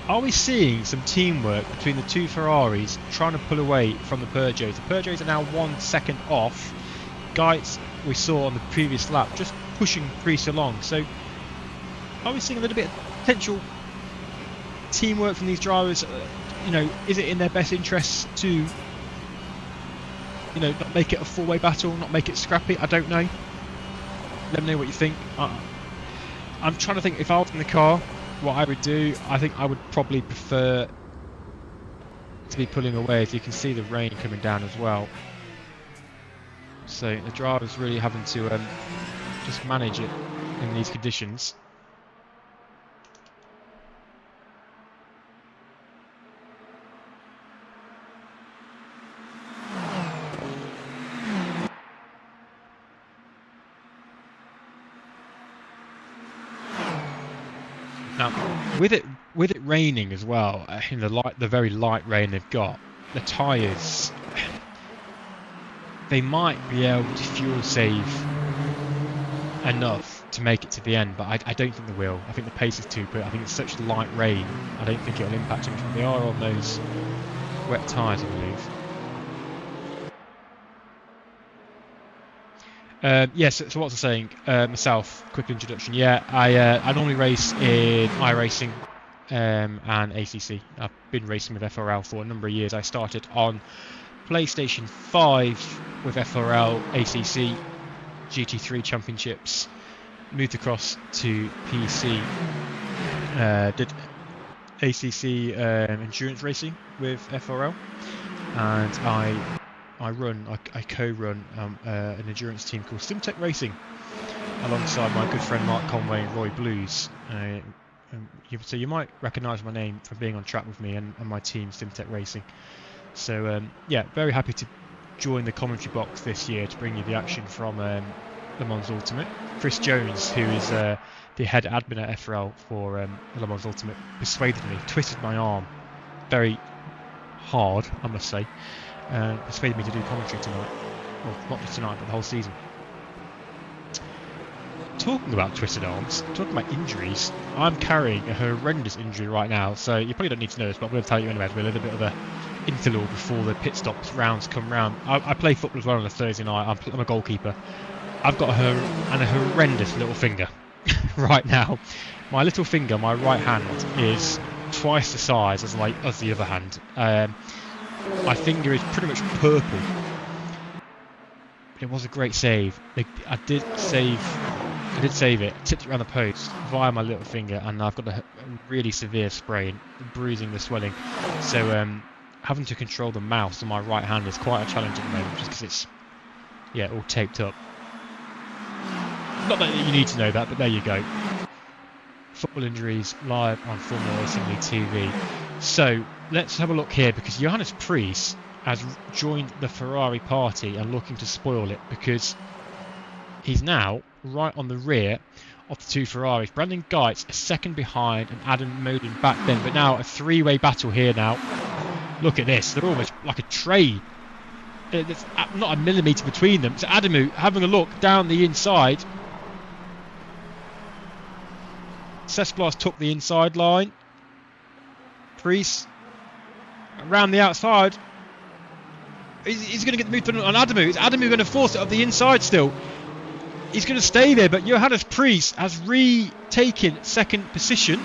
Are we seeing some teamwork between the two Ferraris trying to pull away from the Peugeots? The Peugeots are now 1 second off. Guides we saw on the previous lap just pushing Preece along. So are we seeing a little bit of potential teamwork from these drivers? You know, is it in their best interests to, you know, not make it a four-way battle, not make it scrappy? I don't know. Let me know what you think. I'm trying to think, if I was in the car, what I would do. I think I would probably prefer to be pulling away, as you can see the rain coming down as well. So the driver's really having to just manage it in these conditions. Now, with it raining as well, in the very light rain they've got, the tyres, they might be able to fuel save enough to make it to the end, but I don't think they will. I think the pace is too good. I think it's such light rain. I don't think it'll impact them. They are on those wet tyres, I believe. Yes, so what was I saying? Myself, quick introduction. Yeah, I normally race in iRacing and ACC. I've been racing with FRL for a number of years. I started on PlayStation 5 with FRL, ACC, GT3 Championships, moved across to PC, did ACC endurance racing with FRL, and I co-run an endurance team called SimTech Racing alongside my good friend Mark Conway and Roy Blues. So you might recognise my name from being on track with me and my team SimTech Racing. So yeah, very happy to join the commentary box this year to bring you the action from Le Mans Ultimate. Chris Jones, who is the head admin at FRL for Le Mans Ultimate, persuaded me, twisted my arm very hard, I must say, persuaded me to do commentary tonight. Well, not just tonight, but the whole season. Talking about twisted arms, talking about injuries, I'm carrying a horrendous injury right now, so you probably don't need to know this, but I'm going to tell you anyway. It's a little bit of a interlude before the pit stops rounds come round. I play football as well on a Thursday night. I'm a goalkeeper. I've got a horrendous little finger right now. My little finger, my right hand, is twice the size as the other hand. My finger is pretty much purple. It was a great save. I did save it. Tipped it around the post via my little finger, and I've got a really severe sprain, bruising, the swelling. So having to control the mouse on my right hand is quite a challenge at the moment, just because it's all taped up. Not that you need to know that, but there you go. Football injuries live on Formula Racing League TV. So let's have a look here, because Johannes Preece has joined the Ferrari party and looking to spoil it, because he's now right on the rear of the two Ferraris. Brandon Geitz a second behind and Adam Modin back then, but now a three-way battle here now. Look at this, they're almost like a trade. There's not a millimetre between them. So Adamu having a look down the inside. Cesblas took the inside line. Preece around the outside. He's going to get the move on Adamu. Is Adamu going to force it up the inside still? He's going to stay there, but Johannes Preece has retaken second position.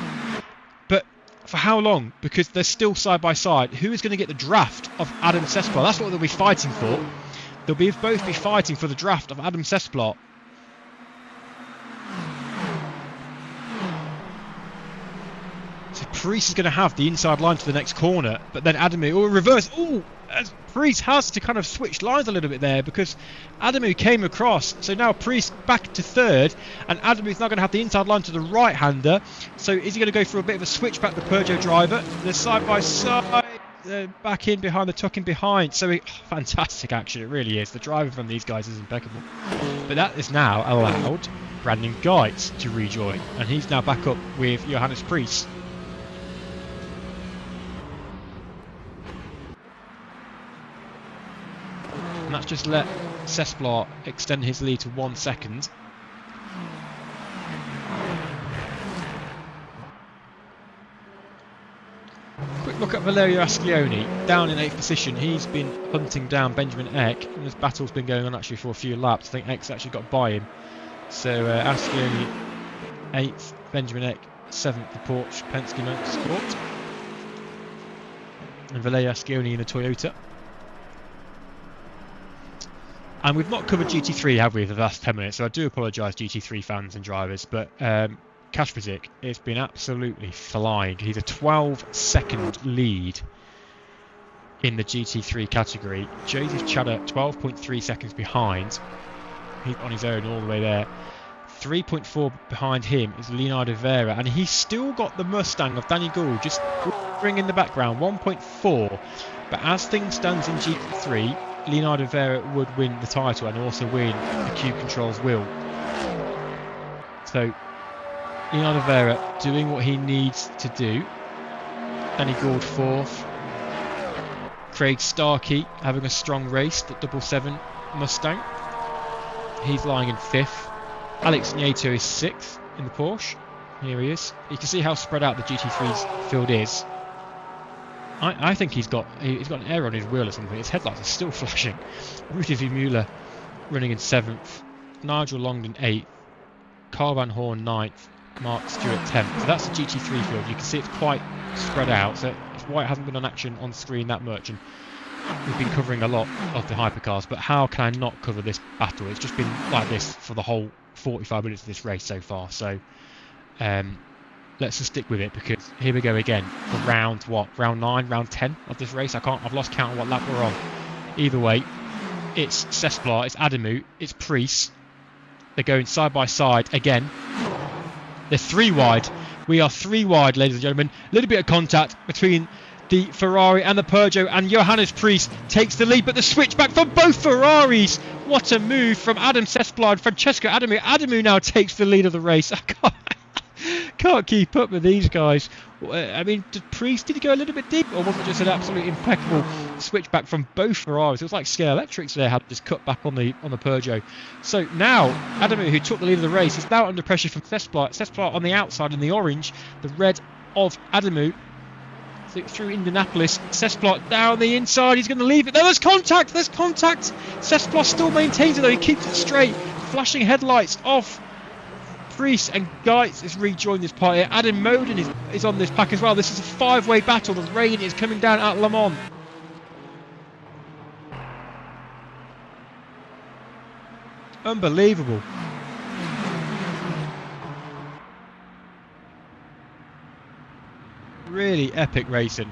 But for how long? Because they're still side by side. Who is going to get the draft of Adam Cesblas? That's what they'll be fighting for. They'll both be fighting for the draft of Adam Cesblas. So Preece is going to have the inside line to the next corner, but then Adamu, or reverse. Oh, Preece has to kind of switch lines a little bit there, because Adamu came across. So now Preece back to third, and Adamu is now going to have the inside line to the right-hander. So is he going to go for a bit of a switch back, the Peugeot driver? They're side by side, back in behind, the tucking behind. So fantastic action, it really is. The driving from these guys is impeccable. But that is now allowed Brandon Geitz to rejoin, and he's now back up with Johannes Preece. And that's just let Cesblas extend his lead to 1 second. look at Valerio Ascioni, down in 8th position. He's been hunting down Benjamin Eck, and this battle's been going on actually for a few laps. I think Eck's actually got by him. So Ascioni 8th, Benjamin Eck 7th, the Porsche Penske Motorsport. And Valerio Ascioni in the Toyota. And we've not covered GT3, have we, for the last 10 minutes, so I do apologise, GT3 fans and drivers, but Kasperzik has been absolutely flying. He's a 12-second lead in the GT3 category. Joseph Chadder 12.3 seconds behind. He's on his own all the way there. 3.4 behind him is Leonardo Vera, and he's still got the Mustang of Danny Gould just hovering in the background, 1.4. But as things stand in GT3, Leonardo Vera would win the title and also win the Cube Controls wheel. So Leonardo Vera doing what he needs to do. Danny Gould 4th. Craig Starkey having a strong race, the 777 Mustang. He's lying in 5th. Alex Nieto is 6th in the Porsche. Here he is. You can see how spread out the GT3's field is. I think he's got an error on his wheel or something. His headlights are still flashing. Rudy V. Müller running in 7th. Nigel Longden 8th. Carl Van Horn 9th. Mark Stewart 10th. So that's the GT3 field. You can see it's quite spread out. So it's why it hasn't been on action on screen that much. And we've been covering a lot of the hypercars. But how can I not cover this battle? It's just been like this for the whole 45 minutes of this race so far. So let's just stick with it, because here we go again for round 9, round 10 of this race. I've lost count of what lap we're on. Either way, it's Cesplar, it's Adamu, it's Priest. They're going side by side again. They're 3 wide. We are 3 wide, ladies and gentlemen. A little bit of contact between the Ferrari and the Peugeot, and Johannes Priest takes the lead, but the switchback for both Ferraris. What a move from Adam Cesplar and Francesco Adamu. Adamu now takes the lead of the race. I can't keep up with these guys. I mean, did he go a little bit deep, or was it just an absolutely impeccable switchback from both Ferraris? It was like Scale Electrics there had just cut back on the Peugeot. So now Adamu, who took the lead of the race, is now under pressure from Cesplar. Cesplar on the outside in the orange, the red of Adamu. Through Indianapolis, Cesplar down the inside. He's going to leave it. There's contact. Cesplar still maintains it though. He keeps it straight. Flashing headlights off. Priest and Geitz has rejoined this party. Adam Moden is on this pack as well. This is a 5-way battle. The rain is coming down at Le Mans. Unbelievable. Really epic racing.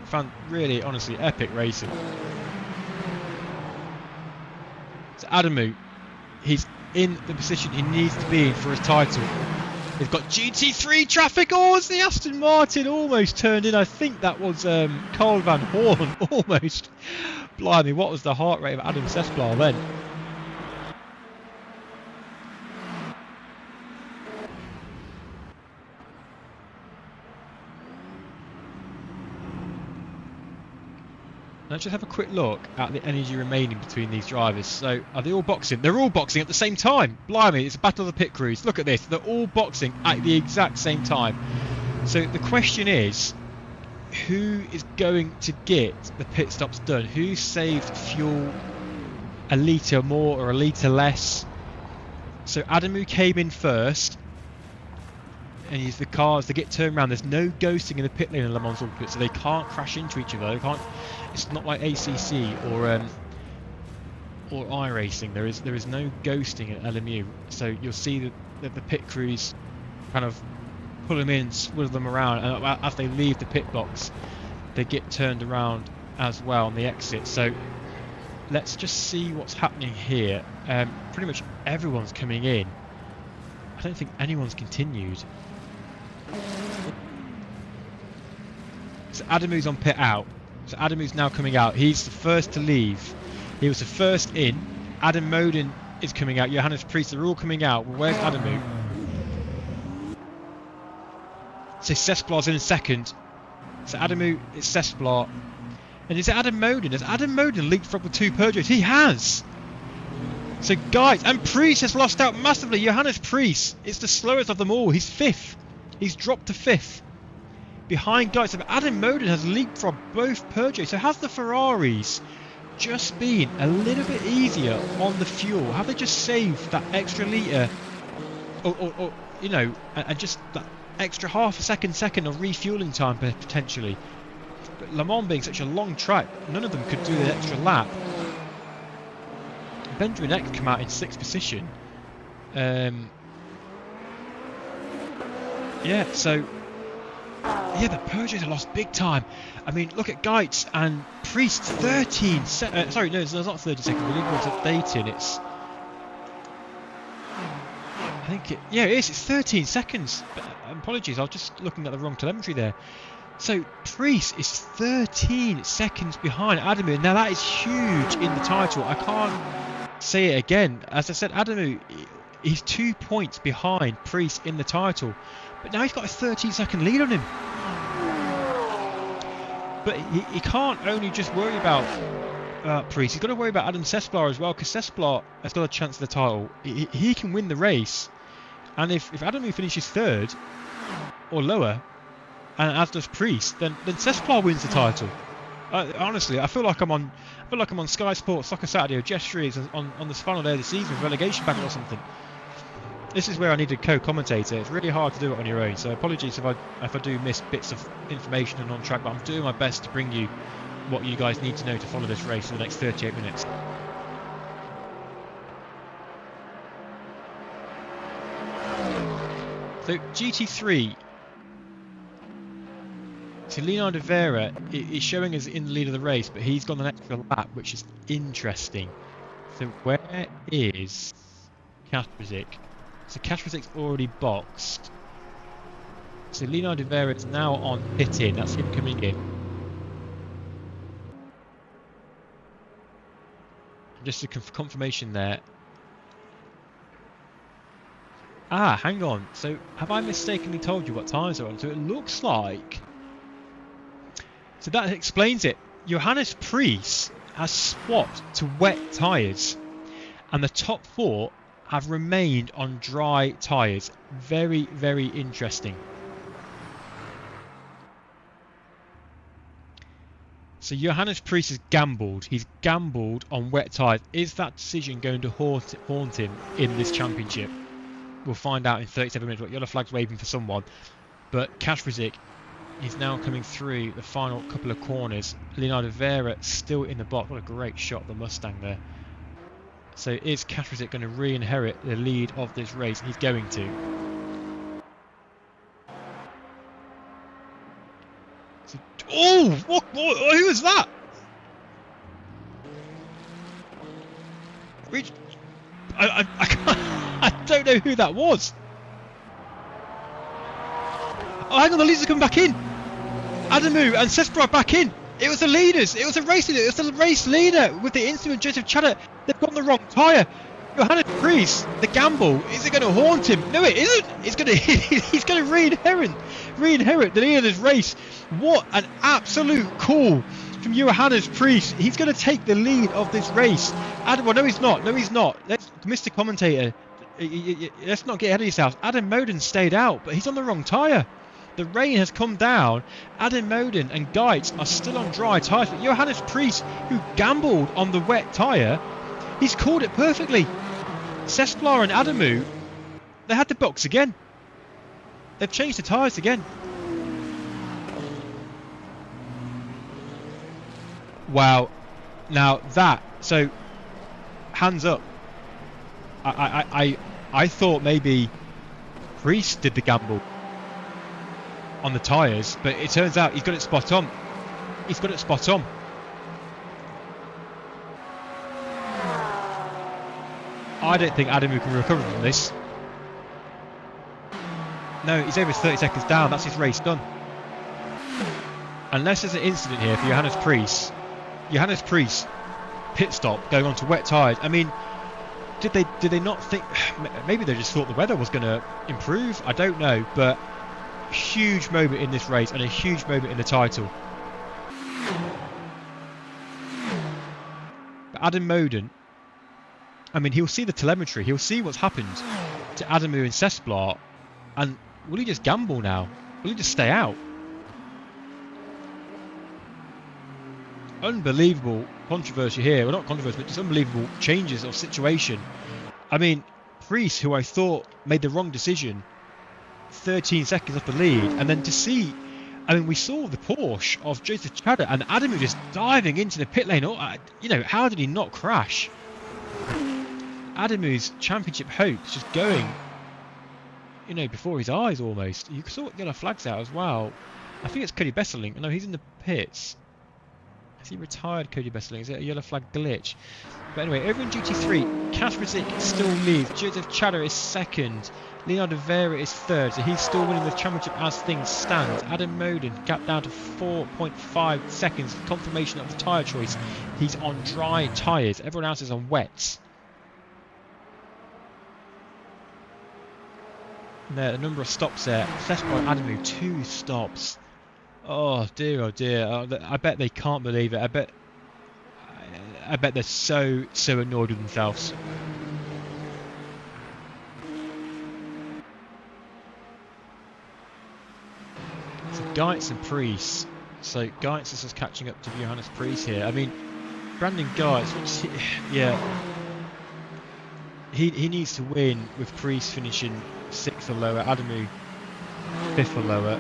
Really, honestly, epic racing. So Adamu, he's in the position he needs to be in for his title. They've got GT3 traffic. Oh, it's the Aston Martin almost turned in. I think that was Carl Van Horn almost. Blimey, what was the heart rate of Adam Cesplar then? Let's just have a quick look at the energy remaining between these drivers. So, are they all boxing? They're all boxing at the same time. Blimey, it's a battle of the pit crews. Look at this. They're all boxing at the exact same time. So, the question is, who is going to get the pit stops done? Who saved fuel a litre more or a litre less? So, Adamu came in first. And use the cars to get turned around. There's no ghosting in the pit lane in Le Mans Ultimate, so they can't crash into each other. They can't. It's not like ACC or iRacing. There is no ghosting at LMU. So you'll see that the pit crews kind of pull them in, swivel them around, and as they leave the pit box, they get turned around as well on the exit. So let's just see what's happening here. Pretty much everyone's coming in. I don't think anyone's continued. So Adamu's on pit out. So Adamu's now coming out. He's the first to leave. He was the first in. Adam Moden is coming out. Johannes Priest, they're all coming out. Where's Adamu? So Cesplar's in second. So Adamu is Cesplar. And is it Adam Moden? Has Adam Moden leapfrogged with 2 Peugeots? He has! So guys, and Priest has lost out massively. Johannes Priest is the slowest of them all. He's 5th. He's dropped to 5th. behind Geitz. Adam Moden has leapfrogged both Peugeot. So has the Ferraris just been a little bit easier on the fuel? Have they just saved that extra litre, or you know, and just that extra half a second of refueling time potentially? But Le Mans being such a long track, none of them could do the extra lap. Benjamin Eck come out in 6th position. Yeah, so yeah, the Peugeots have lost big time. I mean, look at Geitz and Priest, 13 sorry, no, it's not 30 seconds. The league was updating. It's, I think it, yeah, it is. It's 13 seconds. But, apologies, I was just looking at the wrong telemetry there. So Priest is 13 seconds behind Adamu. Now that is huge in the title. I can't say it again. As I said, Adamu, he's 2 points behind Priest in the title. But now he's got a 13-second lead on him. But he can't only just worry about Priest. He's got to worry about Adam Sesplar as well, because Sesplar has got a chance at the title. He can win the race. And if Adamu finishes 3rd or lower, and as does Priest, then Sesplar wins the title. Honestly, I feel like I'm on Sky Sports Soccer Saturday or Gestures on the final day of the season, relegation battle or something. This is where I need a co-commentator. It's really hard to do it on your own, so apologies if I do miss bits of information and on track, but I'm doing my best to bring you what you guys need to know to follow this race for the next 38 minutes. So GT3, so Leonardo Vera is showing us in the lead of the race, but he's got an extra lap, which is interesting. So where is Kasperzik? So Kasperzik's already boxed. So Leonardo Vera is now on pit in. That's him coming in. Just a confirmation there. Ah, hang on. So have I mistakenly told you what tyres are on? So it looks like... So that explains it. Johannes Priest has swapped to wet tyres. And the top 4 have remained on dry tyres. Very, very interesting. So Johannes Priest has gambled. He's gambled on wet tyres. Is that decision going to haunt him in this championship? We'll find out in 37 minutes. Yellow flag's waving for someone. But Kasperzik is now coming through the final couple of corners. Leonardo Vera still in the box. What a great shot of the Mustang there. So is Kasperzik going to re-inherit the lead of this race? He's going to. So, oh, what, who was that? I don't know who that was. Oh, hang on, the leaders are coming back in. Adamu and Sespra back in. It was the leaders. It was a race leader. It was the race leader with the instrument, Joseph Chatter. They've got the wrong tyre. Johannes Priest, the gamble, is it going to haunt him? No, it isn't. It's going to. He's going to re-inherit the lead of this race. What an absolute call from Johannes Priest. He's going to take the lead of this race. Well, no, he's not. No, he's not. Mr. Commentator, let's not get ahead of yourselves. Adam Moden stayed out, but he's on the wrong tyre. The rain has come down. Adam Moden and Geitz are still on dry tyres. But Johannes Priest, who gambled on the wet tyre, he's called it perfectly. Sesplar and Adamu, they had the box again. They've changed the tyres again. Wow. Now that, so hands up. I thought maybe Priest did the gamble on the tyres, but it turns out he's got it spot on. He's got it spot on. I don't think Adamu can recover from this. No, he's over 30 seconds down. That's his race done. Unless there's an incident here for Johannes Priest. Johannes Priest pit stop going on to wet tyres. I mean, did they not think? Maybe they just thought the weather was going to improve. I don't know, but huge moment in this race and a huge moment in the title. But Adam Moden, I mean, he'll see the telemetry. He'll see what's happened to Adamu and Sesplar, and will he just gamble now? Will he just stay out? unbelievable controversy here. Well, not controversy, but just unbelievable changes of situation. I mean, Priest, who I thought made the wrong decision, 13 seconds off the lead, and then to see, I mean, we saw the Porsche of Joseph Chadder and Adamu just diving into the pit lane. You know, how did he not crash? Adamu's championship hopes just going, you know, before his eyes almost. You saw yellow flags out as well. I think it's Cody Besseling. No, he's in the pits. Has he retired, Cody Besseling? Is it a yellow flag glitch? But anyway, over in GT3, Kasperzik still leads. Joseph Chadder is second. Leonardo Vera is third, so he's still winning the championship as things stand. Adam Moden gap down to 4.5 seconds. Confirmation of the tyre choice. He's on dry tyres. Everyone else is on wets. And there, the number of stops there. Left by Adamu, 2 stops. Oh dear, oh dear. I bet they can't believe it. I bet they're so annoyed with themselves. So Geitz and Priest. So Geitz is just catching up to Johannes Priest here. I mean, Brandon Geitz, he needs to win with Priest finishing 6th or lower, Adamu 5th or lower.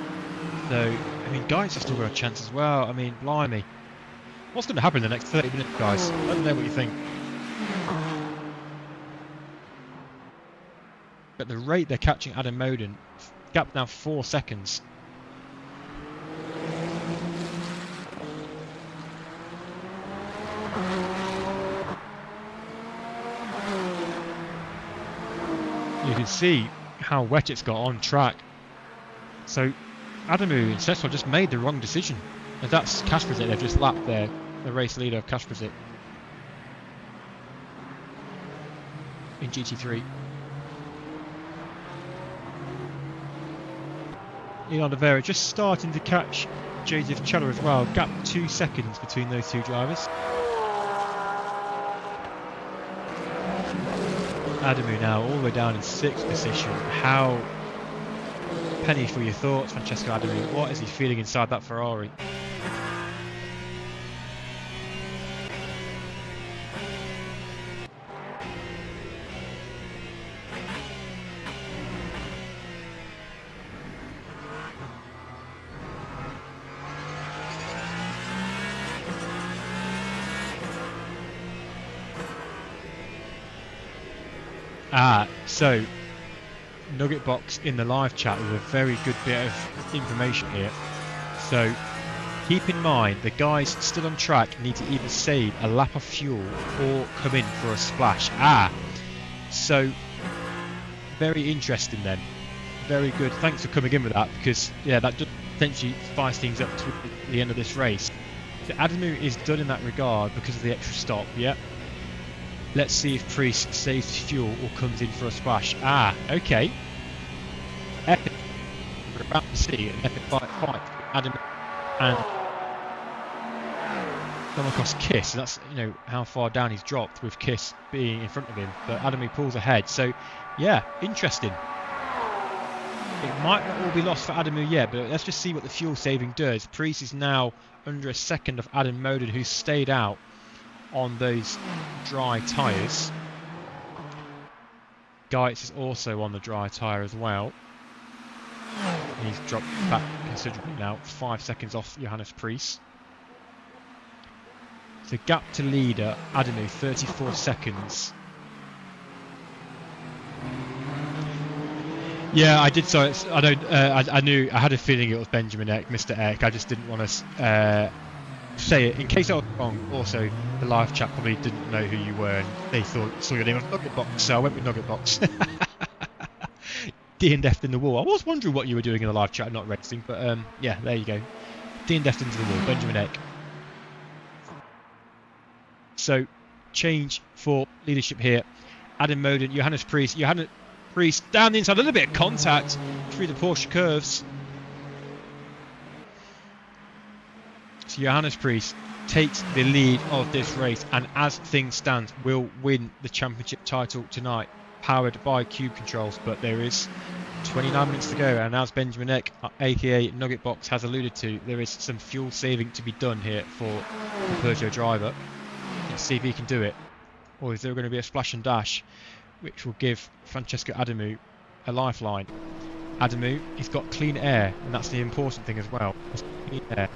So, I mean, Geitz has still got a chance as well. I mean, blimey. What's going to happen in the next 30 minutes, guys? Let me know what you think. At the rate they're catching Adam Moden, gap now 4 seconds. You can see how wet it's got on track. So Adamu and Cesar just made the wrong decision. And that's Kasperzik. They've just lapped the race leader of Kasperzik in GT3. Leonardo Vera just starting to catch Joseph Chadder as well. Gap 2 seconds between those two drivers. Adamu now all the way down in 6th position. How penny for your thoughts, Francesco Adamu. What is he feeling inside that Ferrari? So Nugget Box in the live chat with a very good bit of information here. So keep in mind the guys still on track need to either save a lap of fuel or come in for a splash. So very interesting then. Very good. Thanks for coming in with that, because yeah, that just potentially spice things up to the end of this race. So Adamu is done in that regard because of the extra stop. Yeah. Let's see if Priest saves fuel or comes in for a splash. Okay. Epic. We're about to see an epic fight between Adam and come across Kiss. And that's, you know, how far down he's dropped with Kiss being in front of him. But Adamu pulls ahead. So, yeah, interesting. It might not all be lost for Adamu yet, but let's just see what the fuel saving does. Priest is now under a second of Adam Moden, who's stayed out on those dry tyres. Geitz is also on the dry tyre as well. He's dropped back considerably now, 5 seconds off Johannes Priest. So gap to leader, Adamu, 34 seconds. Yeah, I did. So I don't. I knew. I had a feeling it was Benjamin Eck, Mr. Eck. I just didn't want to say it in case I was wrong. Also, the live chat probably didn't know who you were, and they saw your name on Nugget Box, so I went with Nugget Box. D and Deft in the wall. I was wondering what you were doing in the live chat, not racing, but yeah, there you go. D and Deft into the wall, Benjamin Eck. So, change for leadership here. Adam Moden, Johannes Priest. Johannes Priest down the inside, a little bit of contact through the Porsche curves. So Johannes Priest takes the lead of this race, and as things stand will win the championship title tonight, powered by Cube Controls. But there is 29 minutes to go, and as Benjamin Eck, aka Nugget Box, has alluded to, there is some fuel saving to be done here for the Peugeot driver. Let's see if he can do it, or is there going to be a splash and dash which will give Francesco Adamu a lifeline. Adamu, he's got clean air, and that's the important thing as well. Clean air.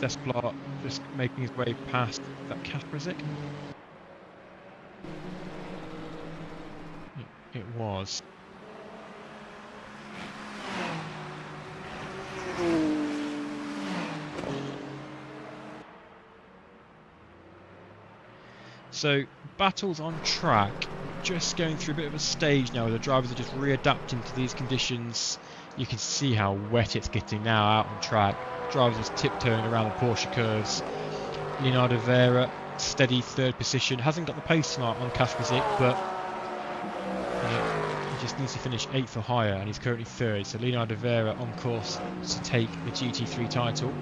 Desplat just making his way past that Kasperzik. It was. So, battles on track, just going through a bit of a stage now where the drivers are just readapting to these conditions. You can see how wet it's getting now out on track. Drivers just tiptoeing around the Porsche curves. Leonardo Vera, steady third position. Hasn't got the pace tonight on Kasperzik, but he just needs to finish 8th or higher, and he's currently 3rd. So Leonardo Vera on course to take the GT3 title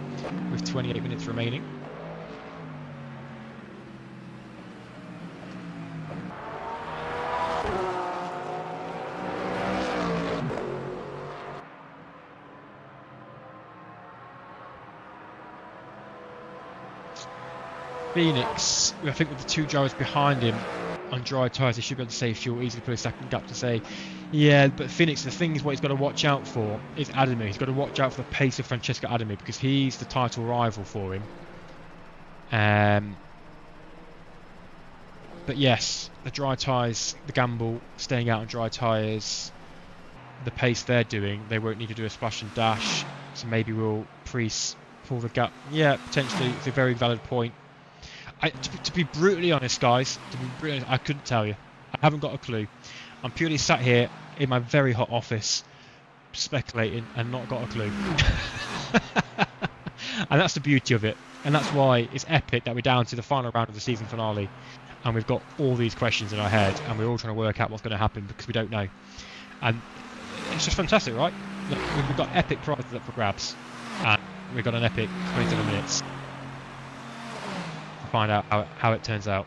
with 28 minutes remaining. Phoenix, I think with the 2 drivers behind him on dry tyres, he should be able to save fuel, easily put a second gap to say, yeah, but Phoenix, the thing is what he's got to watch out for is Adamu. He's got to watch out for the pace of Francesco Adamu because he's the title rival for him. But yes, the dry tyres, the gamble, staying out on dry tyres, the pace they're doing, they won't need to do a splash and dash, so maybe we'll pull the gap. Yeah, potentially, it's a very valid point. To be brutally honest, guys, I couldn't tell you. I haven't got a clue. I'm purely sat here in my very hot office, speculating and not got a clue. And that's the beauty of it. And that's why it's epic that we're down to the final round of the season finale. And we've got all these questions in our head, and we're all trying to work out what's going to happen because we don't know. And it's just fantastic, right? Look, we've got epic prizes up for grabs. And we've got an epic 27 minutes. Find out how it turns out.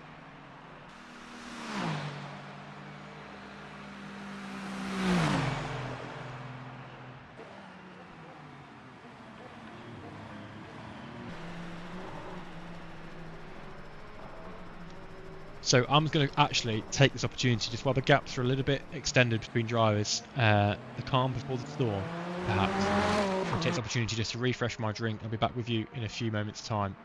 So I'm going to actually take this opportunity, just while the gaps are a little bit extended between drivers, the calm before the storm, perhaps. I'll take this opportunity just to refresh my drink. I'll be back with you in a few moments' time.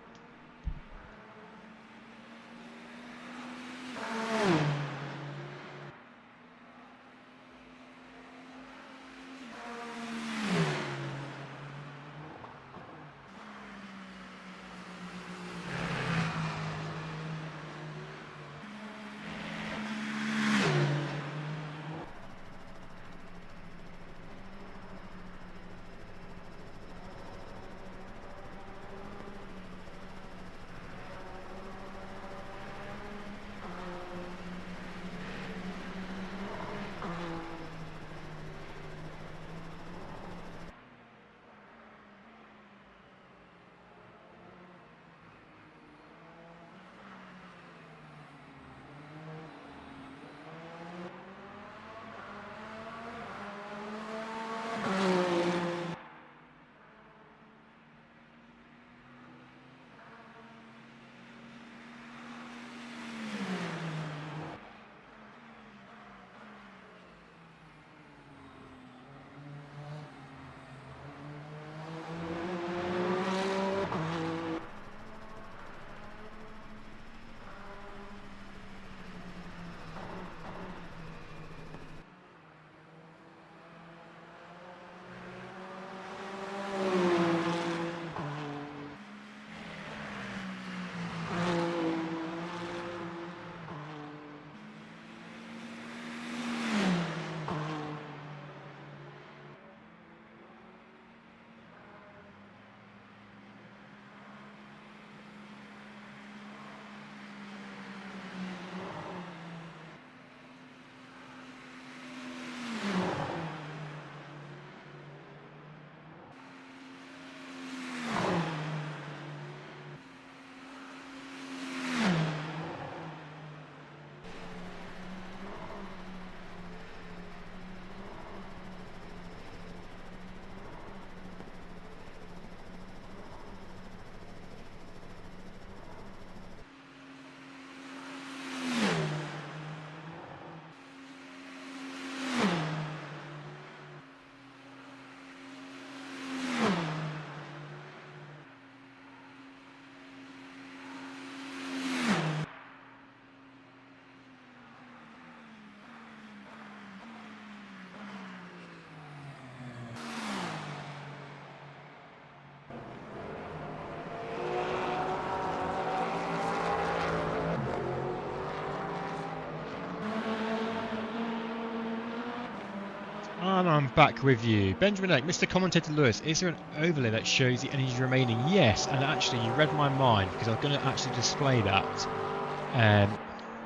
back with you. Benjamin Eck, Mr. Commentator Lewis, is there an overlay that shows the energy remaining? Yes, and actually you read my mind because I was going to actually display that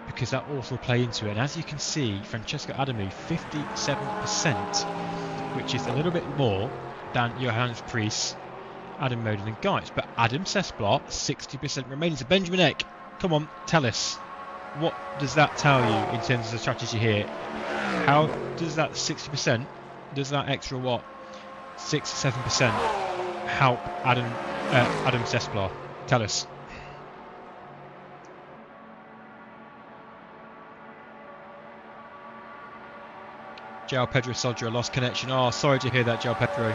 because that also will play into it. And as you can see, Francesco Adamu, 57%, which is a little bit more than Johannes Priest, Adam Moden and Geitz. But Adam Sesblar, 60% remaining. So Benjamin Eck, come on, tell us. What does that tell you in terms of the strategy here? How does that 60%, does that extra what, 6-7% help Adam Sesblar? Tell us. João Pedro Sodra lost connection. Oh, sorry to hear that, João Pedro.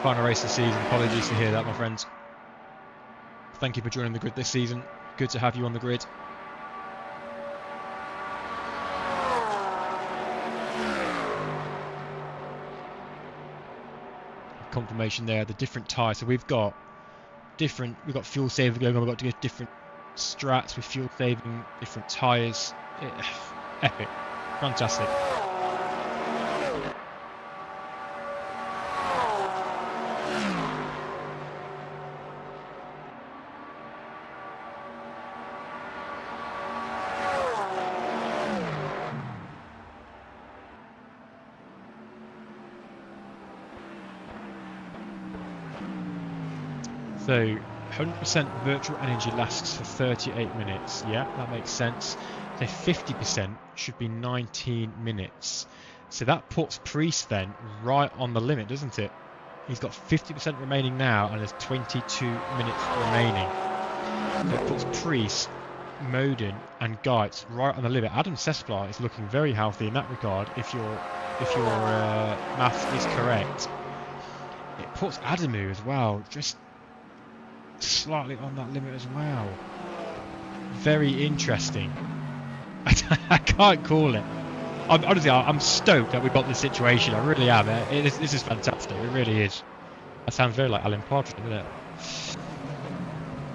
Final race of the season. Apologies to hear that, my friends. Thank you for joining the grid this season. Good to have you on the grid. Confirmation there, the different tyres. So we've got fuel saving going on, we've got different strats with fuel saving, different tyres. Epic. Fantastic. So 100% virtual energy lasts for 38 minutes. Yeah, that makes sense. So 50% should be 19 minutes. So that puts Priest then right on the limit, doesn't it? He's got 50% remaining now and there's 22 minutes remaining. So it puts Priest, Moden and Geitz right on the limit. Adam Sesblar is looking very healthy in that regard if your maths is correct. It puts Adamu as well, just slightly on that limit as well. Very interesting. I can't call it. Honestly, I'm stoked that we've got this situation. I really am. This is fantastic. It really is. That sounds very like Alan Partridge, doesn't it?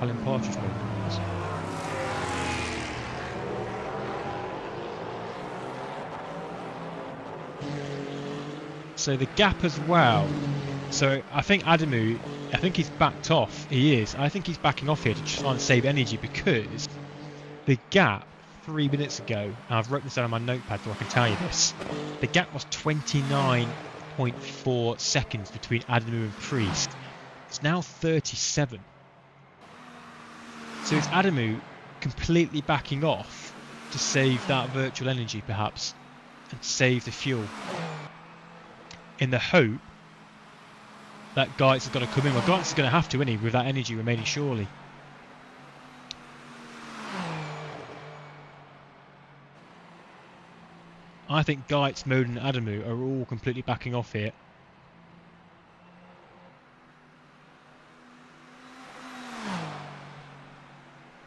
Alan Partridge. So the gap as well. So I think Adamu, I think he's backed off. He is. I think he's backing off here to try and save energy because the gap 3 minutes ago, and I've written this down on my notepad so I can tell you this, the gap was 29.4 seconds between Adamu and Priest. It's now 37. So it's Adamu completely backing off to save that virtual energy perhaps and save the fuel in the hope that Geitz has got to come in. Well, Geitz is going to have to, isn't he, with that energy remaining, surely. I think Geitz, Moden and Adamu are all completely backing off here.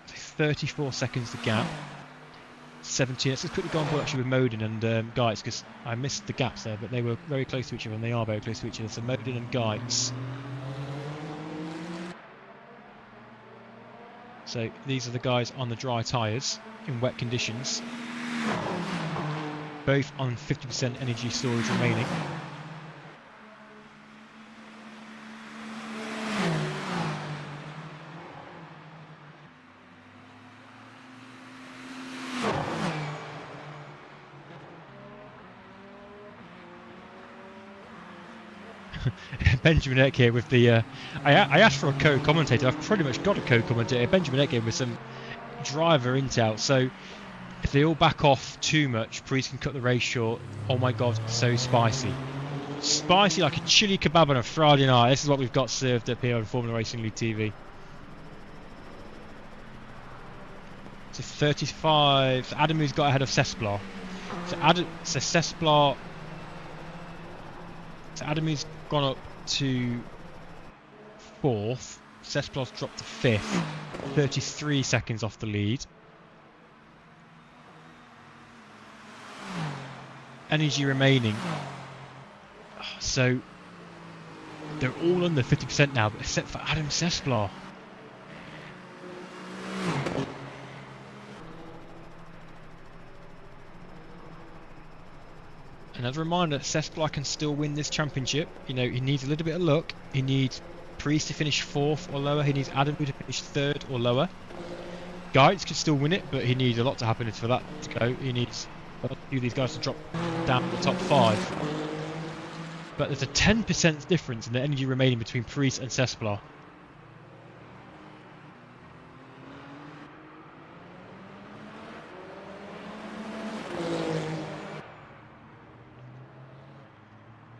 So 34 seconds the gap. 17. Let's just quickly go on board actually with Moden and Geitz because I missed the gaps there, but they were very close to each other and they are very close to each other. So Moden and Geitz. So these are the guys on the dry tyres in wet conditions. Both on 50% energy storage remaining. Benjamin Eck here with the I asked for a co-commentator. I've pretty much got a co-commentator. Benjamin Eck here with some driver intel. So if they all back off too much, Priest can cut the race short. Oh my god, so spicy. Spicy like a chili kebab on a Friday night. This is what we've got served up here on Formula Racing League TV. So 35. So Adamu's got ahead of Sesblar. So Adamu's gone up to 4th. Sesblar's dropped to 5th. 33 seconds off the lead. Energy remaining. So they're all under 50% now, except for Adam Sesblar. And as a reminder, Cessplar can still win this championship. You know, he needs a little bit of luck. He needs Priest to finish 4th or lower. He needs Adamu to finish 3rd or lower. Geitz could still win it, but he needs a lot to happen for that to go. He needs a few of these guys to drop down to the top 5. But there's a 10% difference in the energy remaining between Priest and Cessplar.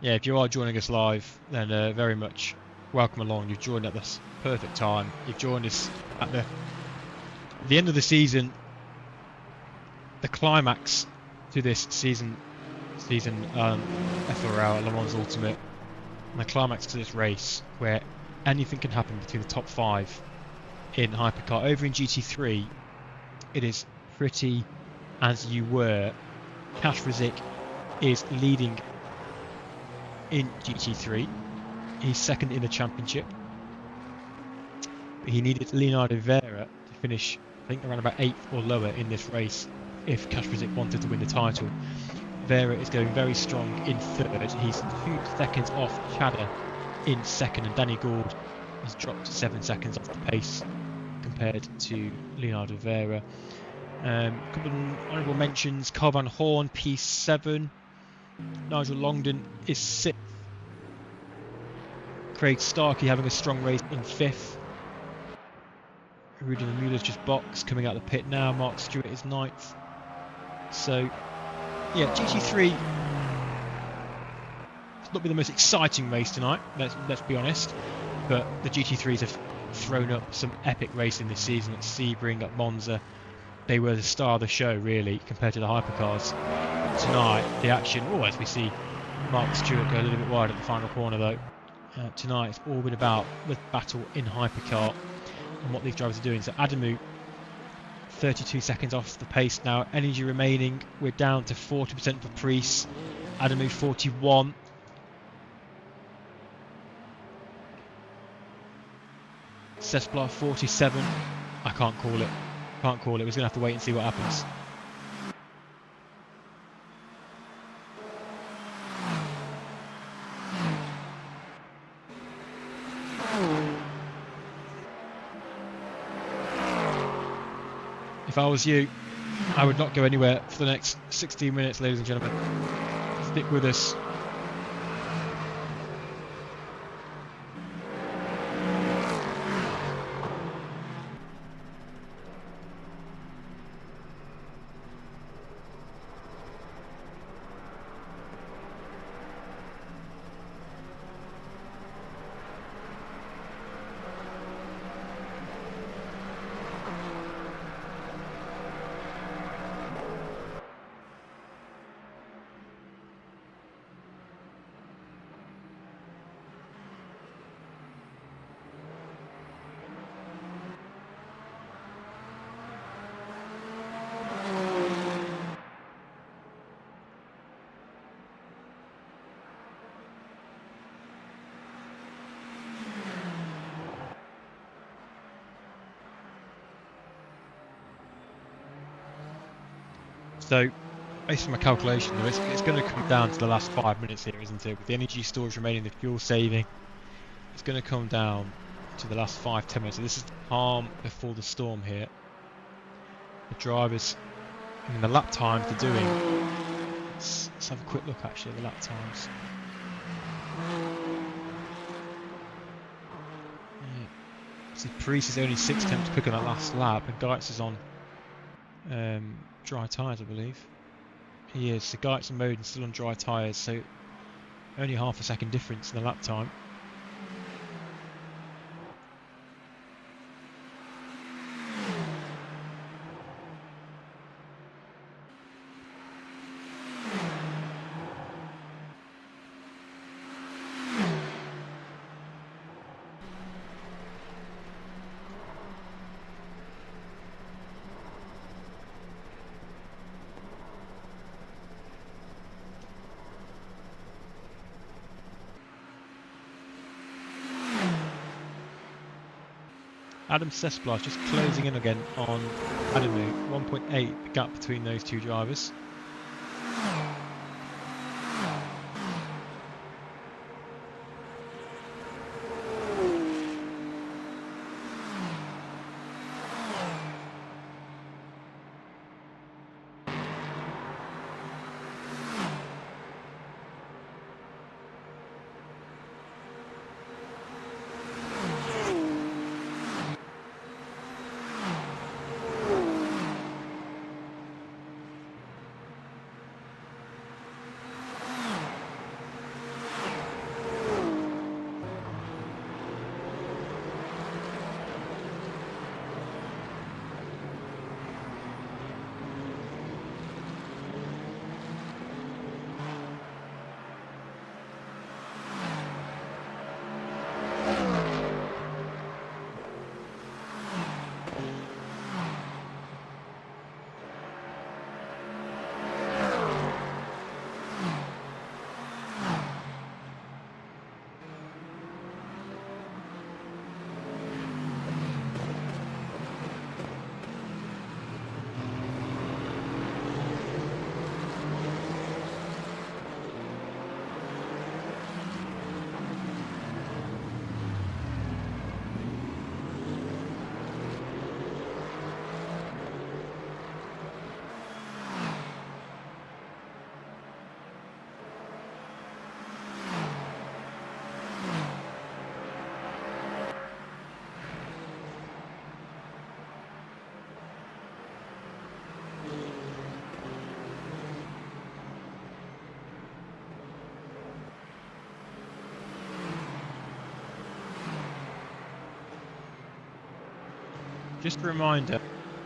Yeah, if you are joining us live, then very much welcome along. You've joined at this perfect time. You've joined us at the end of the season, the climax to this season FRL Le Mans Ultimate, and the climax to this race where anything can happen between the top 5 in hypercar. Over in GT3, it is pretty as you were. Kashrizik is leading in GT3. He's 2nd in the championship. But he needed Leonardo Vera to finish, I think, around about 8th or lower in this race if Kashrizik wanted to win the title. Vera is going very strong in 3rd. He's 2 seconds off Chadha in 2nd, and Danny Gould has dropped 7 seconds off the pace compared to Leonardo Vera. A couple of honourable mentions: Carl Van Horn, P7. Nigel Longden is 6th. Craig Starkey having a strong race in 5th. Ruben Muller's just boxed, coming out of the pit now. Mark Stewart is 9th. So, yeah, GT3 it's not been the most exciting race tonight, let's be honest. But the GT3s have thrown up some epic racing this season at Sebring, at Monza. They were the star of the show, really, compared to the hypercars. Tonight, the action, as we see Mark Stewart go a little bit wide at the final corner though. Tonight, it's all been about the battle in hypercar and what these drivers are doing. So Adamu, 32 seconds off the pace now. Energy remaining, we're down to 40% for Priest. Adamu 41. Cessplar 47. I can't call it. We're just going to have to wait and see what happens. If I was you, I would not go anywhere for the next 16 minutes, ladies and gentlemen. Stick with us. So, based on my calculation, though, it's going to come down to the last 5 minutes here, isn't it? With the energy storage remaining, the fuel saving, it's going to come down to the last 5-10 minutes. So this is the calm before the storm here. The drivers, the lap times they're doing. Let's have a quick look actually at the lap times. See, Priest is only 6 tenths quicker on that last lap, and Geitz is on dry tyres, I believe. He is. So Geitz and Moden still on dry tyres, so only half a second difference in the lap time. Adam Cessplar just closing in again on Adamu. 1.8 the gap between those two drivers. just a reminder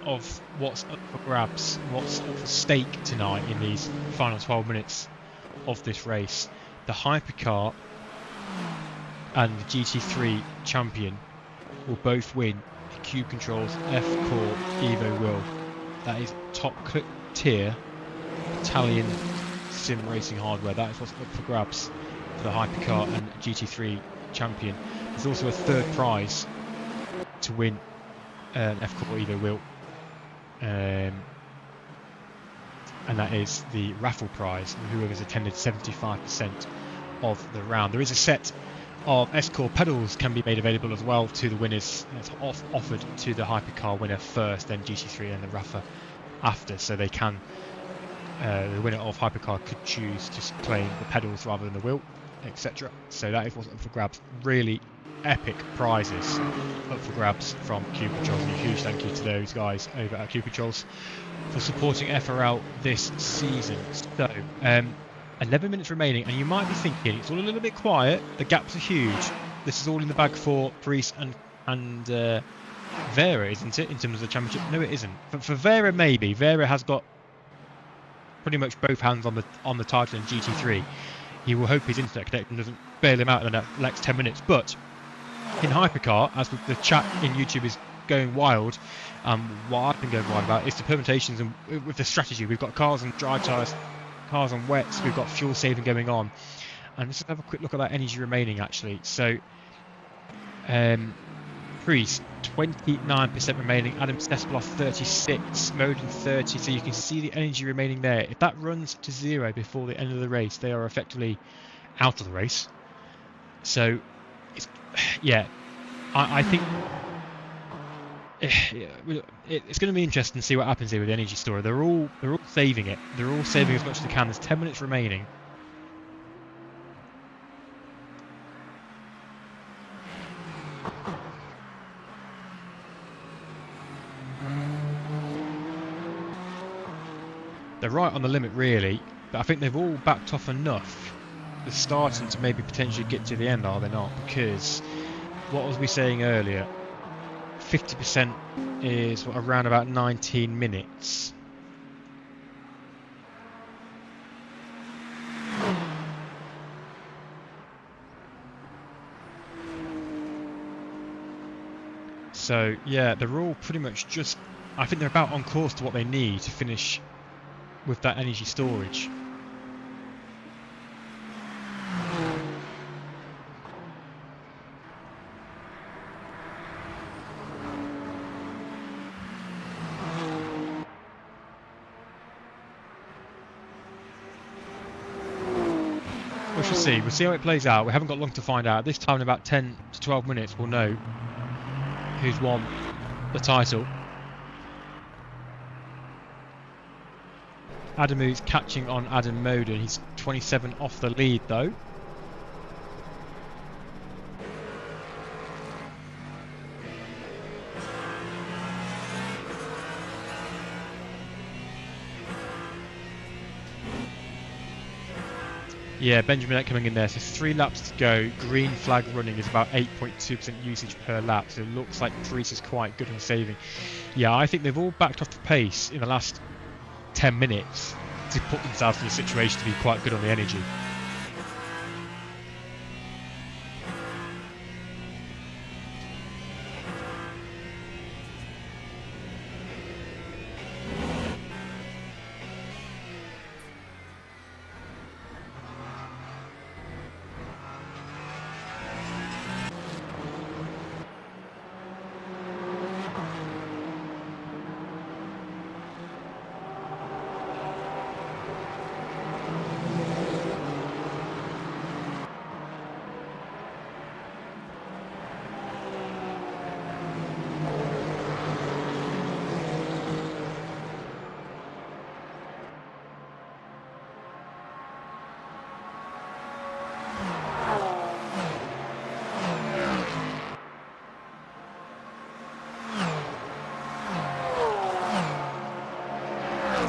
of what's up for grabs, what's up for stake tonight in these final 12 minutes of this race. The hypercar and the GT3 champion will both win the Cube Controls F-Core Evo Will. That is top tier Italian sim racing hardware. That is what's up for grabs for the hypercar and GT3 champion. There's also a third prize to win an F-Core Evo Will, and that is the raffle prize, and whoever's attended 75% of the round. There is a set of S-Core pedals can be made available as well to the winners. It's offered to the hypercar winner first, then GT3 and the Rafa after, so they can the winner of hypercar could choose to claim the pedals rather than the wheel, etc. So that is what's up for grabs. Really epic prizes up for grabs from Cube Controls, and a huge thank you to those guys over at Cube Controls for supporting FRL this season. So 11 minutes remaining, and you might be thinking it's all a little bit quiet, the gaps are huge, this is all in the bag for Priest and Vera, isn't it, in terms of the championship? No, it isn't. For Vera, maybe. Vera has got pretty much both hands on the title in GT3. He will hope his internet connection doesn't bail him out in the next 10 minutes. But in hypercar, as the chat in YouTube is going wild, what I've been going wild about is the permutations and with the strategy. We've got cars on dry tyres, cars on wets, we've got fuel saving going on. And let's have a quick look at that energy remaining actually. So Priest 29% remaining, Adam Stesploff 36, Moden 30, so you can see the energy remaining there. If that runs to 0 before the end of the race, they are effectively out of the race. So it's, yeah, I think it's going to be interesting to see what happens here with the energy store. They're all saving it. They're all saving as much as they can. There's 10 minutes remaining. They're right on the limit really, but I think they've all backed off enough. They're starting to maybe potentially get to the end, are they not? Because what was we saying earlier? 50% is around about 19 minutes. So yeah, they're all pretty much just, I think they're about on course to what they need to finish with that energy storage. We shall see. We'll see how it plays out. We haven't got long to find out. This time in about 10 to 12 minutes we'll know who's won the title. Adamu's catching on Adam Moden. He's 27 off the lead though. Yeah, Benjamin coming in there. So 3 laps to go. Green flag running is about 8.2% usage per lap. So it looks like Priest is quite good on saving. Yeah, I think they've all backed off the pace in the last 10 minutes to put themselves in a situation to be quite good on the energy.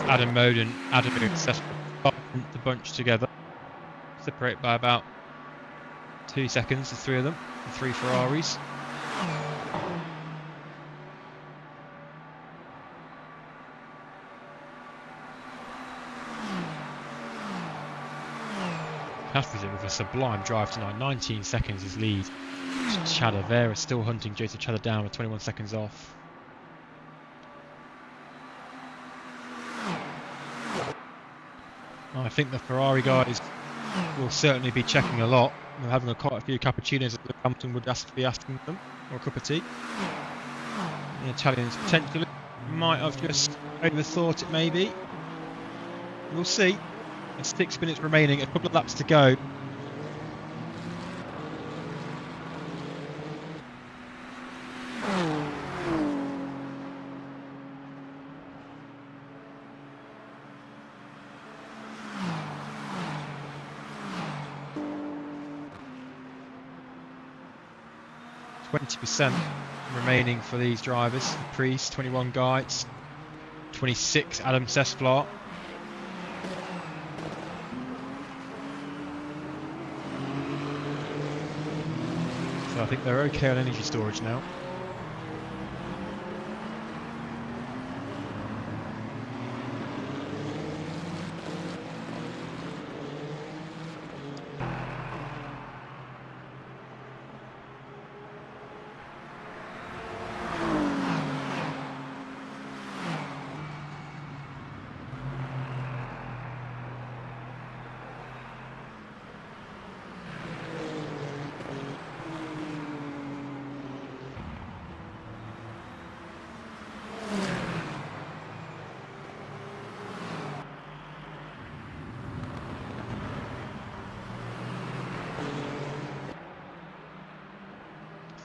Adam Moden, Adam the bunch together, separate by about 2 seconds, the 3 of them, the 3 Ferraris. Catherin with a sublime drive tonight. 19 seconds his lead. Chad Vera still hunting Joseph Chad down with 21 seconds off. I think the Ferrari guys will certainly be checking a lot. They're having quite a few cappuccinos that the Hampton would be asking them, or a cup of tea. The Italians potentially might have just overthought it, maybe. We'll see. There's 6 minutes remaining, a couple of laps to go. %, remaining for these drivers. Priest, 21 guides, 26 Adam Sesflar. So I think they're okay on energy storage now.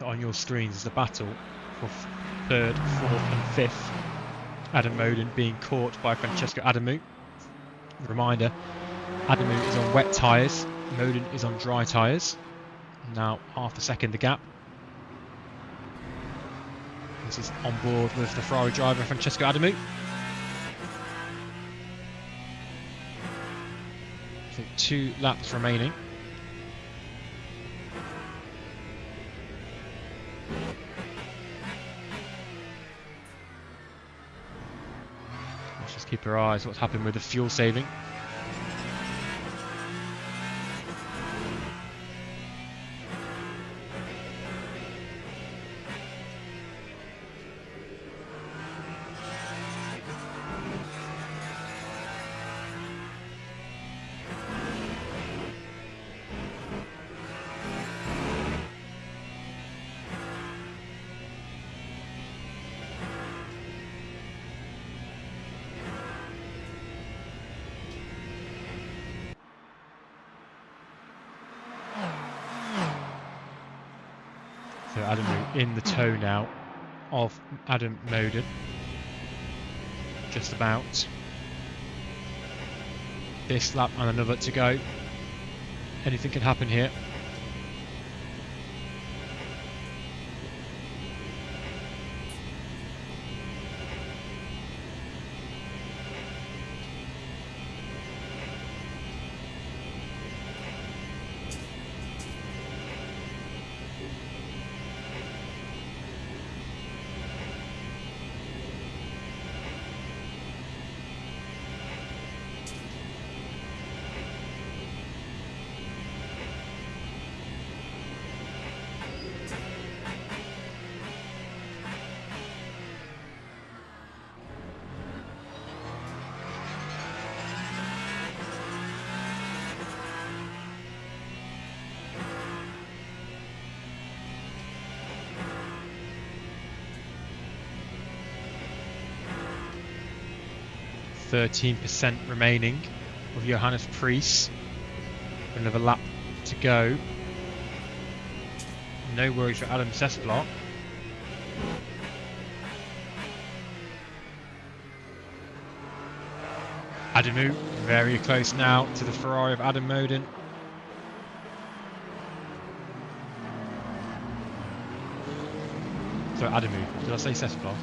On your screens is the battle for 3rd, 4th and 5th. Adam Moden being caught by Francesco Adamu. Reminder, Adamu is on wet tyres, Moden is on dry tyres. Now half a second the gap. This is on board with the Ferrari driver Francesco Adamu. So 2 laps remaining. Keep our eyes what's happened with the fuel saving. So Adamu in the tow now of Adam Moden. Just about. This lap and another to go. Anything can happen here. %, remaining of Johannes Priest. Another lap to go. No worries for Adam Sesflar. Adamu very close now to the Ferrari of Adam Moden. So Adamu, did I say Sesflar?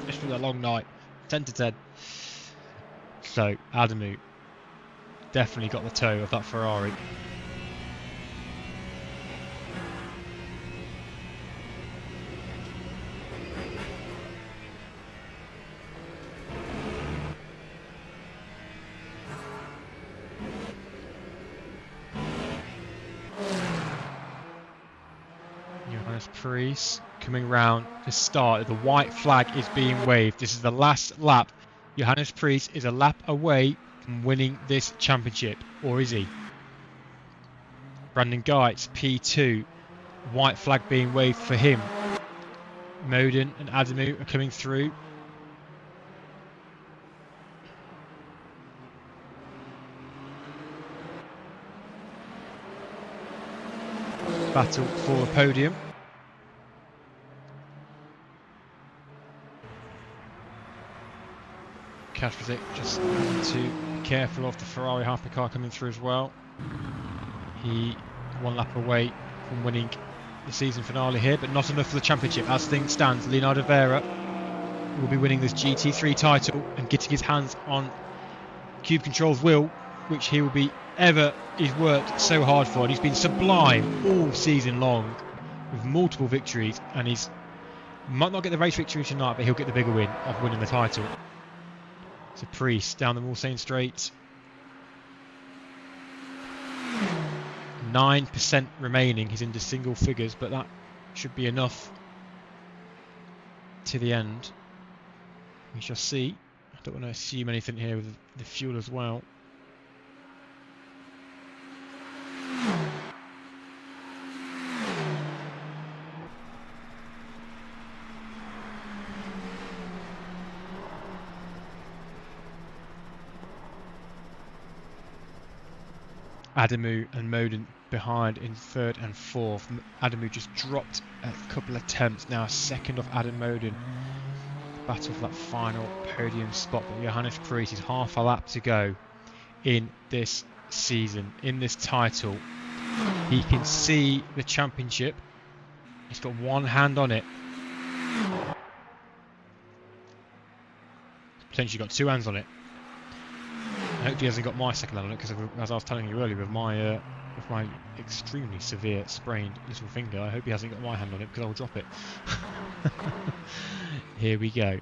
It's been a long night. 10 to 10. So Adamu definitely got the toe of that Ferrari. Preece coming round to start. The white flag is being waved. This is the last lap. Johannes Preece is a lap away from winning this championship, or is he? Brandon Geitz, P2. White flag being waved for him. Moden and Adamu are coming through. Battle for the podium. Kasperzik just to be careful of the Ferrari hypercar coming through as well. He 1 lap away from winning the season finale here, but not enough for the championship. As things stand, Leonardo Vera will be winning this GT3 title and getting his hands on Cube Control's wheel, which he will be he's worked so hard for, and he's been sublime all season long with multiple victories, and he's might not get the race victory tonight, but he'll get the bigger win of winning the title. So Preece down the Mulsanne straight. 9% remaining. He's into single figures, but that should be enough to the end. We shall see. I don't want to assume anything here with the fuel as well. Adamu and Moden behind in 3rd and 4th. Adamu just dropped a couple of attempts. Now 2nd of Adam Moden. Battle for that final podium spot. But Johannes Preece is half a lap to go in this season, in this title. He can see the championship. He's got one hand on it. Potentially got 2 hands on it. I hope he hasn't got my second hand on it, because as I was telling you earlier, with my extremely severe sprained little finger, I hope he hasn't got my hand on it, because I'll drop it. Here we go.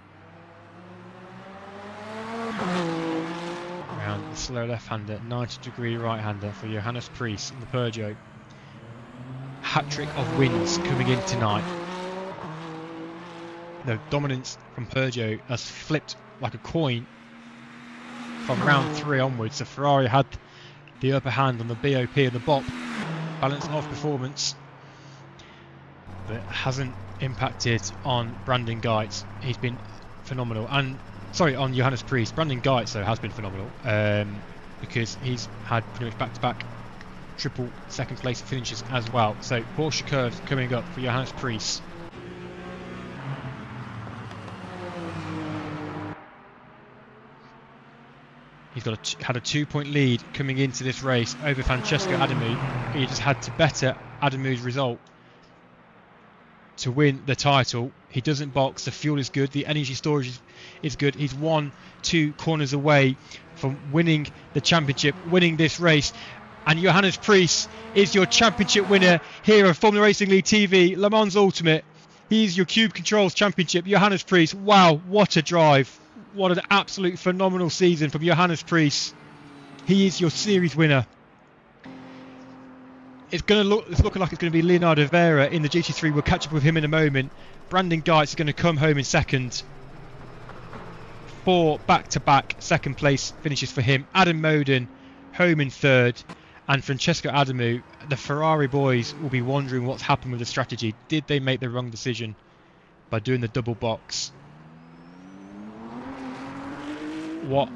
Around the slow left-hander, 90-degree right-hander for Johannes Preece in the Peugeot. Hat-trick of wins coming in tonight. The dominance from Peugeot has flipped like a coin from round 3 onwards. The Ferrari had the upper hand on the BOP and the BOP, balancing off performance, but hasn't impacted on Brandon Geitz. He's been phenomenal, and sorry, on Johannes Preece. Brandon Geitz though has been phenomenal, because he's had pretty much back-to-back triple second place finishes as well. So Porsche curves coming up for Johannes Preece. He's had a 2-point lead coming into this race over Francesco Adamu. He just had to better Adamu's result to win the title. He doesn't box, the fuel is good, the energy storage is good. He's 1-2 corners away from winning the championship, winning this race. And Johannes Preece is your championship winner here on Formula Racing League TV, Le Mans Ultimate. He's your Cube Controls championship, Johannes Preece. Wow, what a drive. What an absolute phenomenal season from Johannes Preece. He is your series winner. It's looking like it's going to be Leonardo Vera in the GT3. We'll catch up with him in a moment. Brandon Geitz is going to come home in 2nd. 4 back-to-back second place finishes for him. Adam Moden home in 3rd. And Francesco Adamu, the Ferrari boys will be wondering what's happened with the strategy. Did they make the wrong decision by doing the double box? What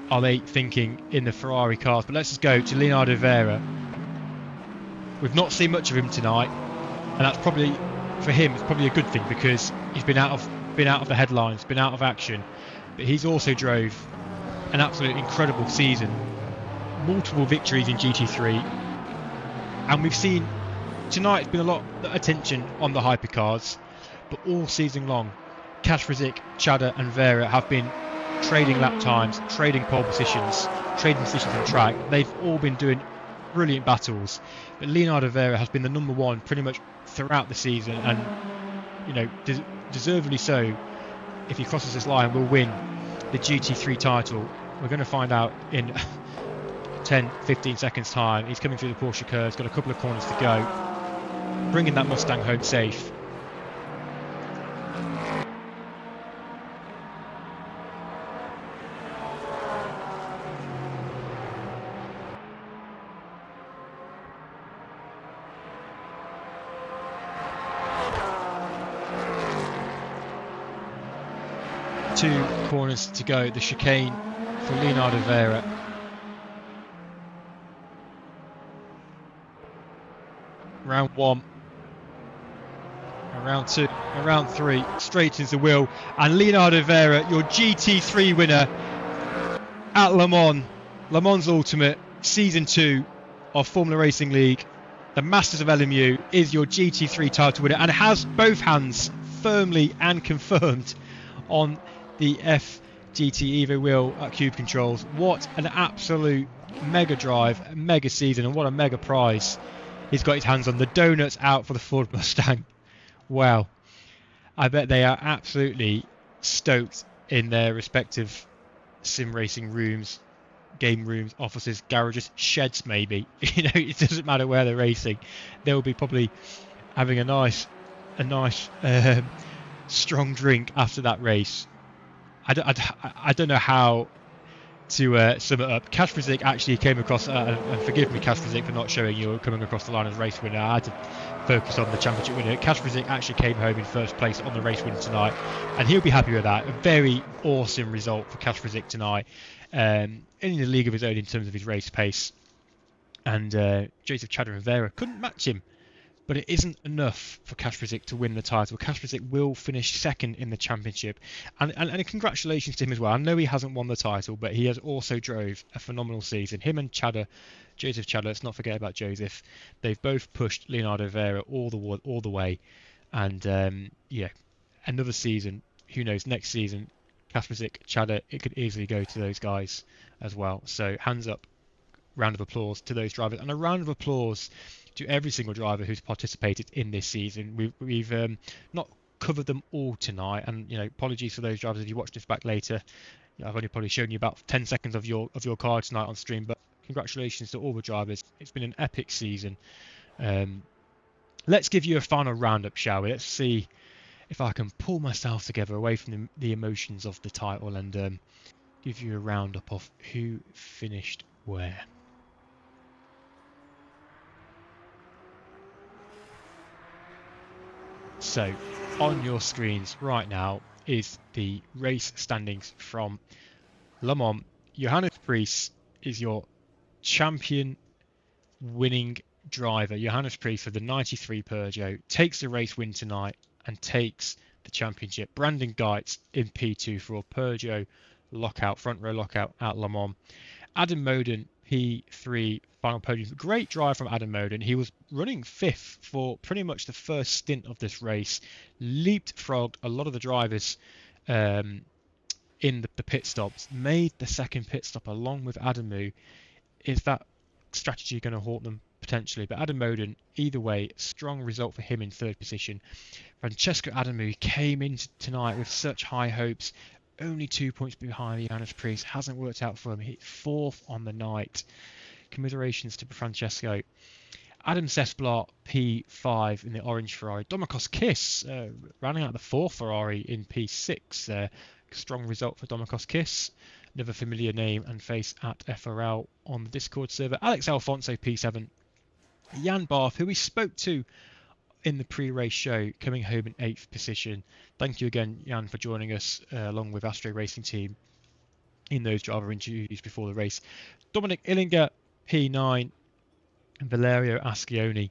are they thinking in the Ferrari cars? But let's just go to Leonardo Vera. We've not seen much of him tonight, and that's probably, for him, it's probably a good thing, because he's been out of the headlines, been out of action. But he's also drove an absolute incredible season, multiple victories in GT3, and we've seen tonight it's been a lot of attention on the hypercars, but all season long, Kasperzik, Chada, and Vera have been trading lap times, trading pole positions, trading positions on track. They've all been doing brilliant battles, but Leonardo Vera has been the number 1 pretty much throughout the season, and you know, deservedly so. If he crosses this line, will win the GT3 title. We're going to find out in 10-15 seconds time. He's coming through the Porsche curves, got a couple of corners to go, bringing that Mustang home safe. 2 corners to go. The chicane for Leonardo Vera. Round 1. And round 2. And round 3. Straightens the wheel. And Leonardo Vera, your GT3 winner at Le Mans Ultimate Season 2 of Formula Racing League. The Masters of LMU is your GT3 title winner and has both hands firmly and confirmed on the FGT Evo wheel at Cube Controls. What an absolute mega drive, mega season, and what a mega prize he's got his hands on. The donuts out for the Ford Mustang. Wow. I bet they are absolutely stoked in their respective sim racing rooms, game rooms, offices, garages, sheds maybe. You know, it doesn't matter where they're racing. They'll be probably having a nice strong drink after that race. I don't know how to sum it up. Kasperzik actually came across, and forgive me Kasperzik for not showing you coming across the line as race winner. I had to focus on the championship winner. Kasperzik actually came home in first place on the race winner tonight, and he'll be happy with that. A very awesome result for Kasperzik tonight, in the league of his own in terms of his race pace. And Joseph Chadder and Vera couldn't match him, but it isn't enough for Kasperzik to win the title. Kasperzik will finish second in the championship, and congratulations to him as well. I know he hasn't won the title, but he has also drove a phenomenal season. Him and Chadder, Joseph Chadder, let's not forget about Joseph. They've both pushed Leonardo Vera all the way, and yeah, another season. Who knows? Next season, Kasperzik, Chadder, it could easily go to those guys as well. So hands up, round of applause to those drivers, and a round of applause to every single driver who's participated in this season. We've not covered them all tonight, and apologies for those drivers if you watch this back later. I've only probably shown you about 10 seconds of your car tonight on stream, but congratulations to all the drivers. It's been an epic season. Let's give you a final roundup, shall we? Let's see if I can pull myself together away from the emotions of the title and give you a roundup of who finished where. So, on your screens right now is the race standings from Le Mans. Johannes Priest is your champion winning driver. Johannes Priest for the 93 Peugeot takes the race win tonight and takes the championship. Brandon Geitz in P2 for a Peugeot lockout, front row lockout at Le Mans. Adam Moden, P3 final podium. Great drive from Adam Moden. He was running 5th for pretty much the first stint of this race. Leapfrogged a lot of the drivers in the pit stops. Made the second pit stop along with Adamu. Is that strategy going to haunt them? Potentially. But Adam Moden, either way, strong result for him in 3rd position. Francesco Adamu came in tonight with such high hopes. Only 2 points behind Johannes Priest. Hasn't worked out for him. Hit 4th on the night. Commiserations to Francesco. Adam Sesblat, P5 in the orange Ferrari. Domikos Kiss rounding out the 4th Ferrari in P6. Strong result for Domikos Kiss. Another familiar name and face at FRL on the Discord server. Alex Alfonso, P7. Jan Barth, who we spoke to in the pre-race show, coming home in 8th position. Thank you again, Jan, for joining us along with Astro Racing Team in those driver interviews before the race. Dominic Illinger, P9, and Valerio Ascioni,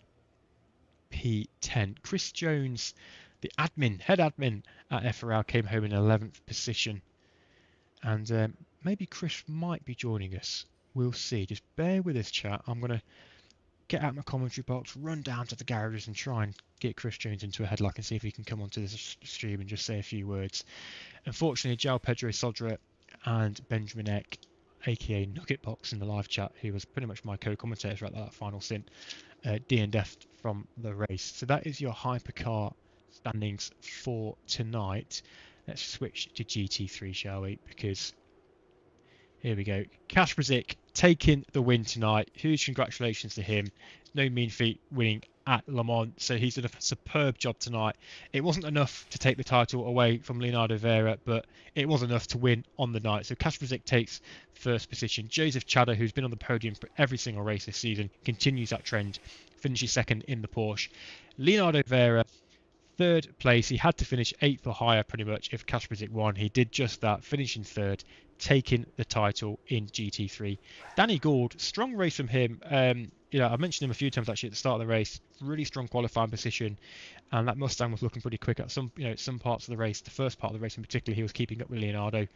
P10. Chris Jones, the head admin at FRL, came home in 11th position. And maybe Chris might be joining us. We'll see. Just bear with us, chat. I'm going to get out my commentary box, run down to the garages and try and get Chris Jones into a headlock and see if he can come onto this stream and just say a few words. Unfortunately, João Pedro Sodra and Benjamin Eck, aka Nuggetbox in the live chat, who was pretty much my co-commentator at that final stint, DNF'd from the race. So that is your hypercar standings for tonight. Let's switch to GT3, shall we? Because here we go. Kasperzik taking the win tonight. Huge congratulations to him. No mean feat winning at Le Mans. So he's done a superb job tonight. It wasn't enough to take the title away from Leonardo Vera, but it was enough to win on the night. So Kasperzik takes 1st position. Joseph Chadder, who's been on the podium for every single race this season, continues that trend. Finishes 2nd in the Porsche. Leonardo Vera, third place. He had to finish 8th or higher pretty much if Kasperzik won. He did just that, finishing third, taking the title in GT3. Danny Gould, strong race from him. I mentioned him a few times actually at the start of the race. Really strong qualifying position, and that Mustang was looking pretty quick at some parts of the race. The first part of the race in particular, he was keeping up with Leonardo,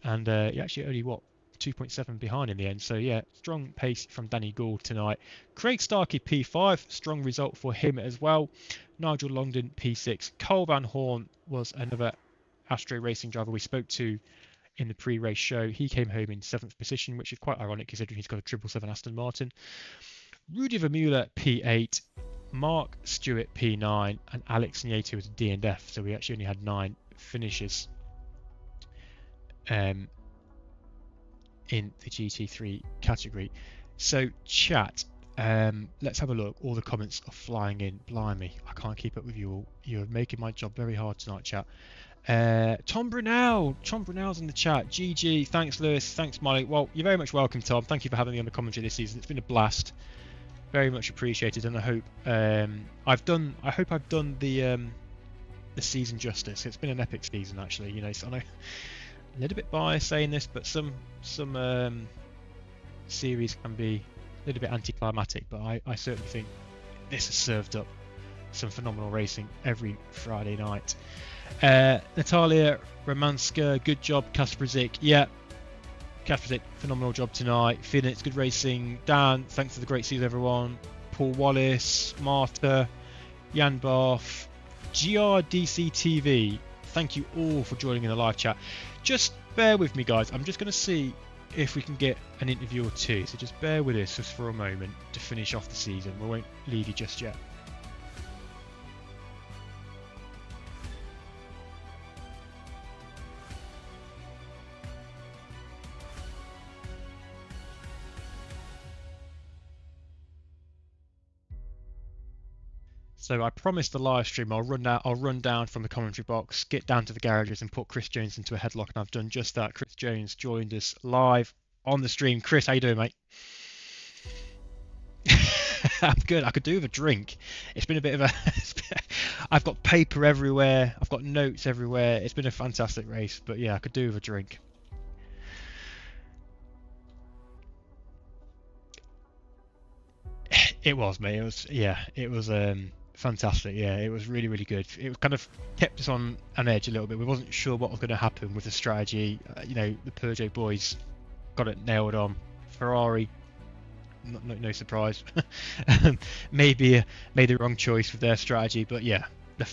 and he actually only 2.7 behind in the end. So yeah, strong pace from Danny Gould tonight. Craig Starkey P5, strong result for him as well. Nigel Longdon P6. Cole Van Horn was another Astro racing driver we spoke to in the pre-race show. He came home in 7th position, which is quite ironic considering he's got a 777 Aston Martin. Rudy Vermeulen P8, Mark Stewart P9, and Alex Nieto was D and F. So we actually only had 9 finishes in the GT3 category. So chat, let's have a look. All the comments are flying in. Blimey, I can't keep up with you all. You're making my job very hard tonight, chat. Tom Brunel's in the chat. GG, thanks Lewis, thanks Molly. Well, you're very much welcome, Tom. Thank you for having me on the commentary this season. It's been a blast, very much appreciated, and I hope I've done the season justice. It's been an epic season actually. So I know a little bit biased saying this, but some series can be a little bit anticlimactic, but I certainly think this has served up some phenomenal racing every Friday night. Natalia Romanska, good job. Kasperzik, yeah, Kasperzik, phenomenal job tonight. Phoenix, good racing. Dan, thanks for the great season, everyone. Paul Wallace, Martha, Jan Barth, GRDC TV, thank you all for joining in the live chat. Just bear with me, guys. I'm just going to see if we can get an interview or two, so just bear with us just for a moment to finish off the season. We won't leave you just yet. So I promised the live stream I'll run down from the commentary box, get down to the garages and put Chris Jones into a headlock, and I've done just that. Chris Jones joined us live on the stream. Chris, how you doing, mate? I'm good. I could do with a drink. It's been a bit of a I've got paper everywhere, I've got notes everywhere. It's been a fantastic race, but yeah, I could do with a drink. It was, mate. It was fantastic. Yeah, it was really, really good. It kind of kept us on an edge a little bit. We wasn't sure what was going to happen with the strategy. The Peugeot boys got it nailed on. Ferrari, no surprise, maybe made the wrong choice with their strategy. But yeah, the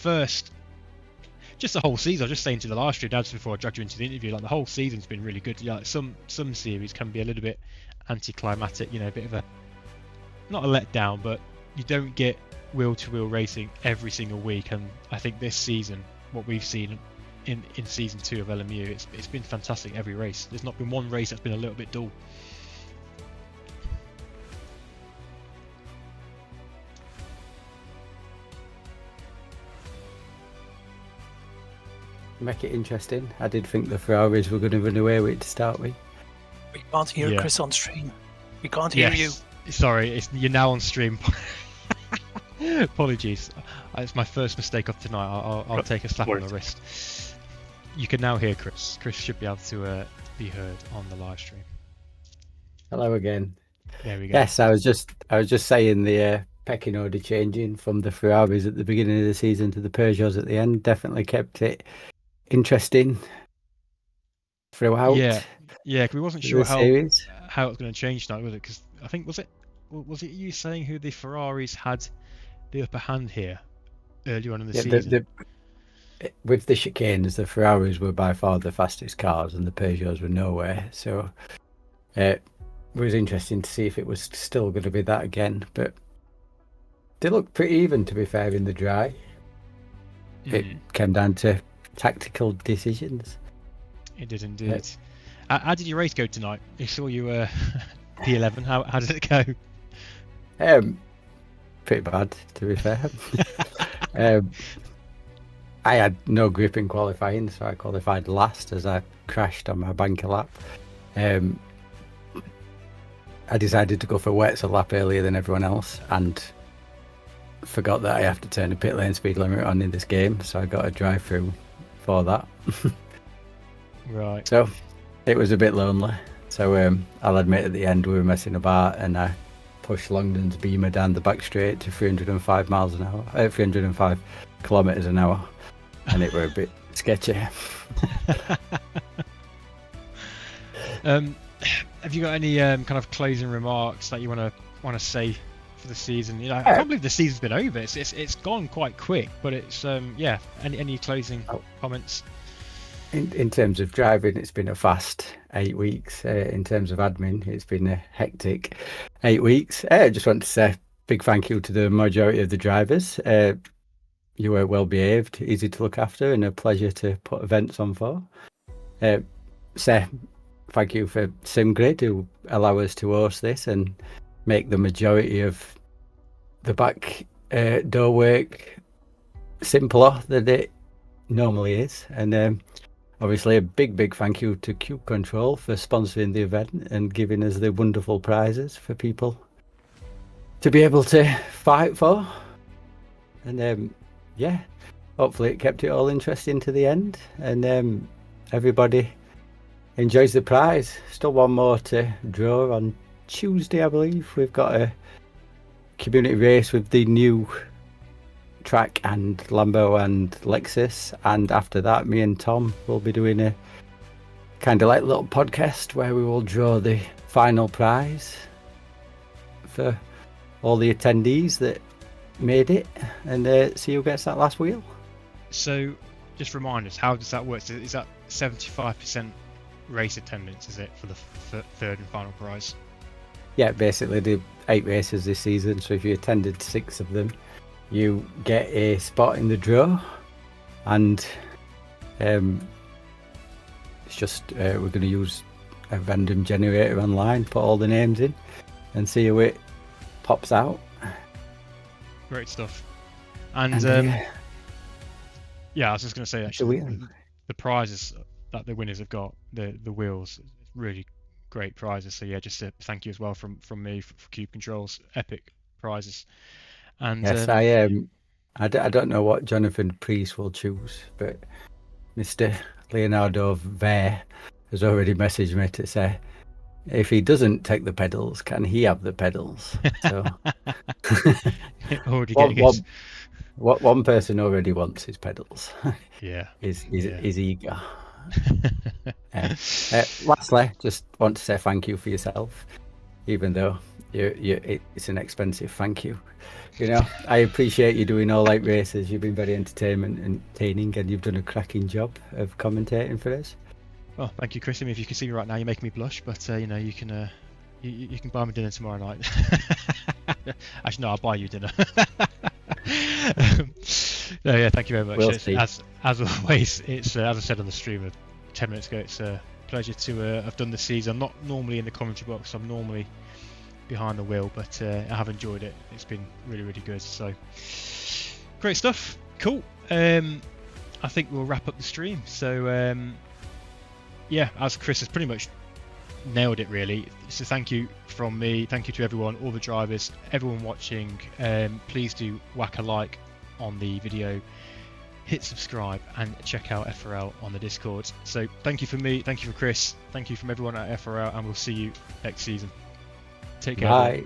whole season. I was just saying to the live stream just before I dragged you into the interview, like the whole season's been really good. Yeah, some series can be a little bit anticlimactic. A bit of a, not a letdown, but you don't get wheel-to-wheel racing every single week, and I think this season, what we've seen in season 2 of LMU, it's been fantastic every race. There's not been one race that's been a little bit dull. Make it interesting. I did think the Ferraris were going to run away with it to start with. We can't hear Chris on stream. We can't hear you. Sorry, you're now on stream. Apologies, it's my first mistake of tonight. I'll take a slap on the wrist. You can now hear Chris. Chris should be able to be heard on the live stream. Hello again. There we go. Yes, I was just saying the pecking order changing from the Ferraris at the beginning of the season to the Peugeots at the end definitely kept it interesting throughout. Yeah, because we wasn't sure how it was going to change tonight, was it? Because I think was it you saying who the Ferraris had the upper hand here earlier on in the season? With the chicanes, the Ferraris were by far the fastest cars and the Peugeots were nowhere. So it was interesting to see if it was still going to be that again. But they looked pretty even, to be fair, in the dry. It came down to tactical decisions. It did indeed. How did your race go tonight? I saw you P11. How did it go? Pretty bad, to be fair. I had no grip in qualifying, so I qualified last as I crashed on my banker lap. I decided to go for wets a lap earlier than everyone else, and forgot that I have to turn the pit lane speed limit on in this game, so I got a drive through for that. Right. So it was a bit lonely. So I'll admit at the end we were messing about, and I pushed Longdon's Beamer down the back straight to 305 miles an hour, 305 kilometers an hour, and it were a bit sketchy. Have you got any kind of closing remarks that you want to say for the season? You know, I can't believe the season's been over. It's gone quite quick, but it's yeah. Any closing comments? In terms of driving, it's been a fast 8 weeks. In terms of admin, it's been a hectic 8 weeks. I just want to say big thank you to the majority of the drivers. You were well behaved, easy to look after, and a pleasure to put events on for. Say thank you for SimGrid, who allow us to host this and make the majority of the back door work simpler than it normally is. And obviously a big thank you to Cube Control for sponsoring the event and giving us the wonderful prizes for people to be able to fight for. And yeah, hopefully it kept it all interesting to the end, and everybody enjoys the prize. Still one more to draw on Tuesday, I believe. We've got a community race with the new track and Lambo and Lexus, and after that me and Tom will be doing a kind of like little podcast where we will draw the final prize for all the attendees that made it, and see who gets that last wheel. So just remind us, how does that work? Is that 75% race attendance, is it, for the third and final prize? Yeah, basically the 8 races this season, so if you attended 6 of them, you get a spot in the draw, and it's just we're going to use a random generator online, put all the names in, and see who it pops out. Great stuff. And yeah, I was just going to say actually, the prizes that the winners have got, the wheels, really great prizes. So yeah, just a thank you as well from me for Cube Control's epic prizes. And yes, I don't know what Jonathan Priest will choose, but Mr. Leonardo Vare has already messaged me to say if he doesn't take the pedals, can he have the pedals? So one person already wants his pedals. Yeah, is eager. Lastly, just want to say thank you for yourself, even though it's an expensive thank you. You know, I appreciate you doing all 8 races. You've been very entertaining, and you've done a cracking job of commentating for us. Well, thank you, Chris. I mean, if you can see me right now, you're making me blush. But you know, you can buy me dinner tomorrow night. Actually, no, I'll buy you dinner. No, yeah, thank you very much. We'll see. As always, it's as I said on the stream 10 minutes ago, it's a pleasure to have done the season. I'm not normally in the commentary box. I'm normally behind the wheel, but I have enjoyed it. It's been really good. So great stuff. Cool. I think we'll wrap up the stream. So yeah, as Chris has pretty much nailed it really. So thank you from me. Thank you to everyone, all the drivers, everyone watching. Please do whack a like on the video, hit subscribe, and check out FRL on the Discord. So thank you from me, thank you for Chris, thank you from everyone at FRL, and we'll see you next season. Take care. Bye.